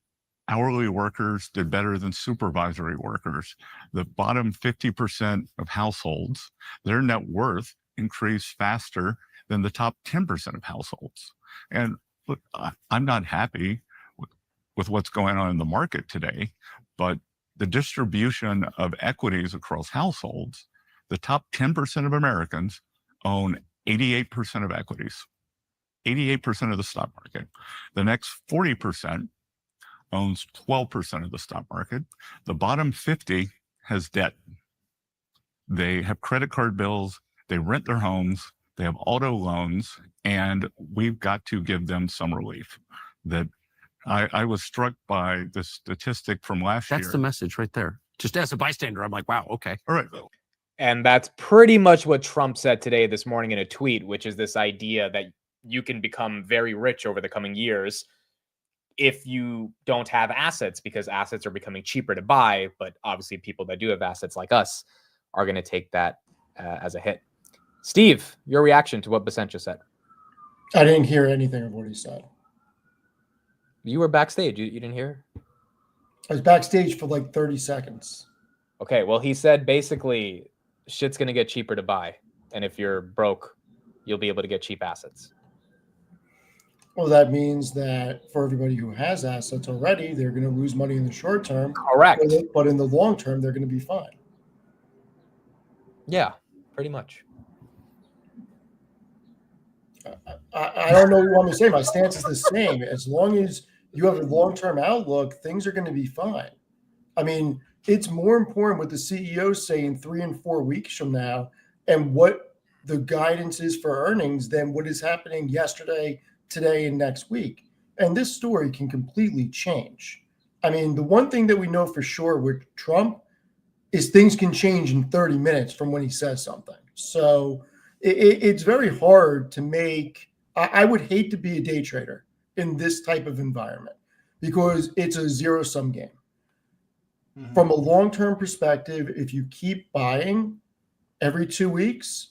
hourly workers did better than supervisory workers. The bottom 50% of households, their net worth increased faster than the top 10% of households. And look, I'm not happy with what's going on in the market today, but the distribution of equities across households, the top 10% of Americans own 88% of equities, 88% of the stock market. The next 40% owns 12% of the stock market. The bottom 50 has debt. They have credit card bills. They rent their homes. They have auto loans, and we've got to give them some relief. That I was struck by the statistic from last year. That's the message right there. Just as a bystander, I'm like, wow, okay. All right. And that's pretty much what Trump said this morning in a tweet, which is this idea that you can become very rich over the coming years if you don't have assets, because assets are becoming cheaper to buy. But obviously people that do have assets like us are going to take that as a hit. Steve, your reaction to what Basant just said? I didn't hear anything of what he said. You were backstage. You didn't hear? I was backstage for like 30 seconds. Okay, well, he said basically shit's going to get cheaper to buy. And if you're broke, you'll be able to get cheap assets. Well, that means that for everybody who has assets already, they're going to lose money in the short term. Correct. But in the long term, they're going to be fine. Yeah, pretty much. I don't know what you want me to say. My stance is the same. As long as you have a long-term outlook, things are going to be fine. I mean, it's more important what the CEOs say in 3 and 4 weeks from now and what the guidance is for earnings than what is happening yesterday, today, and next week. And this story can completely change. I mean, the one thing that we know for sure with Trump is things can change in 30 minutes from when he says something. So it's very hard to make. I would hate to be a day trader in this type of environment because it's a zero-sum game. From a long-term perspective, if you keep buying every 2 weeks,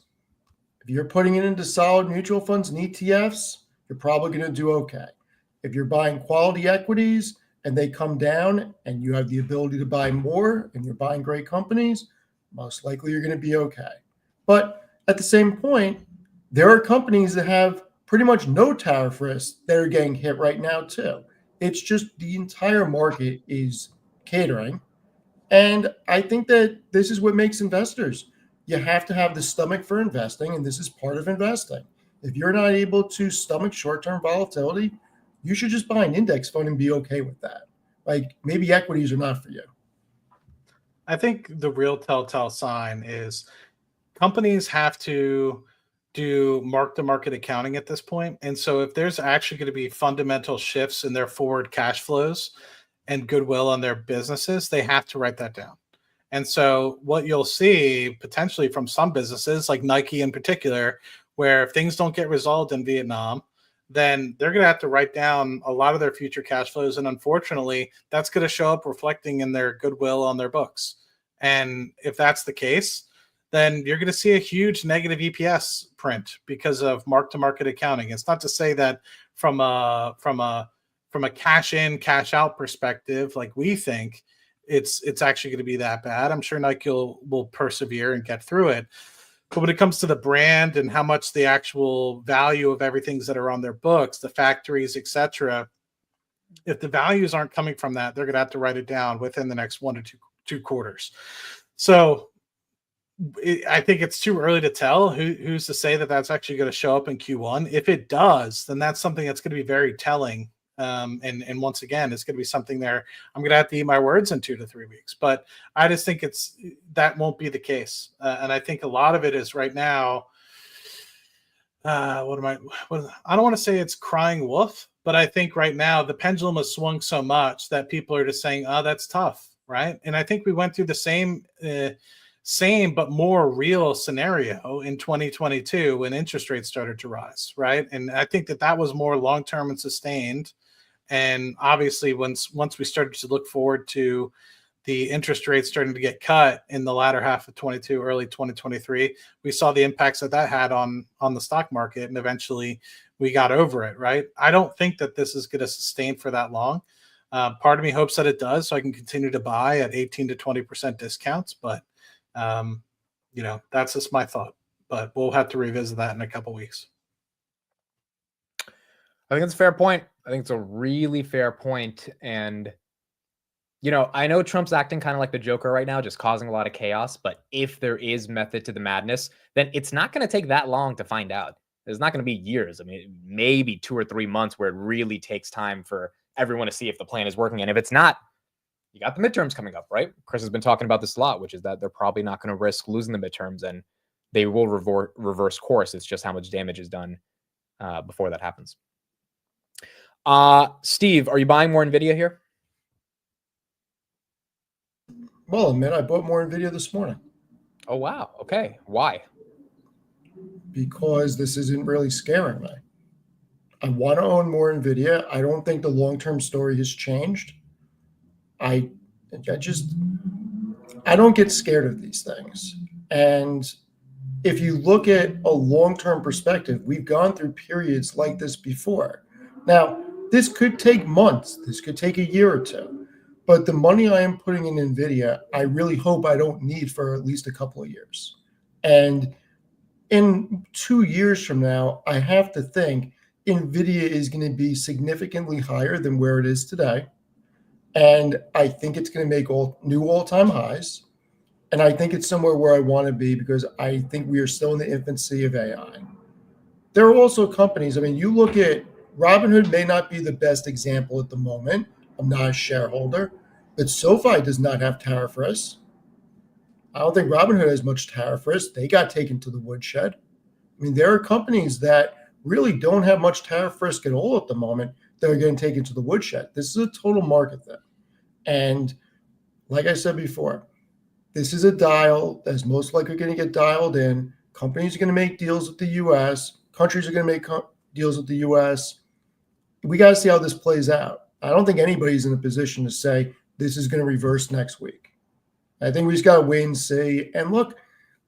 if you're putting it into solid mutual funds and ETFs, you're probably going to do okay. If you're buying quality equities and they come down and you have the ability to buy more and you're buying great companies, most likely you're going to be okay. But at the same point, there are companies that have pretty much no tariff risk that are getting hit right now too. It's just the entire market is catering. And I think that this is what makes investors. You have to have the stomach for investing, and this is part of investing. If you're not able to stomach short-term volatility, you should just buy an index fund and be okay with that. Like maybe equities are not for you. I think the real telltale sign is companies have to do mark-to-market accounting at this point. And so if there's actually going to be fundamental shifts in their forward cash flows and goodwill on their businesses, they have to write that down. And so what you'll see potentially from some businesses, like Nike in particular, where if things don't get resolved in Vietnam, then they're going to have to write down a lot of their future cash flows. And unfortunately, that's going to show up reflecting in their goodwill on their books. And if that's the case, then you're going to see a huge negative EPS print because of mark-to-market accounting. It's not to say that from a cash in, cash out perspective, like we think, it's actually going to be that bad. I'm sure Nike will persevere and get through it. But when it comes to the brand and how much the actual value of everything that are on their books, the factories, etc., if the values aren't coming from that, they're going to have to write it down within the next 1 to 2 quarters. So I think it's too early to tell. Who's to say that that's actually going to show up in Q1? If it does, then that's something that's going to be very telling. And once again, it's going to be something there. I'm going to have to eat my words in 2 to 3 weeks, but I just think that won't be the case. And I think a lot of it is right now. I don't want to say it's crying wolf, but I think right now the pendulum has swung so much that people are just saying, "Oh, that's tough," right? And I think we went through the same but more real scenario in 2022 when interest rates started to rise, right? And I think that was more long-term and sustained. And obviously, once we started to look forward to the interest rates starting to get cut in the latter half of 22, early 2023, we saw the impacts that had on the stock market, and eventually we got over it, right? I don't think that this is going to sustain for that long. Part of me hopes that it does, so I can continue to buy at 18 to 20% discounts, but that's just my thought. But we'll have to revisit that in a couple weeks. I think it's a fair point. I think it's a really fair point. And, I know Trump's acting kind of like the Joker right now, just causing a lot of chaos. But if there is method to the madness, then it's not going to take that long to find out. There's not going to be years. I mean, maybe 2 or 3 months where it really takes time for everyone to see if the plan is working. And if it's not, you got the midterms coming up, right? Kris has been talking about this a lot, which is that they're probably not going to risk losing the midterms, and they will reverse course. It's just how much damage is done before that happens. Steve, are you buying more NVIDIA here? Well, man, I bought more NVIDIA this morning. Oh, wow. Okay. Why? Because this isn't really scaring me. I want to own more NVIDIA. I don't think the long-term story has changed. I don't get scared of these things. And if you look at a long-term perspective, we've gone through periods like this before. Now, this could take months. This could take a year or two. But the money I am putting in NVIDIA, I really hope I don't need for at least a couple of years. And in 2 years from now, I have to think NVIDIA is going to be significantly higher than where it is today. And I think it's going to make new all-time highs. And I think it's somewhere where I want to be because I think we are still in the infancy of AI. There are also companies, you look at Robinhood may not be the best example at the moment. I'm not a shareholder, but SoFi does not have tariff risk. I don't think Robinhood has much tariff risk. They got taken to the woodshed. There are companies that really don't have much tariff risk at all at the moment that are getting taken to the woodshed. This is a total market thing. And like I said before, this is a dial that's most likely going to get dialed in. Companies are going to make deals with the U.S. Countries are going to make deals with the U.S. we got to see how this plays out. I don't think anybody's in a position to say this is going to reverse next week. I think we just got to wait and see. And look,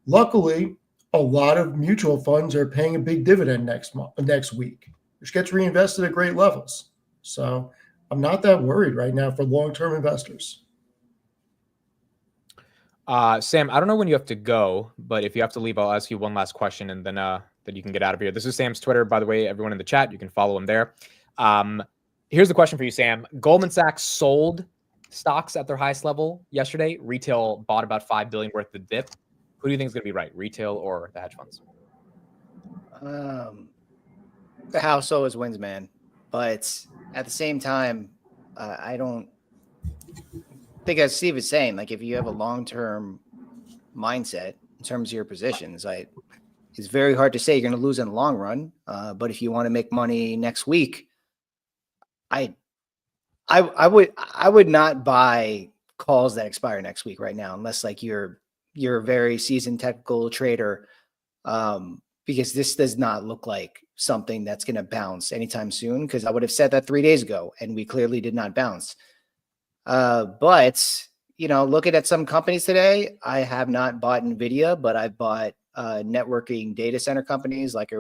luckily, a lot of mutual funds are paying a big dividend next week, which gets reinvested at great levels. So I'm not that worried right now for long-term investors. Sam, I don't know when you have to go, but if you have to leave, I'll ask you one last question, and then you can get out of here. This is Sam's Twitter, by the way. Everyone in the chat, you can follow him there. Here's the question for you, Sam. Goldman Sachs sold stocks at their highest level yesterday. Retail bought about $5 billion worth of dip. Who do you think is going to be right, retail or the hedge funds? The house always wins, man. But at the same time, I don't think, as Steve is saying, like if you have a long-term mindset in terms of your positions, it's very hard to say you're going to lose in the long run. But if you want to make money next week, I would not buy calls that expire next week right now, unless like you're a very seasoned technical trader, because this does not look like something that's going to bounce anytime soon. Because I would have said that 3 days ago, and we clearly did not bounce. But looking at some companies today, I have not bought Nvidia, but I've bought networking data center companies like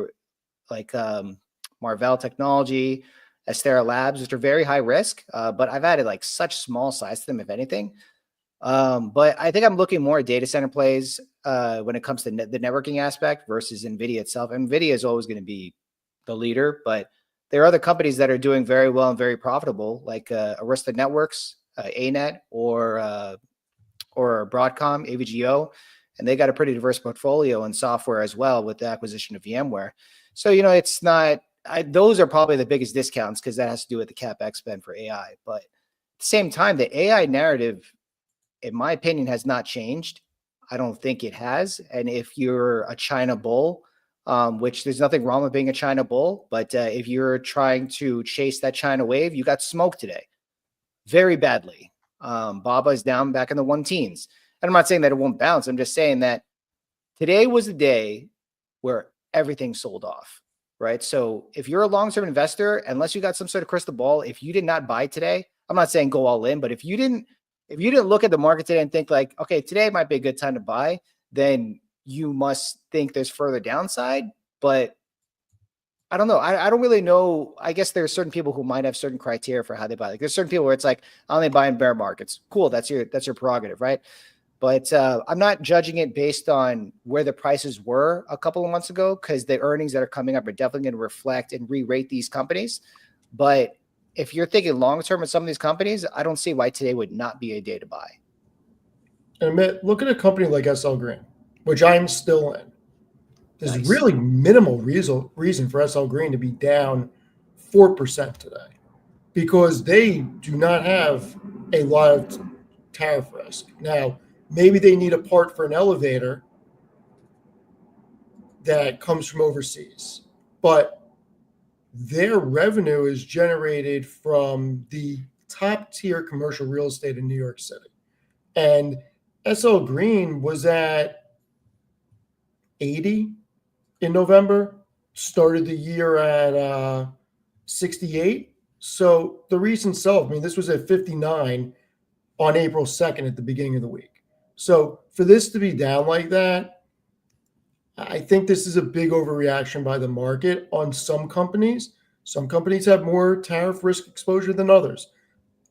Marvell Technology, Astera Labs, which are very high risk, but I've added like such small size to them, if anything. But I think I'm looking more at data center plays when it comes to the networking aspect versus Nvidia itself. Nvidia is always going to be the leader, but there are other companies that are doing very well and very profitable, like Arista Networks, ANET, or Broadcom, AVGO, and they got a pretty diverse portfolio in software as well with the acquisition of VMware. So, it's not, those are probably the biggest discounts because that has to do with the CapEx spend for AI. But at the same time, the AI narrative, in my opinion, has not changed. I don't think it has. And if you're a China bull, which there's nothing wrong with being a China bull, but if you're trying to chase that China wave, you got smoked today very badly. BABA is down back in the 1-teens. And I'm not saying that it won't bounce. I'm just saying that today was the day where everything sold off, right? So if you're a long-term investor, unless you got some sort of crystal ball, if you did not buy today, I'm not saying go all in, but if you didn't look at the market today and think like, okay, today might be a good time to buy, then you must think there's further downside. But I don't know. I don't really know. I guess there's certain people who might have certain criteria for how they buy. Like there's certain people where it's like, I only buy in bear markets. Cool. That's your prerogative, right? But I'm not judging it based on where the prices were a couple of months ago, because the earnings that are coming up are definitely going to reflect and re-rate these companies. But if you're thinking long-term with some of these companies, I don't see why today would not be a day to buy. And Amit, look at a company like SL Green, which I'm still in. There's Nice. really minimal reason for SL Green to be down 4% today, because they do not have a lot of tariff risk. Now, maybe they need a part for an elevator that comes from overseas, but their revenue is generated from the top tier commercial real estate in New York City. And SL Green was at 80 in November, started the year at 68. So the recent sell, this was at 59 on April 2nd at the beginning of the week. So for this to be down like that, I think this is a big overreaction by the market on some companies. Some companies have more tariff risk exposure than others.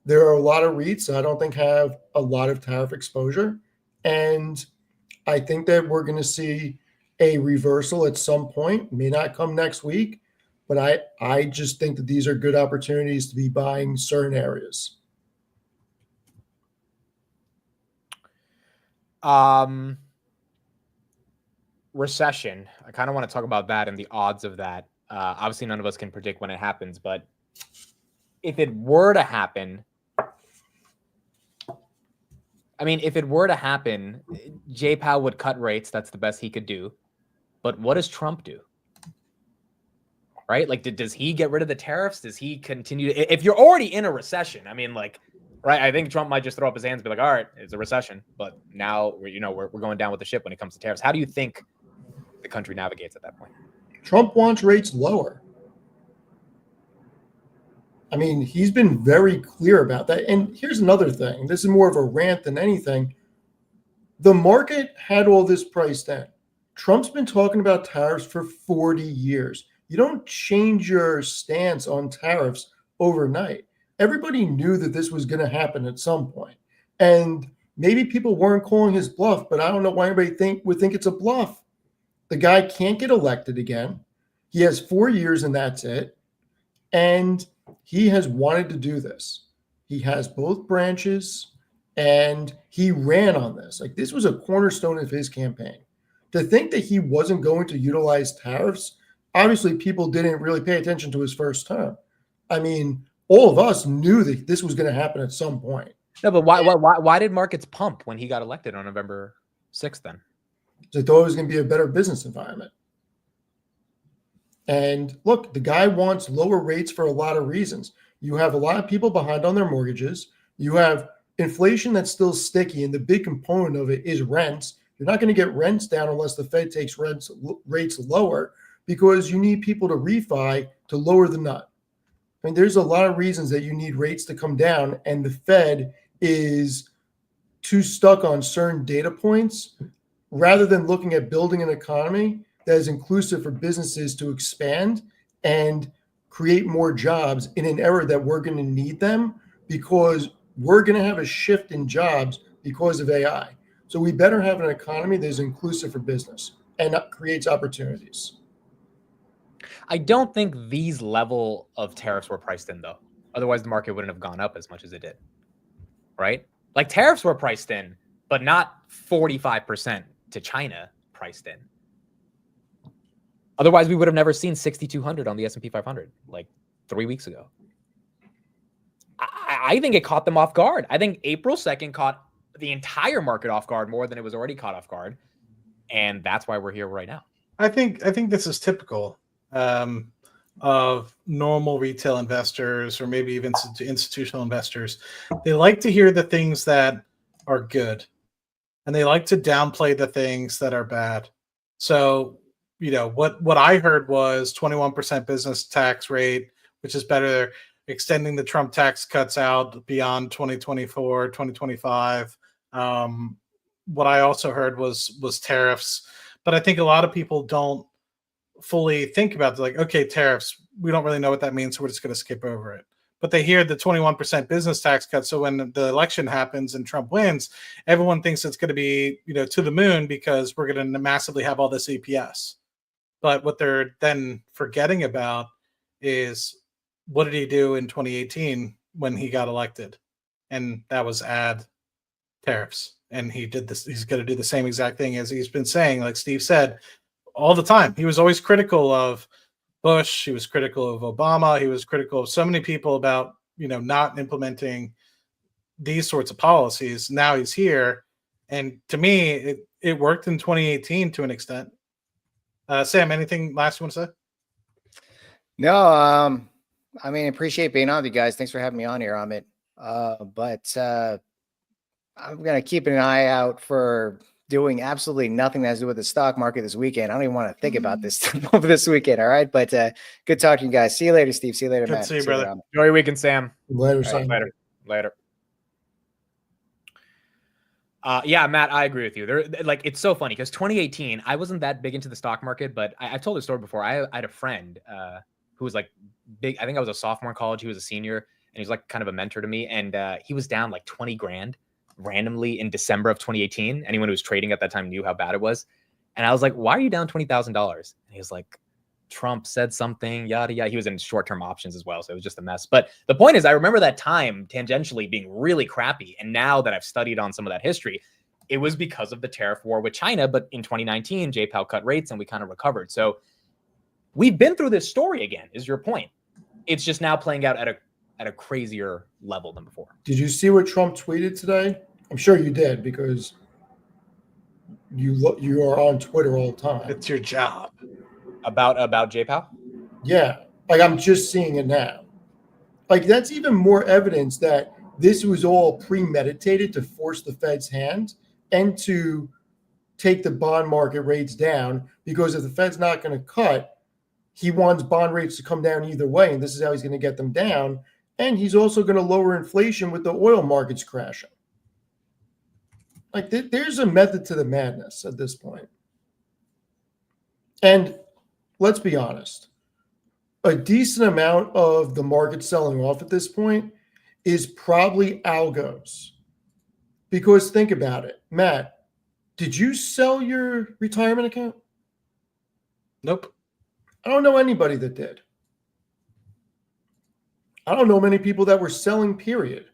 There are a lot of REITs that I don't think have a lot of tariff exposure. And I think that we're going to see a reversal at some point. May not come next week, but I just think that these are good opportunities to be buying certain areas. Recession. I kind of want to talk about that and the odds of that. Obviously, none of us can predict when it happens, but if it were to happen, Jay Powell would cut rates. That's the best he could do. But what does Trump do? Right? Like, does he get rid of the tariffs? Does he continue to, if you're already in a recession, right? I think Trump might just throw up his hands and be like, all right, it's a recession, but now we're going down with the ship when it comes to tariffs. How do you think the country navigates at that point? Trump wants rates lower. I mean, he's been very clear about that. And here's another thing. This is more of a rant than anything. The market had all this priced in. Trump's been talking about tariffs for 40 years. You don't change your stance on tariffs overnight. Everybody knew that this was going to happen at some point. And maybe people weren't calling his bluff, but I don't know why anybody would think it's a bluff. The guy can't get elected again. He has 4 years and that's it. And he has wanted to do this. He has both branches and he ran on this. Like, this was a cornerstone of his campaign. To think that he wasn't going to utilize tariffs, obviously people didn't really pay attention to his first term. I mean, all of us knew that this was going to happen at some point. No, but why did markets pump when he got elected on November 6th then? They thought it was going to be a better business environment. And look, the guy wants lower rates for a lot of reasons. You have a lot of people behind on their mortgages. You have inflation that's still sticky, and the big component of it is rents. You're not going to get rents down unless the Fed takes rates lower, because you need people to refi to lower the nut. I mean, there's a lot of reasons that you need rates to come down, and the Fed is too stuck on certain data points rather than looking at building an economy that is inclusive for businesses to expand and create more jobs in an era that we're going to need them, because we're going to have a shift in jobs because of AI. So we better have an economy that is inclusive for business and creates opportunities. I don't think these level of tariffs were priced in, though. Otherwise, the market wouldn't have gone up as much as it did, right? Like, tariffs were priced in, but not 45% to China priced in. Otherwise, we would have never seen 6,200 on the S&P 500 like 3 weeks ago. I think it caught them off guard. I think April 2nd caught the entire market off guard more than it was already caught off guard. And that's why we're here right now. I think this is typical of normal retail investors, or maybe even institutional investors. They like to hear the things that are good, and they like to downplay the things that are bad. So, you know, what I heard was 21% business tax rate, which is better, extending the Trump tax cuts out beyond 2024, 2025. What I also heard was tariffs. But I think a lot of people don't fully think about it. Like, okay, tariffs, we don't really know what that means, so we're just going to skip over it. But they hear the 21% business tax cut. So when the election happens and Trump wins, everyone thinks it's going to be, you know, to the moon, because we're going to massively have all this EPS. But what they're then forgetting about is, what did he do in 2018 when he got elected? And that was add tariffs. And he did this. He's going to do the same exact thing as he's been saying, like Steve said, all the time. He was always critical of Bush. He was critical of Obama. He was critical of so many people about, you know, not implementing these sorts of policies. Now he's here. And to me, it worked in 2018 to an extent. Sam, anything last you want to say? No, I mean, appreciate being on with you guys. Thanks for having me on here, Amit. But I'm going to keep an eye out for doing absolutely nothing that has to do with the stock market this weekend. I don't even want to think about this over this weekend. All right. But good talking to you guys. See you later, Steve. See you later, Good Matt. to see you, brother. Enjoy your weekend, Sam. Later, Sam. Later. Yeah, Matt, I agree with you. Like, it's so funny because 2018, I wasn't that big into the stock market, but I've told this story before. I had a friend who was like big. I think I was a sophomore in college. He was a senior, and he was like kind of a mentor to me. And he was down like 20 grand randomly in December of 2018. Anyone who was trading at that time knew how bad it was. And I was like, why are you down $20,000? And he was like, Trump said something, yada, yada. He was in short-term options as well. So it was just a mess. But the point is, I remember that time tangentially being really crappy. And now that I've studied on some of that history, it was because of the tariff war with China. But in 2019, J. Powell cut rates and we kind of recovered. So we've been through this story again, is your point. It's just now playing out at a crazier level than before. Did you see what Trump tweeted today? I'm sure you did, because you are on Twitter all the time. It's your job. About J. Powell? Yeah. Like, I'm just seeing it now. Like, that's even more evidence that this was all premeditated to force the Fed's hand and to take the bond market rates down, because if the Fed's not going to cut, he wants bond rates to come down either way, and this is how he's going to get them down. And he's also going to lower inflation with the oil markets crashing. Like there's a method to the madness at this point. And let's be honest, a decent amount of the market selling off at this point is probably algos. Because think about it, Matt, did you sell your retirement account? Nope. I don't know anybody that did. I don't know many people that were selling, period.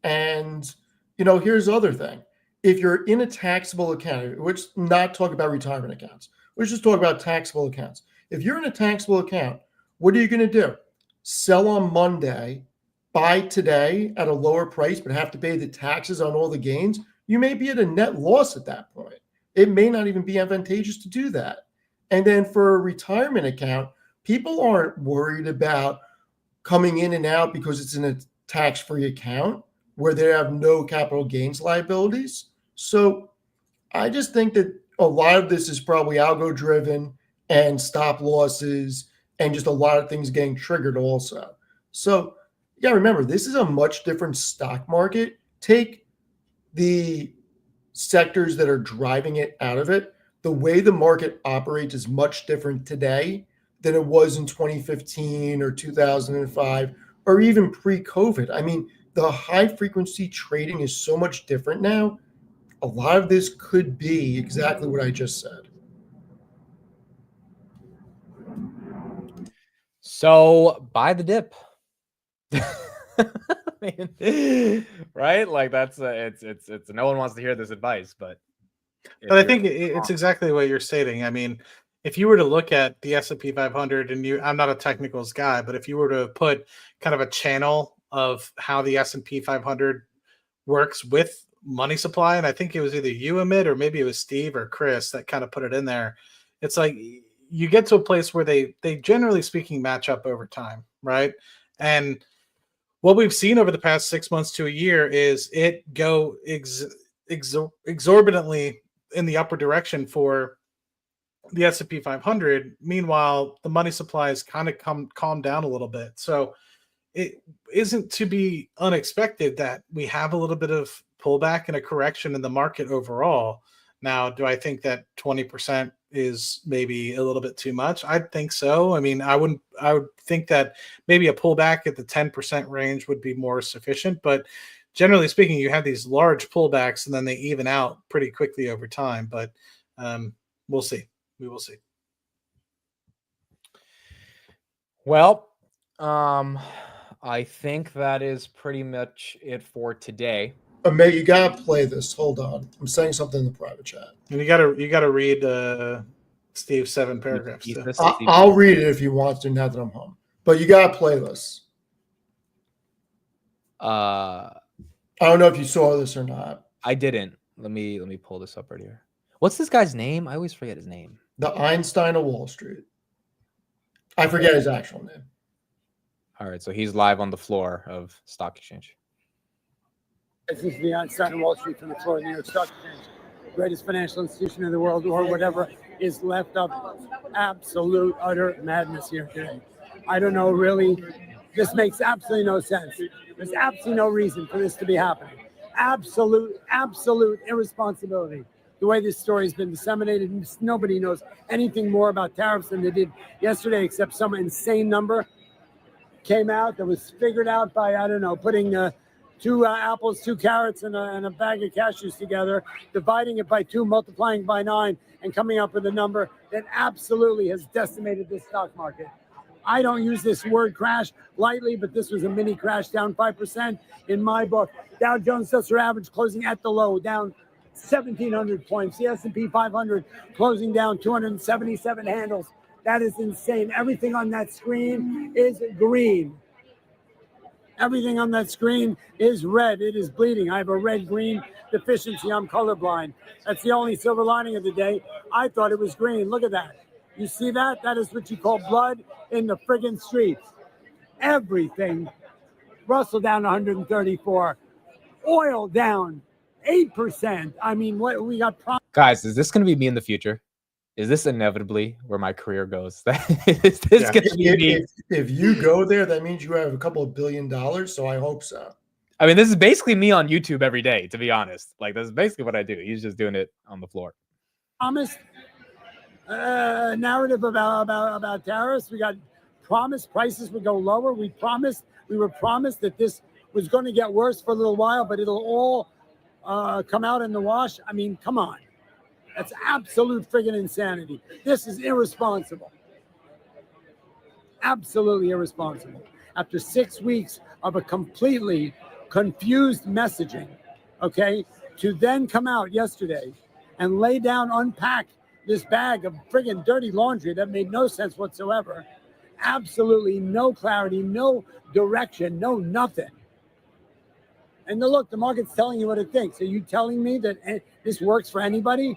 And, here's the other thing. If you're in a taxable account, which not talk about retirement accounts, let's just talk about taxable accounts. If you're in a taxable account, what are you going to do? Sell on Monday, buy today at a lower price, but have to pay the taxes on all the gains? You may be at a net loss at that point. It may not even be advantageous to do that. And then for a retirement account, people aren't worried about coming in and out because it's in a tax-free account where they have no capital gains liabilities. So I just think that a lot of this is probably algo-driven and stop losses and just a lot of things getting triggered also. So you got to remember, this is a much different stock market. Take the sectors that are driving it out of it. The way the market operates is much different today than it was in 2015 or 2005 or even pre-COVID. I mean, the high frequency trading is so much different now. A lot of this could be exactly what I just said. So buy the dip. Right? Like that's it's no one wants to hear this advice, but I think it's exactly what you're stating. I mean, if you were to look at the S&P 500 and I'm not a technicals guy, but if you were to put kind of a channel of how the S&P 500 works with money supply, and I think it was either you, Amit, or maybe it was Steve or Kris that kind of put it in there. It's like you get to a place where they generally speaking match up over time, right? And what we've seen over the past 6 months to a year is it go exorbitantly in the upper direction for the S&P 500. Meanwhile, the money supply has kind of calmed down a little bit. So it isn't to be unexpected that we have a little bit of pullback and a correction in the market overall. Now, do I think that 20% is maybe a little bit too much? I think so. I mean, I would think that maybe a pullback at the 10% range would be more sufficient, but generally speaking, you have these large pullbacks and then they even out pretty quickly over time, but we'll see. We will see. Well, I think that is pretty much it for today. Mate, you gotta play this. Hold on, I'm saying something in the private chat. And you gotta read Steve's 7 paragraphs. I'll read it if you want to now that I'm home. But you gotta play this. I don't know if you saw this or not. I didn't. Let me pull this up right here. What's this guy's name? I always forget his name. The Einstein of Wall Street. I forget his actual name. All right, so he's live on the floor of Stock Exchange. This is the Einstein of Wall Street from the floor of the New York Stock Exchange. Greatest financial institution in the world, or whatever is left of absolute, utter madness here today. I don't know, really. This makes absolutely no sense. There's absolutely no reason for this to be happening. Absolute irresponsibility. The way this story has been disseminated, nobody knows anything more about tariffs than they did yesterday, except some insane number came out that was figured out by, I don't know, putting 2 apples, 2 carrots, and a bag of cashews together, dividing it by 2, multiplying by 9, and coming up with a number that absolutely has decimated this stock market. I don't use this word crash lightly, but this was a mini crash, down 5% in my book. Dow Jones Industrial Average closing at the low, down 1,700 points. The S&P 500 closing down 277 handles. That is insane. Everything on that screen is green. Everything on that screen is red. It is bleeding. I have a red-green deficiency. I'm colorblind. That's the only silver lining of the day. I thought it was green. Look at that. You see that? That is what you call blood in the friggin' streets. Everything. Russell down 134. Oil down 8%. I mean, what we got. Guys, is this going to be me in the future? is this inevitably where my career goes? Is this Yeah. going to be me? If you go there, that means you have a couple of $1 billion. So I hope so. I mean, this is basically me on YouTube every day, to be honest. Like, this is basically what I do. He's just doing it on the floor. Promised narrative about tariffs. We got promised prices would go lower. We were promised that this was going to get worse for a little while, but it'll all come out in the wash. I mean, come on. That's absolute friggin' insanity. This is irresponsible. Absolutely irresponsible. After 6 weeks of a completely confused messaging, okay, to then come out yesterday and lay down, unpack this bag of friggin' dirty laundry that made no sense whatsoever. Absolutely no clarity, no direction, no nothing. And look, the market's telling you what it thinks. Are you telling me that this works for anybody?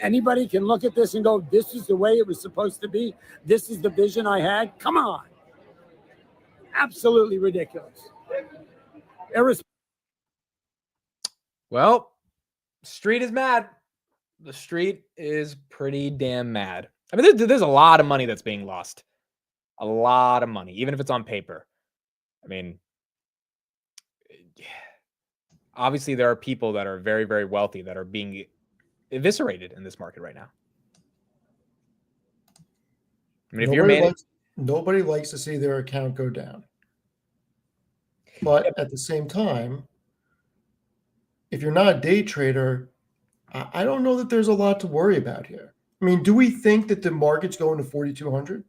Anybody can look at this and go, this is the way it was supposed to be. This is the vision I had. Come on. Absolutely ridiculous. Well, street is mad. The street is pretty damn mad. I mean, there's a lot of money that's being lost. A lot of money, even if it's on paper. I mean, obviously there are people that are very, very wealthy that are being eviscerated in this market right now. I mean, nobody likes to see their account go down. But at the same time, if you're not a day trader, I don't know that there's a lot to worry about here. I mean, do we think that the market's going to 4,200?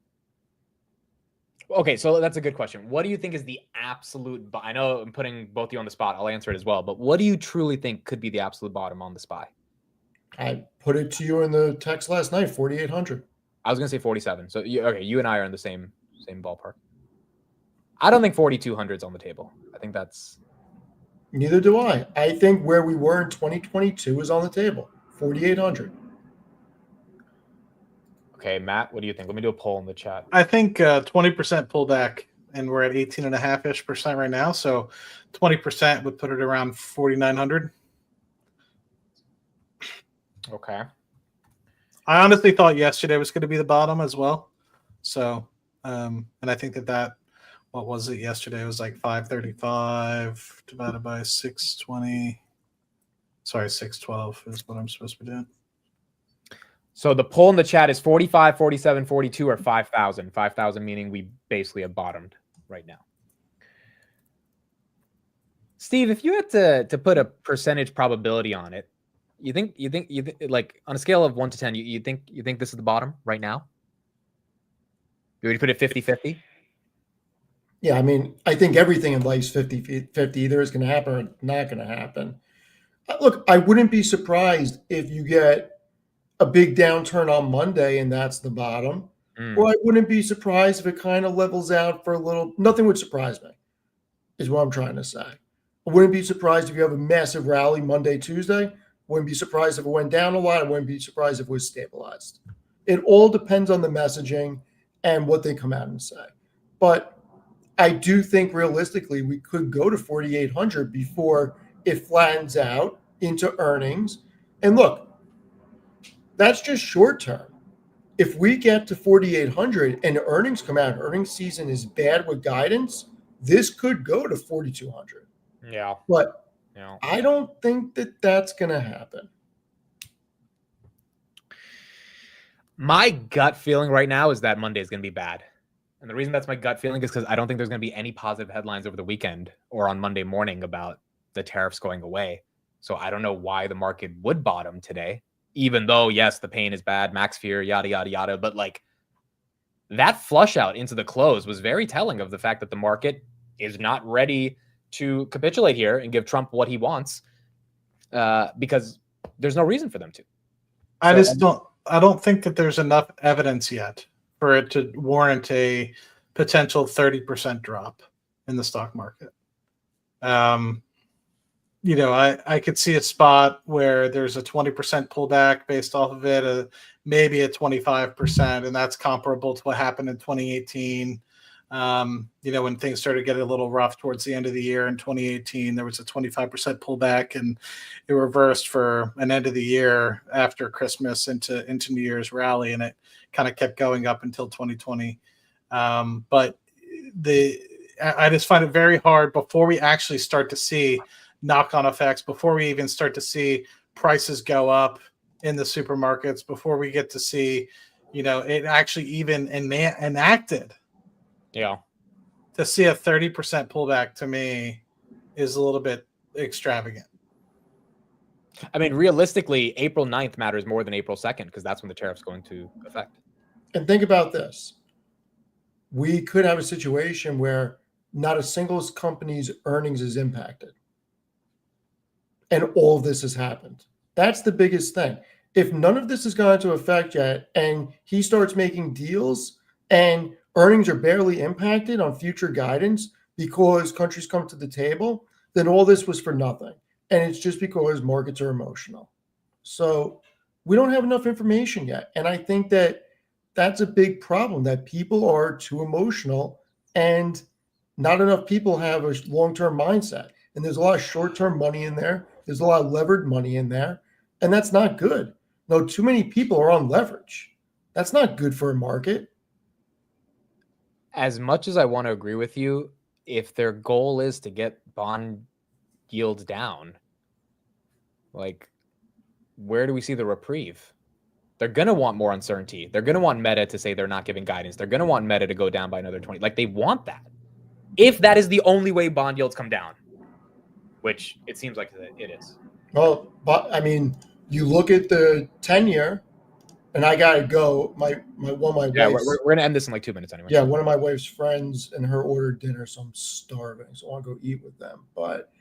Okay, so that's a good question. What do you think is the absolute? I know I'm putting both of you on the spot. I'll answer it as well. But what do you truly think could be the absolute bottom on the SPY? I put it to you in the text last night, 4,800. I was going to say 47. So you and I are in the same ballpark. I don't think 4,200 is on the table. I think that's. Neither do I. I think where we were in 2022 is on the table, 4,800. Okay, Matt, what do you think? Let me do a poll in the chat. I think 20% pullback, and we're at 18.5% right now. So 20% would put it around 4,900. Okay. I honestly thought yesterday was going to be the bottom as well. So, and I think that what was it yesterday? It was like 535 divided by 620. Sorry, 612 is what I'm supposed to be doing. So the poll in the chat is 45, 47, 42, or 5,000. 5,000 meaning we basically have bottomed right now. Steve, if you had to put a percentage probability on it, you think like on a scale of 1 to 10, you think this is the bottom right now? Would you put it 50-50? Yeah, I mean, I think everything in life's 50-50. Either it's going to happen or not going to happen. Look, I wouldn't be surprised if you get a big downturn on Monday and that's the bottom. Or I wouldn't be surprised if it kind of levels out for a little. Nothing would surprise me, is what I'm trying to say. I wouldn't be surprised if you have a massive rally Monday, Tuesday. Wouldn't be surprised if it went down a lot. I wouldn't be surprised if it was stabilized. It all depends on the messaging and what they come out and say. But I do think realistically we could go to 4,800 before it flattens out into earnings. And look, that's just short term. If we get to 4,800 and earnings come out, earnings season is bad with guidance, this could go to 4,200. Yeah. But yeah. I don't think that that's going to happen. My gut feeling right now is that Monday is going to be bad. And the reason that's my gut feeling is because I don't think there's going to be any positive headlines over the weekend or on Monday morning about the tariffs going away. So I don't know why the market would bottom today, even though, yes, the pain is bad, max fear, yada, yada, yada. But like that flush out into the close was very telling of the fact that the market is not ready to capitulate here and give Trump what he wants because there's no reason for them to. I don't think that there's enough evidence yet for it to warrant a potential 30% drop in the stock market. You know, I could see a spot where there's a 20% pullback based off of it, maybe a 25%, and that's comparable to what happened in 2018. When things started getting a little rough towards the end of the year in 2018, there was a 25% pullback, and it reversed for an end of the year after Christmas into New Year's rally, and it kind of kept going up until 2020. But I just find it very hard before we actually start to see knock-on effects, before we even start to see prices go up in the supermarkets, before we get to see, it actually even enacted. Yeah. To see a 30% pullback to me is a little bit extravagant. I mean, realistically, April 9th matters more than April 2nd because that's when the tariff's going to affect. And think about this. We could have a situation where not a single company's earnings is impacted. And all of this has happened. That's the biggest thing. If none of this has gone into effect yet and he starts making deals and earnings are barely impacted on future guidance because countries come to the table, then all this was for nothing. And it's just because markets are emotional. So we don't have enough information yet. And I think that that's a big problem, that people are too emotional and not enough people have a long-term mindset. And there's a lot of short-term money in there. There's a lot of levered money in there. And that's not good. No, too many people are on leverage. That's not good for a market. As much as I want to agree with you, if their goal is to get bond yields down, like, where do we see the reprieve? They're going to want more uncertainty. They're going to want Meta to say they're not giving guidance. They're going to want Meta to go down by another 20. Like, they want that. If that is the only way bond yields come down, which it seems like it is. Well, but I mean, you look at the 10-year, and I gotta go. My wife's, we're gonna end this in like 2 minutes anyway. Yeah, one of my wife's friends and her ordered dinner, so I'm starving. So I want to go eat with them. But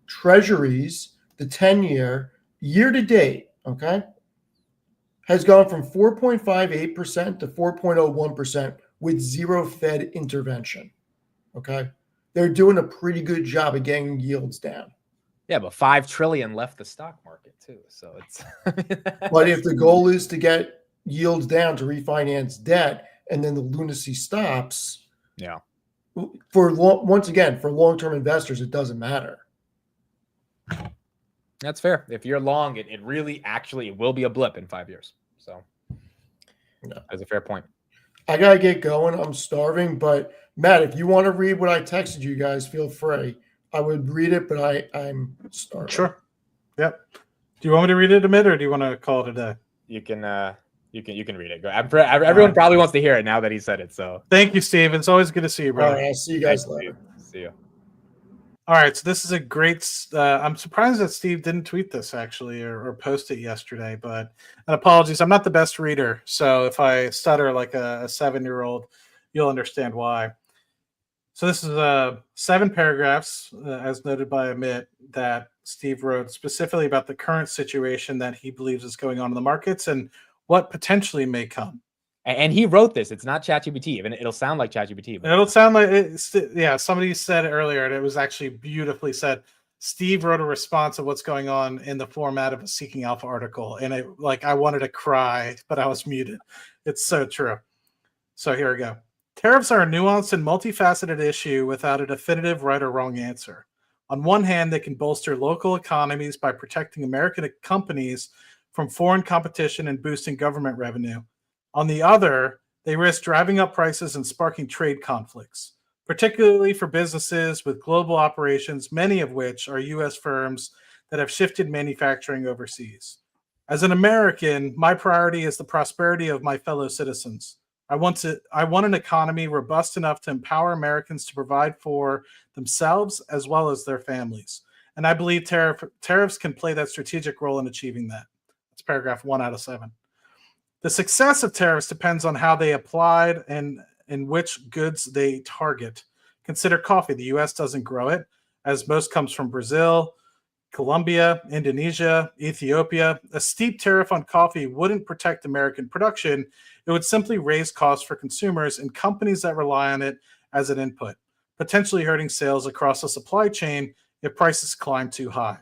treasuries, the 10-year, year to date, okay, has gone from 4.58% to 4.01% with zero Fed intervention. Okay, they're doing a pretty good job of getting yields down. Yeah, but $5 trillion left the stock market too. So it's. But if the goal is to get yields down to refinance debt, and then the lunacy stops, yeah. Once again, for long-term investors, it doesn't matter. That's fair. If you're long, it really actually it will be a blip in 5 years. So that's a fair point. I gotta get going. I'm starving. But Matt, if you want to read what I texted you guys, feel free. I would read it, but I'm starving. Sure. Yep. Do you want me to read it, Amit, or do you want to call it a day? You can read it. Go. Everyone probably wants to hear it now that he said it. So thank you, Steve. It's always good to see you, bro. All right, I'll see you guys later. See you. All right, so this is a great. I'm surprised that Steve didn't tweet this actually or post it yesterday. But and apologies, I'm not the best reader, so if I stutter like a 7-year-old, you'll understand why. So this is 7 paragraphs, as noted by Amit, that Steve wrote specifically about the current situation that he believes is going on in the markets and what potentially may come. And he wrote this. It's not ChatGPT. Even it'll sound like ChatGPT. But it'll sound like it's, yeah. Somebody said it earlier, and it was actually beautifully said. Steve wrote a response of what's going on in the format of a Seeking Alpha article, and I wanted to cry, but I was muted. It's so true. So here we go. Tariffs are a nuanced and multifaceted issue without a definitive right or wrong answer. On one hand, they can bolster local economies by protecting American companies from foreign competition and boosting government revenue. On the other, they risk driving up prices and sparking trade conflicts, particularly for businesses with global operations, many of which are U.S. firms that have shifted manufacturing overseas. As an American, my priority is the prosperity of my fellow citizens. I want an economy robust enough to empower Americans to provide for themselves as well as their families. And I believe tariffs can play that strategic role in achieving that. That's paragraph 1 out of 7. The success of tariffs depends on how they applied and in which goods they target. Consider coffee. The U.S. doesn't grow it, as most comes from Brazil, Colombia, Indonesia, Ethiopia. A steep tariff on coffee wouldn't protect American production. It would simply raise costs for consumers and companies that rely on it as an input, potentially hurting sales across the supply chain if prices climb too high.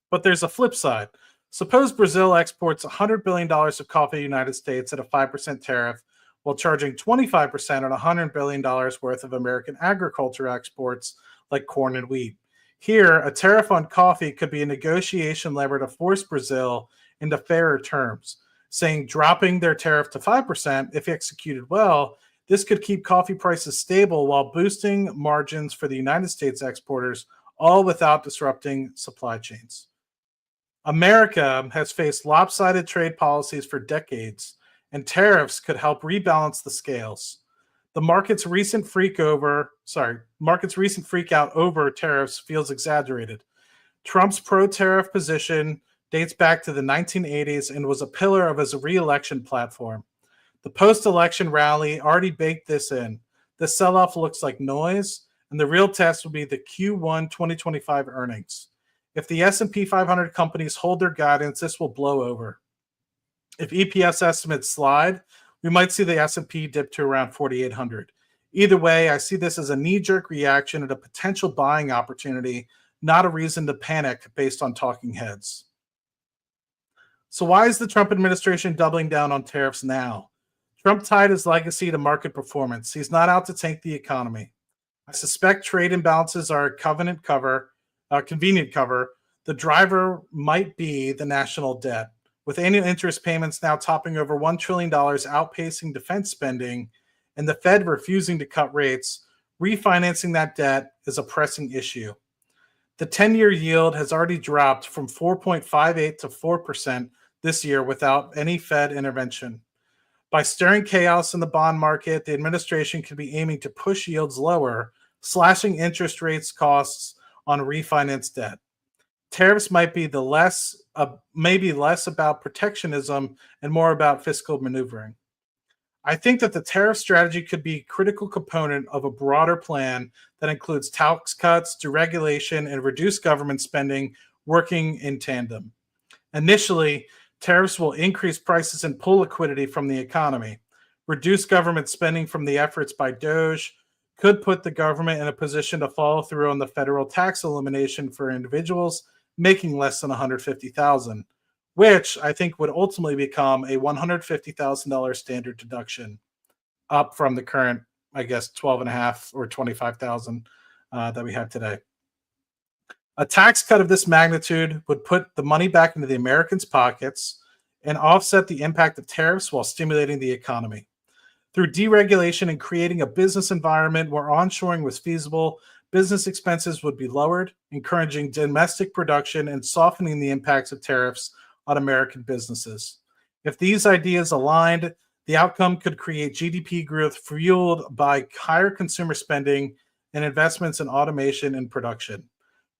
But there's a flip side. Suppose Brazil exports $100 billion of coffee to the United States at a 5% tariff, while charging 25% on $100 billion worth of American agriculture exports like corn and wheat. Here, a tariff on coffee could be a negotiation lever to force Brazil into fairer terms, saying dropping their tariff to 5%, if executed well, this could keep coffee prices stable while boosting margins for the United States exporters, all without disrupting supply chains. America has faced lopsided trade policies for decades, and tariffs could help rebalance the scales. The market's recent freak out over tariffs feels exaggerated. Trump's pro-tariff position dates back to the 1980s and was a pillar of his re-election platform. The post-election rally already baked this in. The sell-off looks like noise, and the real test will be the Q1 2025 earnings. If the S&P 500 companies hold their guidance, this will blow over. If EPS estimates slide, we might see the S&P dip to around 4,800. Either way, I see this as a knee-jerk reaction and a potential buying opportunity, not a reason to panic based on talking heads. So why is the Trump administration doubling down on tariffs now? Trump tied his legacy to market performance. He's not out to tank the economy. I suspect trade imbalances are a convenient cover. The driver might be the national debt. With annual interest payments now topping over $1 trillion, outpacing defense spending, and the Fed refusing to cut rates, refinancing that debt is a pressing issue. The 10-year yield has already dropped from 4.58 to 4% this year without any Fed intervention. By stirring chaos in the bond market, the administration could be aiming to push yields lower, slashing interest rates costs on refinanced debt. Tariffs might be maybe less about protectionism and more about fiscal maneuvering. I think that the tariff strategy could be a critical component of a broader plan that includes tax cuts, deregulation, and reduced government spending working in tandem. Initially, tariffs will increase prices and pull liquidity from the economy. Reduced government spending from the efforts by DOGE could put the government in a position to follow through on the federal tax elimination for individuals making less than $150,000, which I think would ultimately become a $150,000 standard deduction, up from the current, I guess, $12,500 or $25,000 that we have today. A tax cut of this magnitude would put the money back into the Americans' pockets and offset the impact of tariffs while stimulating the economy. Through deregulation and creating a business environment where onshoring was feasible, business expenses would be lowered, encouraging domestic production and softening the impacts of tariffs on American businesses. If these ideas aligned, the outcome could create GDP growth fueled by higher consumer spending and investments in automation and production.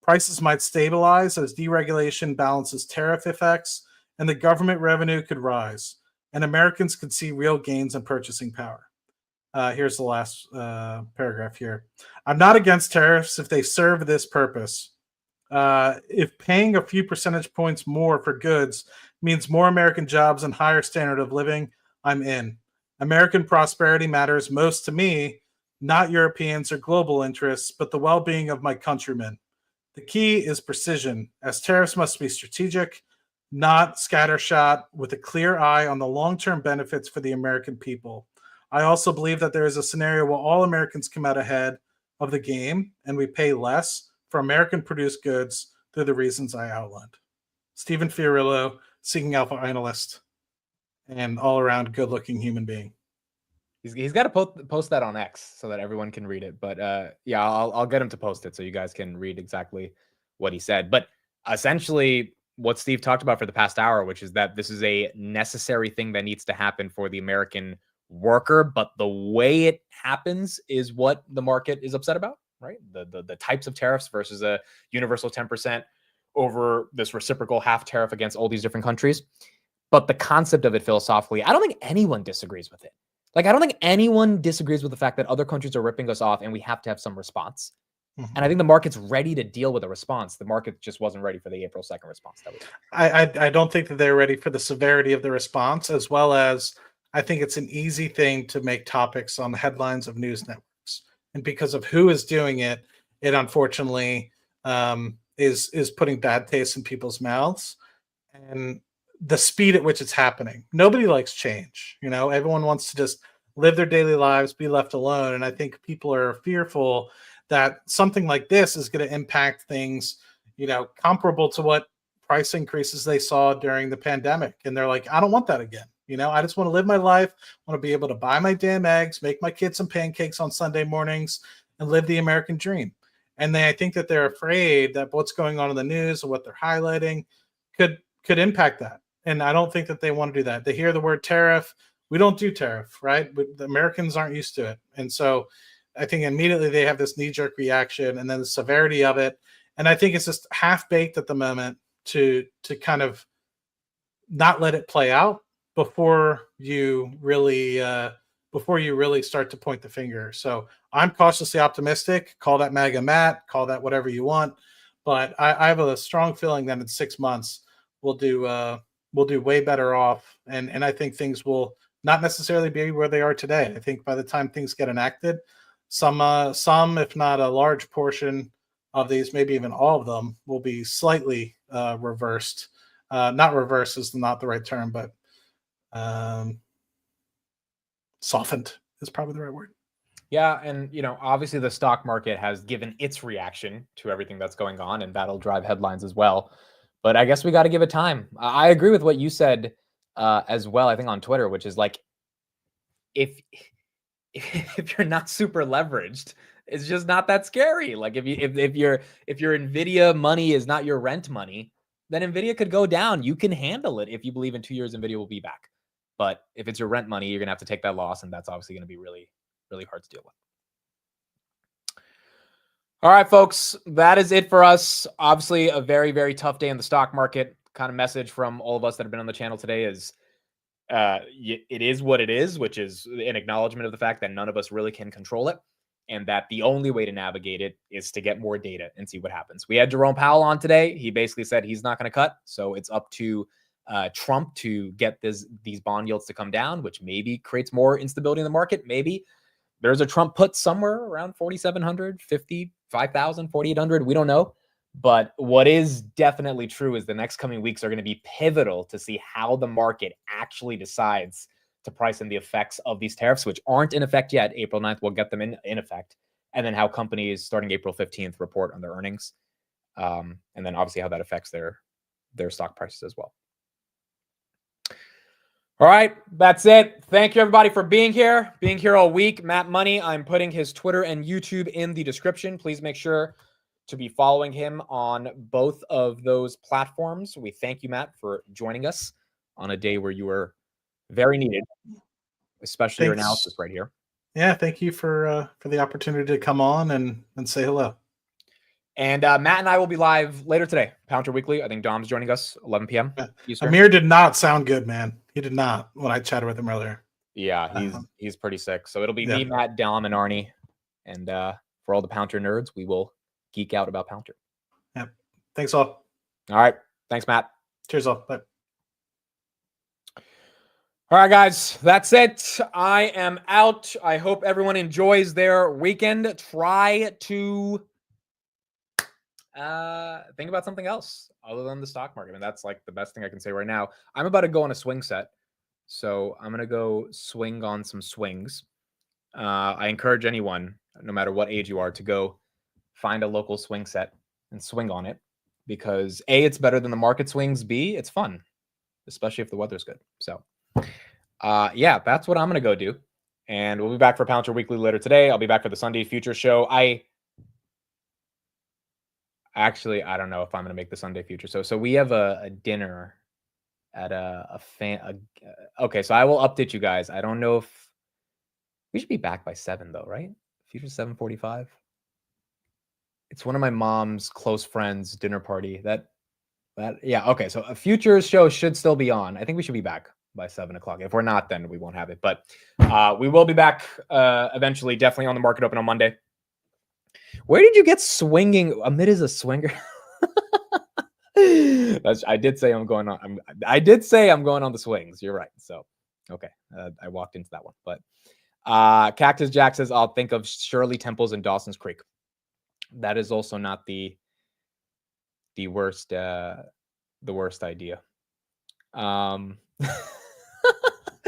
Prices might stabilize as deregulation balances tariff effects, and the government revenue could rise, and Americans could see real gains in purchasing power. Here's the last paragraph here. I'm not against tariffs if they serve this purpose. If paying a few percentage points more for goods means more American jobs and higher standard of living, I'm in. American prosperity matters most to me, not Europeans or global interests, but the well-being of my countrymen. The key is precision, as tariffs must be strategic, not scattershot, with a clear eye on the long-term benefits for the American people. I also believe that there is a scenario where all Americans come out ahead of the game and we pay less for American-produced goods through the reasons I outlined. Stephen Fiorillo, Seeking Alpha analyst, and all-around good-looking human being. He's got to post that on X so that everyone can read it. But yeah, I'll get him to post it so you guys can read exactly what he said. But essentially, what Steve talked about for the past hour, which is that this is a necessary thing that needs to happen for the American worker, but the way it happens is what the market is upset about, right? The types of tariffs versus a universal 10% over this reciprocal half tariff against all these different countries. But the concept of it philosophically, I don't think anyone disagrees with it. Like, I don't think anyone disagrees with the fact that other countries are ripping us off and we have to have some response. Mm-hmm. And I think the market's ready to deal with a response. The market just wasn't ready for the April 2nd response. I don't think that they're ready for the severity of the response, as well as I think it's an easy thing to make topics on the headlines of news networks. And because of who is doing it, it unfortunately is putting bad taste in people's mouths. And the speed at which it's happening. Nobody likes change. You know, everyone wants to just live their daily lives, be left alone. And I think people are fearful that something like this is going to impact things, comparable to what price increases they saw during the pandemic. And they're like, I don't want that again. I just want to live my life. I want to be able to buy my damn eggs, make my kids some pancakes on Sunday mornings, and live the American dream. And I think that they're afraid that what's going on in the news and what they're highlighting could impact that. And I don't think that they want to do that. They hear the word tariff. We don't do tariff, right? But the Americans aren't used to it. And so I think immediately they have this knee-jerk reaction, and then the severity of it. And I think it's just half-baked at the moment to kind of not let it play out before you really start to point the finger. So I'm cautiously optimistic. Call that MAGA Matt, call that whatever you want. But I have a strong feeling that in 6 months we'll do way better off. And I think things will not necessarily be where they are today. I think by the time things get enacted, some, if not a large portion of these, maybe even all of them, will be slightly reversed. Not reversed is not the right term, but softened is probably the right word. Yeah, and obviously the stock market has given its reaction to everything that's going on, and that'll drive headlines as well. But I guess we got to give it time. I agree with what you said as well, I think on Twitter, which is like, if you're not super leveraged, it's just not that scary. Like if your Nvidia money is not your rent money, then Nvidia could go down. You can handle it if you believe in 2 years Nvidia will be back. But if it's your rent money, you're gonna have to take that loss, and that's obviously gonna be really, really hard to deal with. All right, folks, that is it for us. Obviously, a very, very tough day in the stock market. Kind of message from all of us that have been on the channel today is it is what it is, which is an acknowledgement of the fact that none of us really can control it, and that the only way to navigate it is to get more data and see what happens. We had Jerome Powell on today. He basically said he's not going to cut, so it's up to Trump to get these bond yields to come down, which maybe creates more instability in the market. Maybe there's a Trump put somewhere around 4,700, 55,000, 4,800. We don't know. But what is definitely true is the next coming weeks are going to be pivotal to see how the market actually decides to price in the effects of these tariffs, which aren't in effect yet. April 9th, we'll get them in effect. And then how companies starting April 15th report on their earnings. And then obviously how that affects their stock prices as well. All right, that's it. Thank you, everybody, for being here all week. Matt Money, I'm putting his Twitter and YouTube in the description. Please make sure to be following him on both of those platforms. We thank you, Matt, for joining us on a day where you were very needed, especially your analysis right here. Yeah, thank you for the opportunity to come on and say hello. And Matt and I will be live later today, Pouncer Weekly. I think Dom's joining us 11 p.m. Eastern. Amir did not sound good, man. He did not when I chatted with him earlier. Yeah, he's pretty sick. So it'll be me, Matt, Dom, and Arnie. And for all the Pouncer nerds, we will geek out about Pouncer. Yep. Thanks all. All right. Thanks, Matt. Cheers all. Bye. All right, guys, that's it. I am out. I hope everyone enjoys their weekend. Try to think about something else other than the stock market. I mean, that's like the best thing I can say right now. I'm about to go on a swing set. So I'm going to go swing on some swings. I encourage anyone, no matter what age you are, to go find a local swing set and swing on it, because A, it's better than the market swings. B, it's fun, especially if the weather's good. So yeah, that's what I'm going to go do. And we'll be back for Pouncer Weekly later today. I'll be back for the Sunday Future Show. Actually, I don't know if I'm going to make the Sunday Future. So we have a dinner at okay, so I will update you guys. I don't know if we should be back by 7 though, right? Future 7:45. It's one of my mom's close friends' dinner party. Yeah, okay. So a future show should still be on. I think we should be back by 7 o'clock. If we're not, then we won't have it. But we will be back eventually, definitely on the market open on Monday. Where did you get swinging? Amit is a swinger. I did say I'm going on. I did say I'm going on the swings. You're right. So, okay, I walked into that one. But Cactus Jack says I'll think of Shirley Temples and Dawson's Creek. That is also not the worst idea.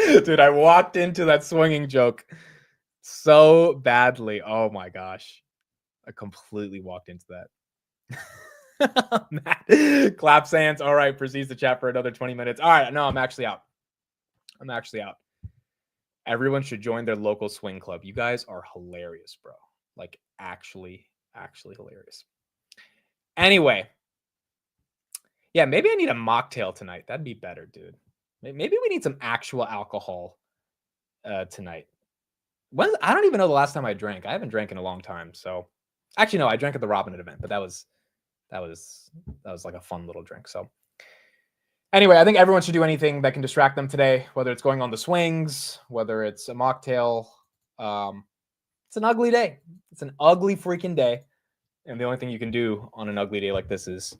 Dude, I walked into that swinging joke so badly. Oh my gosh. I completely walked into that. Matt, clap sands. All right, proceeds to chat for another 20 minutes. All right, no, I'm actually out. Everyone should join their local swing club. You guys are hilarious, bro. Like, actually hilarious. Anyway. Yeah, maybe I need a mocktail tonight. That'd be better, dude. Maybe we need some actual alcohol tonight. I don't even know the last time I drank. I haven't drank in a long time. So, actually, no, I drank at the Robinhood event, but that was like a fun little drink. So, anyway, I think everyone should do anything that can distract them today, whether it's going on the swings, whether it's a mocktail. It's an ugly day. It's an ugly freaking day. And the only thing you can do on an ugly day like this is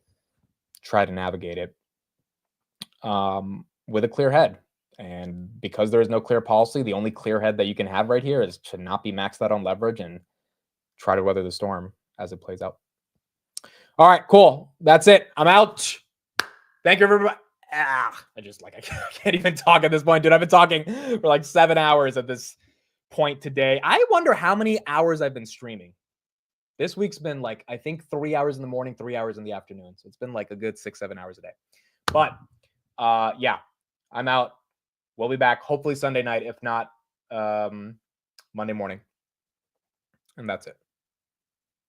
try to navigate it with a clear head. And because there is no clear policy, the only clear head that you can have right here is to not be maxed out on leverage and try to weather the storm as it plays out. All right, cool. That's it. I'm out. Thank you, everybody. I can't even talk at this point, dude. I've been talking for like 7 hours at this point today. I wonder how many hours I've been streaming. This week's been like, I think 3 hours in the morning, 3 hours in the afternoon. So it's been like a good 6-7 hours a day. But yeah, I'm out. We'll be back hopefully Sunday night, if not Monday morning. And that's it.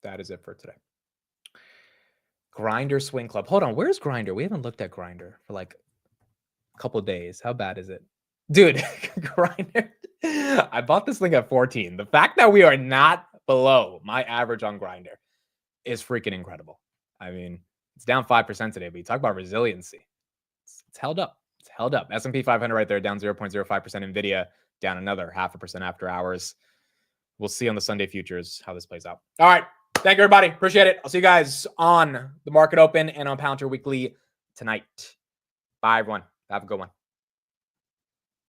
That is it for today. Grinder Swing Club. Hold on, where's Grinder? We haven't looked at Grinder for like a couple of days. How bad is it? Dude, Grinder. I bought this thing at 14. The fact that we are not below my average on Grinder is freaking incredible. I mean, it's down 5% today, but you talk about resiliency. It's held up. It's held up. S&P 500 right there, down 0.05%. NVIDIA down another 0.5% after hours. We'll see on the Sunday futures how this plays out. All right. Thank you, everybody. Appreciate it. I'll see you guys on the Market Open and on Palantir Weekly tonight. Bye, everyone. Have a good one.